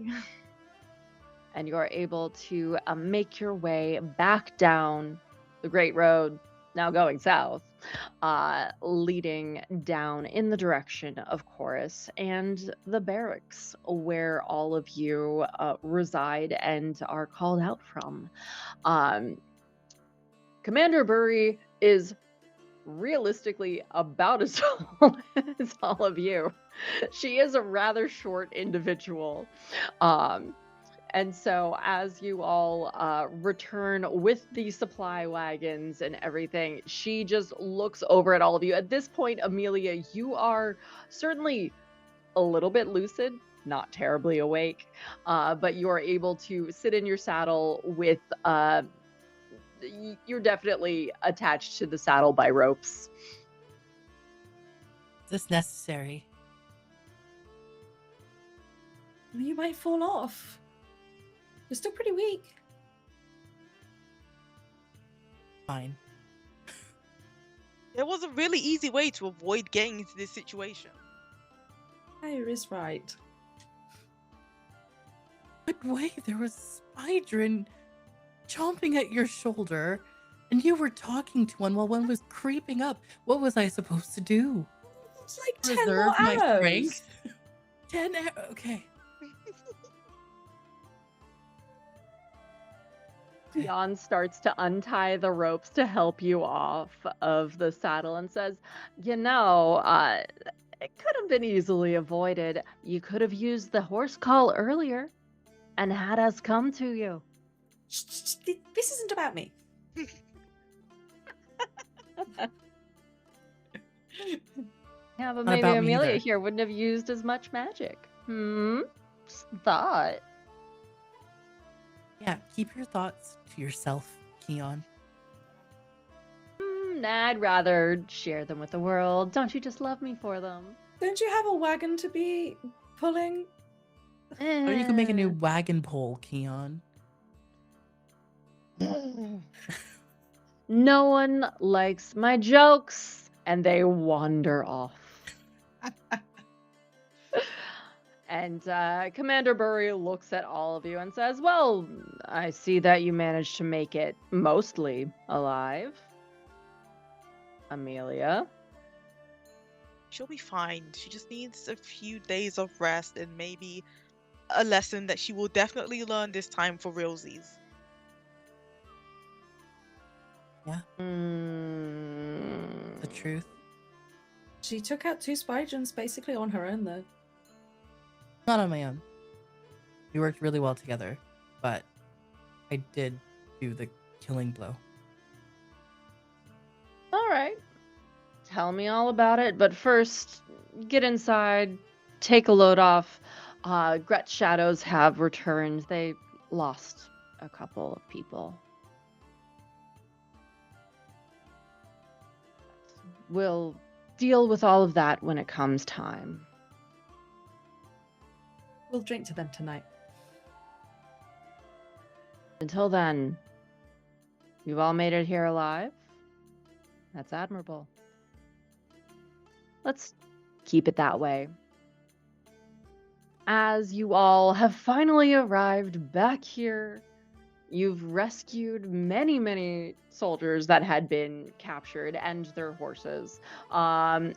S1: And you are able to make your way back down the Great Road, now going south, leading down in the direction of Chorus and the barracks where all of you reside and are called out from. Commander Burry is realistically about as tall as all of you. She is a rather short individual. And so as you all return with the supply wagons and everything, she just looks over at all of you. At this point, Amelia, you are certainly a little bit lucid, not terribly awake, but you are able to sit in your saddle with you're definitely attached to the saddle by ropes.
S2: Is this necessary?
S3: You might fall off. You're still pretty weak.
S2: Fine.
S4: There was a really easy way to avoid getting into this situation.
S3: Hire is right.
S2: But wait, there was a Spydren chomping at your shoulder, and you were talking to one while one was creeping up. What was I supposed to do?
S3: It's like 10
S2: Preserve
S3: more
S2: my
S3: arrows.
S2: strength? 10 okay.
S1: Jan starts to untie the ropes to help you off of the saddle and says, it could have been easily avoided. You could have used the horse call earlier and had us come to you.
S3: This isn't about me.
S1: Yeah, but
S2: Not
S1: maybe
S2: about me
S1: Amelia
S2: either.
S1: here wouldn't have used as much magic. Just thought.
S2: Yeah, keep your thoughts to yourself, Keon.
S1: I'd rather share them with the world. Don't you just love me for them?
S3: Don't you have a wagon to be pulling?
S2: Or you can make a new
S1: Eh.
S2: wagon pole, Keon.
S1: No one likes my jokes, and they wander off. And Commander Burry looks at all of you and says, "Well, I see that you managed to make it mostly alive. Amelia."
S4: She'll be fine. She just needs a few days of rest and maybe a lesson that she will definitely learn this time for realsies.
S2: Yeah,
S1: Mm,
S2: the truth.
S3: She took out 2 Spygens basically on her own, though.
S2: Not on my own. We worked really well together, but I did do the killing blow.
S1: all right. Tell me all about it, but first, get inside, take a load off. Gret's shadows have returned. They lost a couple of people. We'll deal with all of that when it comes time.
S3: We'll drink to them tonight.
S1: Until then, you've all made it here alive. That's admirable. Let's keep it that way. As you all have finally arrived back here, you've rescued many, many soldiers that had been captured and their horses. And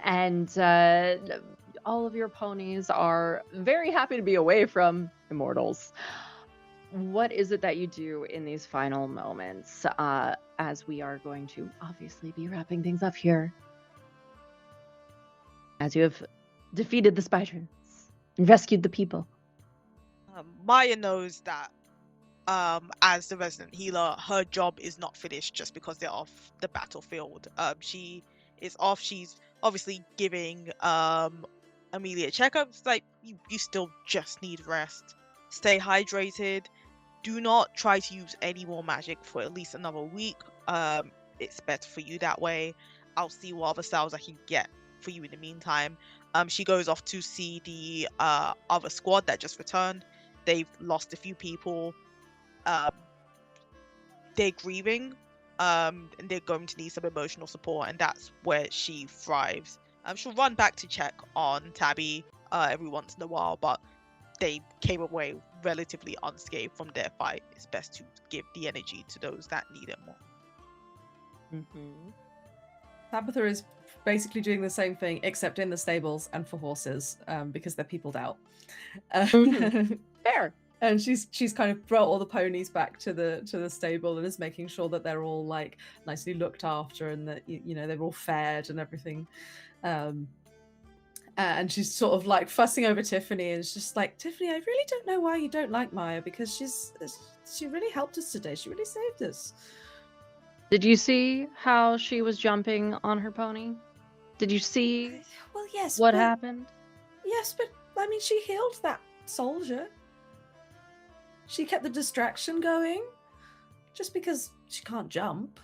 S1: all of your ponies are very happy to be away from immortals. What is it that you do in these final moments, as we are going to obviously be wrapping things up here? As you have defeated the Spytrons and rescued the people.
S4: Maya knows that as the resident healer, her job is not finished just because they're off the battlefield. She is off. She's obviously giving Amelia checkups. Like, you still just need rest. Stay hydrated. Do not try to use any more magic for at least another week. It's better for you that way. I'll see what other styles I can get for you in the meantime. She goes off to see the other squad that just returned. They've lost a few people. They're grieving, and they're going to need some emotional support, and that's where she thrives. She'll run back to check on Tabby every once in a while, but they came away relatively unscathed from their fight. It's best to give the energy to those that need it more.
S1: Mm-hmm.
S3: Tabitha is basically doing the same thing, except in the stables and for horses, because they're peopled out.
S1: Fair.
S3: And she's kind of brought all the ponies back to the stable and is making sure that they're all like nicely looked after and that they're all fed and everything. And she's sort of like fussing over Tiffany, and it's just like, Tiffany, I really don't know why you don't like Maya, because she really helped us today. She really saved us.
S1: Did you see how she was jumping on her pony? Did you see
S3: Well, yes.
S1: what happened?
S3: Yes, but I mean, she healed that soldier. She kept the distraction going. Just because she can't jump.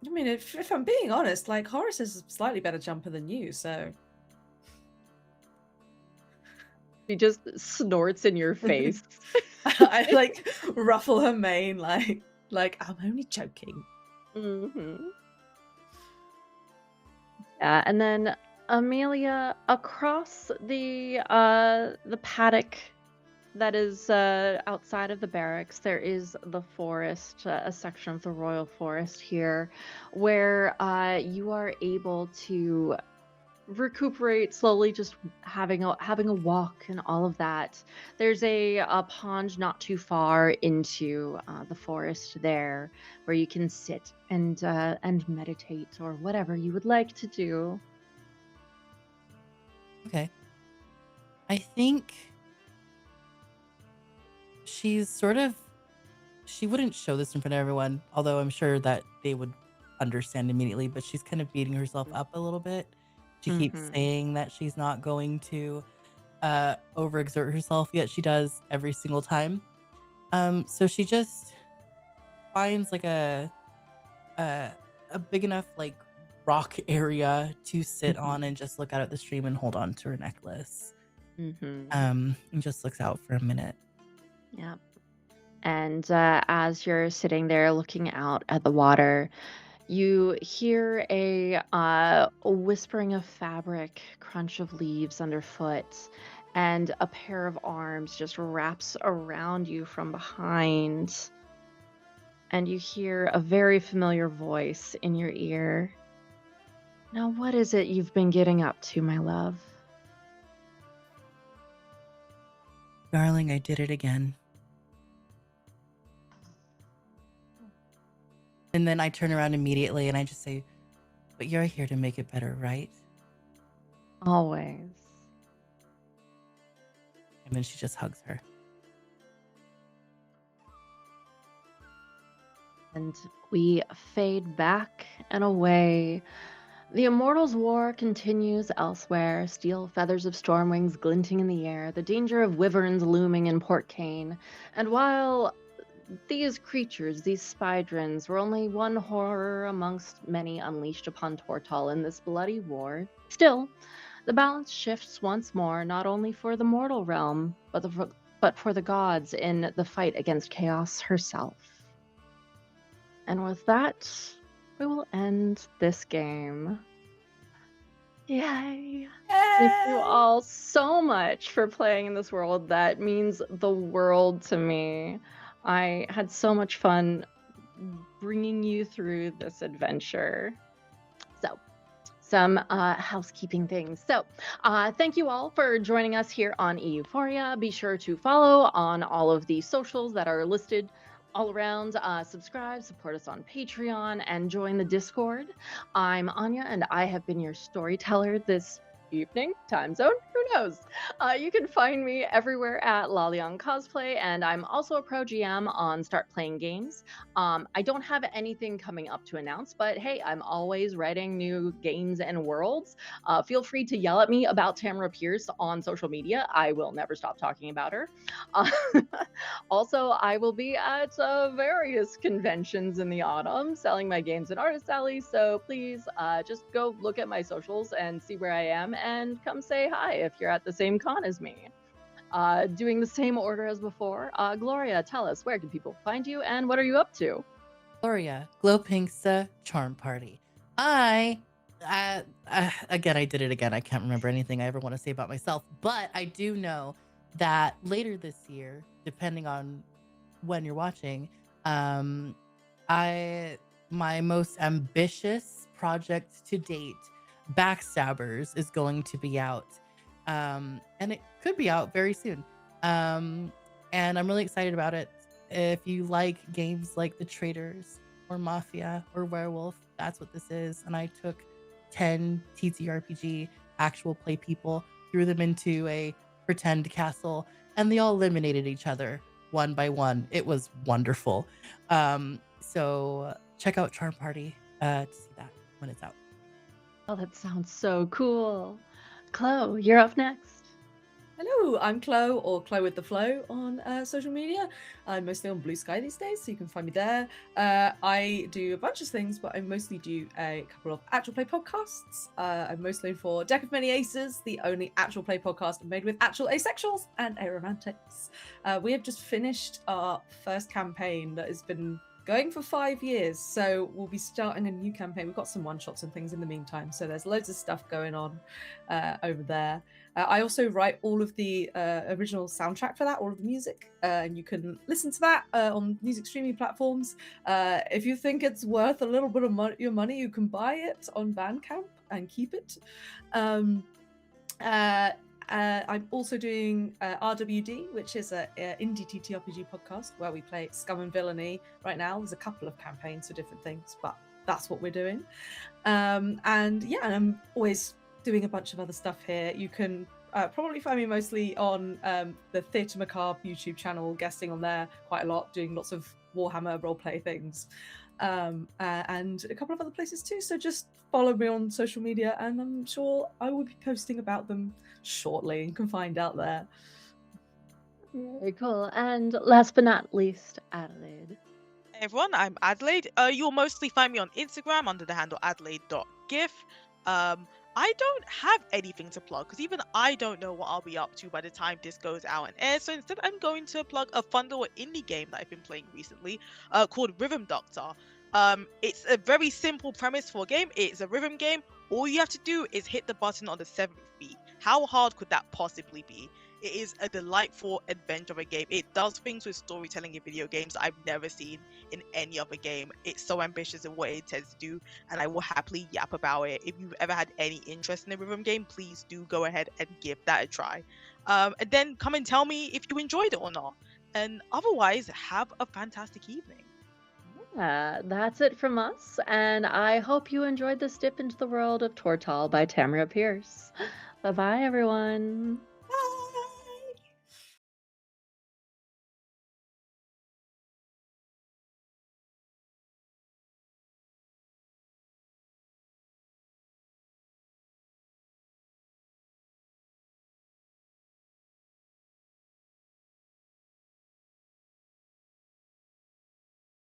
S3: I mean, if I'm being honest, like, Horace is a slightly better jumper than you, so.
S1: She just snorts in your face.
S3: I like ruffle her mane, like I'm only joking.
S1: Mm-hmm. Yeah, and then Amelia, across the paddock that is outside of the barracks, there is the forest, a section of the royal forest here, where you are able to recuperate slowly, just having a walk and all of that. There's a pond not too far into the forest there, where you can sit and meditate or whatever you would like to do.
S2: Okay. I think she's she wouldn't show this in front of everyone, although I'm sure that they would understand immediately, but she's kind of beating herself up a little bit. She keeps saying that she's not going to overexert herself, yet she does every single time. So she just finds like a big enough like rock area to sit on
S1: Mhm.
S2: and just look out at the stream and hold on to her necklace.
S1: Mhm.
S2: And just looks out for a minute.
S1: Yep. And as you're sitting there looking out at the water, you hear a whispering of fabric, crunch of leaves underfoot, and a pair of arms just wraps around you from behind. And you hear a very familiar voice in your ear. Now, what is it you've been getting up to, my love?
S2: Darling, I did it again. And then I turn around immediately and I just say, but you're here to make it better, right?
S1: Always.
S2: And then she just hugs her.
S1: And we fade back and away. The Immortals' War continues elsewhere, steel feathers of storm wings glinting in the air, the danger of wyverns looming in Port Kane. And while these creatures, these spydrins, were only one horror amongst many unleashed upon Tortal in this bloody war, still, the balance shifts once more, not only for the mortal realm, but for the gods in the fight against Chaos herself. And with that, we will end this game. Yay! Thank you
S3: Yay!
S1: all so much for playing in this world. That means the world to me. I had so much fun bringing you through this adventure. So, some housekeeping things. So, thank you all for joining us here on Euphoria. Be sure to follow on all of the socials that are listed all around. Subscribe, support us on Patreon, and join the Discord. I'm Anya, and I have been your storyteller this evening, time zone, who knows? You can find me everywhere at Lalian Cosplay, and I'm also a pro GM on Start Playing Games. I don't have anything coming up to announce, but hey, I'm always writing new games and worlds. Feel free to yell at me about Tamora Pierce on social media. I will never stop talking about her. Also, I will be at various conventions in the autumn selling my games at Artist Alley, so please just go look at my socials and see where I am and come say hi if you're at the same con as me. Doing the same order as before. Gloria, tell us, where can people find you and what are you up to?
S2: Gloria, Glow Pinksta Charm Party. Again, I did it again. I can't remember anything I ever want to say about myself, but I do know that later this year, depending on when you're watching, my most ambitious project to date, Backstabbers, is going to be out. And it could be out very soon. And I'm really excited about it. If you like games like The Traitors or Mafia or Werewolf, that's what this is. And I took 10 ttrpg actual play people, threw them into a pretend castle, and they all eliminated each other one by one. It was wonderful. So check out Charm Party to see that when it's out.
S1: Oh, that sounds so cool. Chloe, you're up next.
S3: Hello, I'm Chloe, or Chloe with the Flow on social media. I'm mostly on Blue Sky these days, so you can find me there. I do a bunch of things, but I mostly do a couple of actual play podcasts. I'm mostly for Deck of Many Aces, the only actual play podcast made with actual asexuals and aromantics. We have just finished our first campaign that has been going for 5 years, so we'll be starting a new campaign. We've got some one-shots and things in the meantime, so there's loads of stuff going on over there. I also write all of the original soundtrack for that, all of the music, and you can listen to that on music streaming platforms. If you think it's worth a little bit of your money, you can buy it on Bandcamp and keep it. I'm also doing RWD, which is an indie TTRPG podcast where we play Scum and Villainy. Right now, there's a couple of campaigns for different things, but that's what we're doing. And I'm always doing a bunch of other stuff here. You can probably find me mostly on the Theatre Macabre YouTube channel, guesting on there quite a lot, doing lots of Warhammer roleplay things. And a couple of other places too, so just follow me on social media and I'm sure I will be posting about them shortly. You can find out there.
S1: Very cool. And last but not least, Adelaide.
S4: Hey everyone, I'm Adelaide. You'll mostly find me on Instagram under the handle adelaide.gif. I don't have anything to plug because even I don't know what I'll be up to by the time this goes out and air. So instead, I'm going to plug a fun little indie game that I've been playing recently, called Rhythm Doctor. It's a very simple premise for a game. It's a rhythm game. All you have to do is hit the button on the seventh beat. How hard could that possibly be? It is a delightful adventure of a game. It does things with storytelling in video games I've never seen in any other game. It's so ambitious in what it intends to do, and I will happily yap about it. If you've ever had any interest in a rhythm game, please do go ahead and give that a try. And then come and tell me if you enjoyed it or not. And otherwise, have a fantastic evening.
S1: Yeah, that's it from us, and I hope you enjoyed this dip into the world of Tortal by Tamora Pierce. Bye bye, everyone.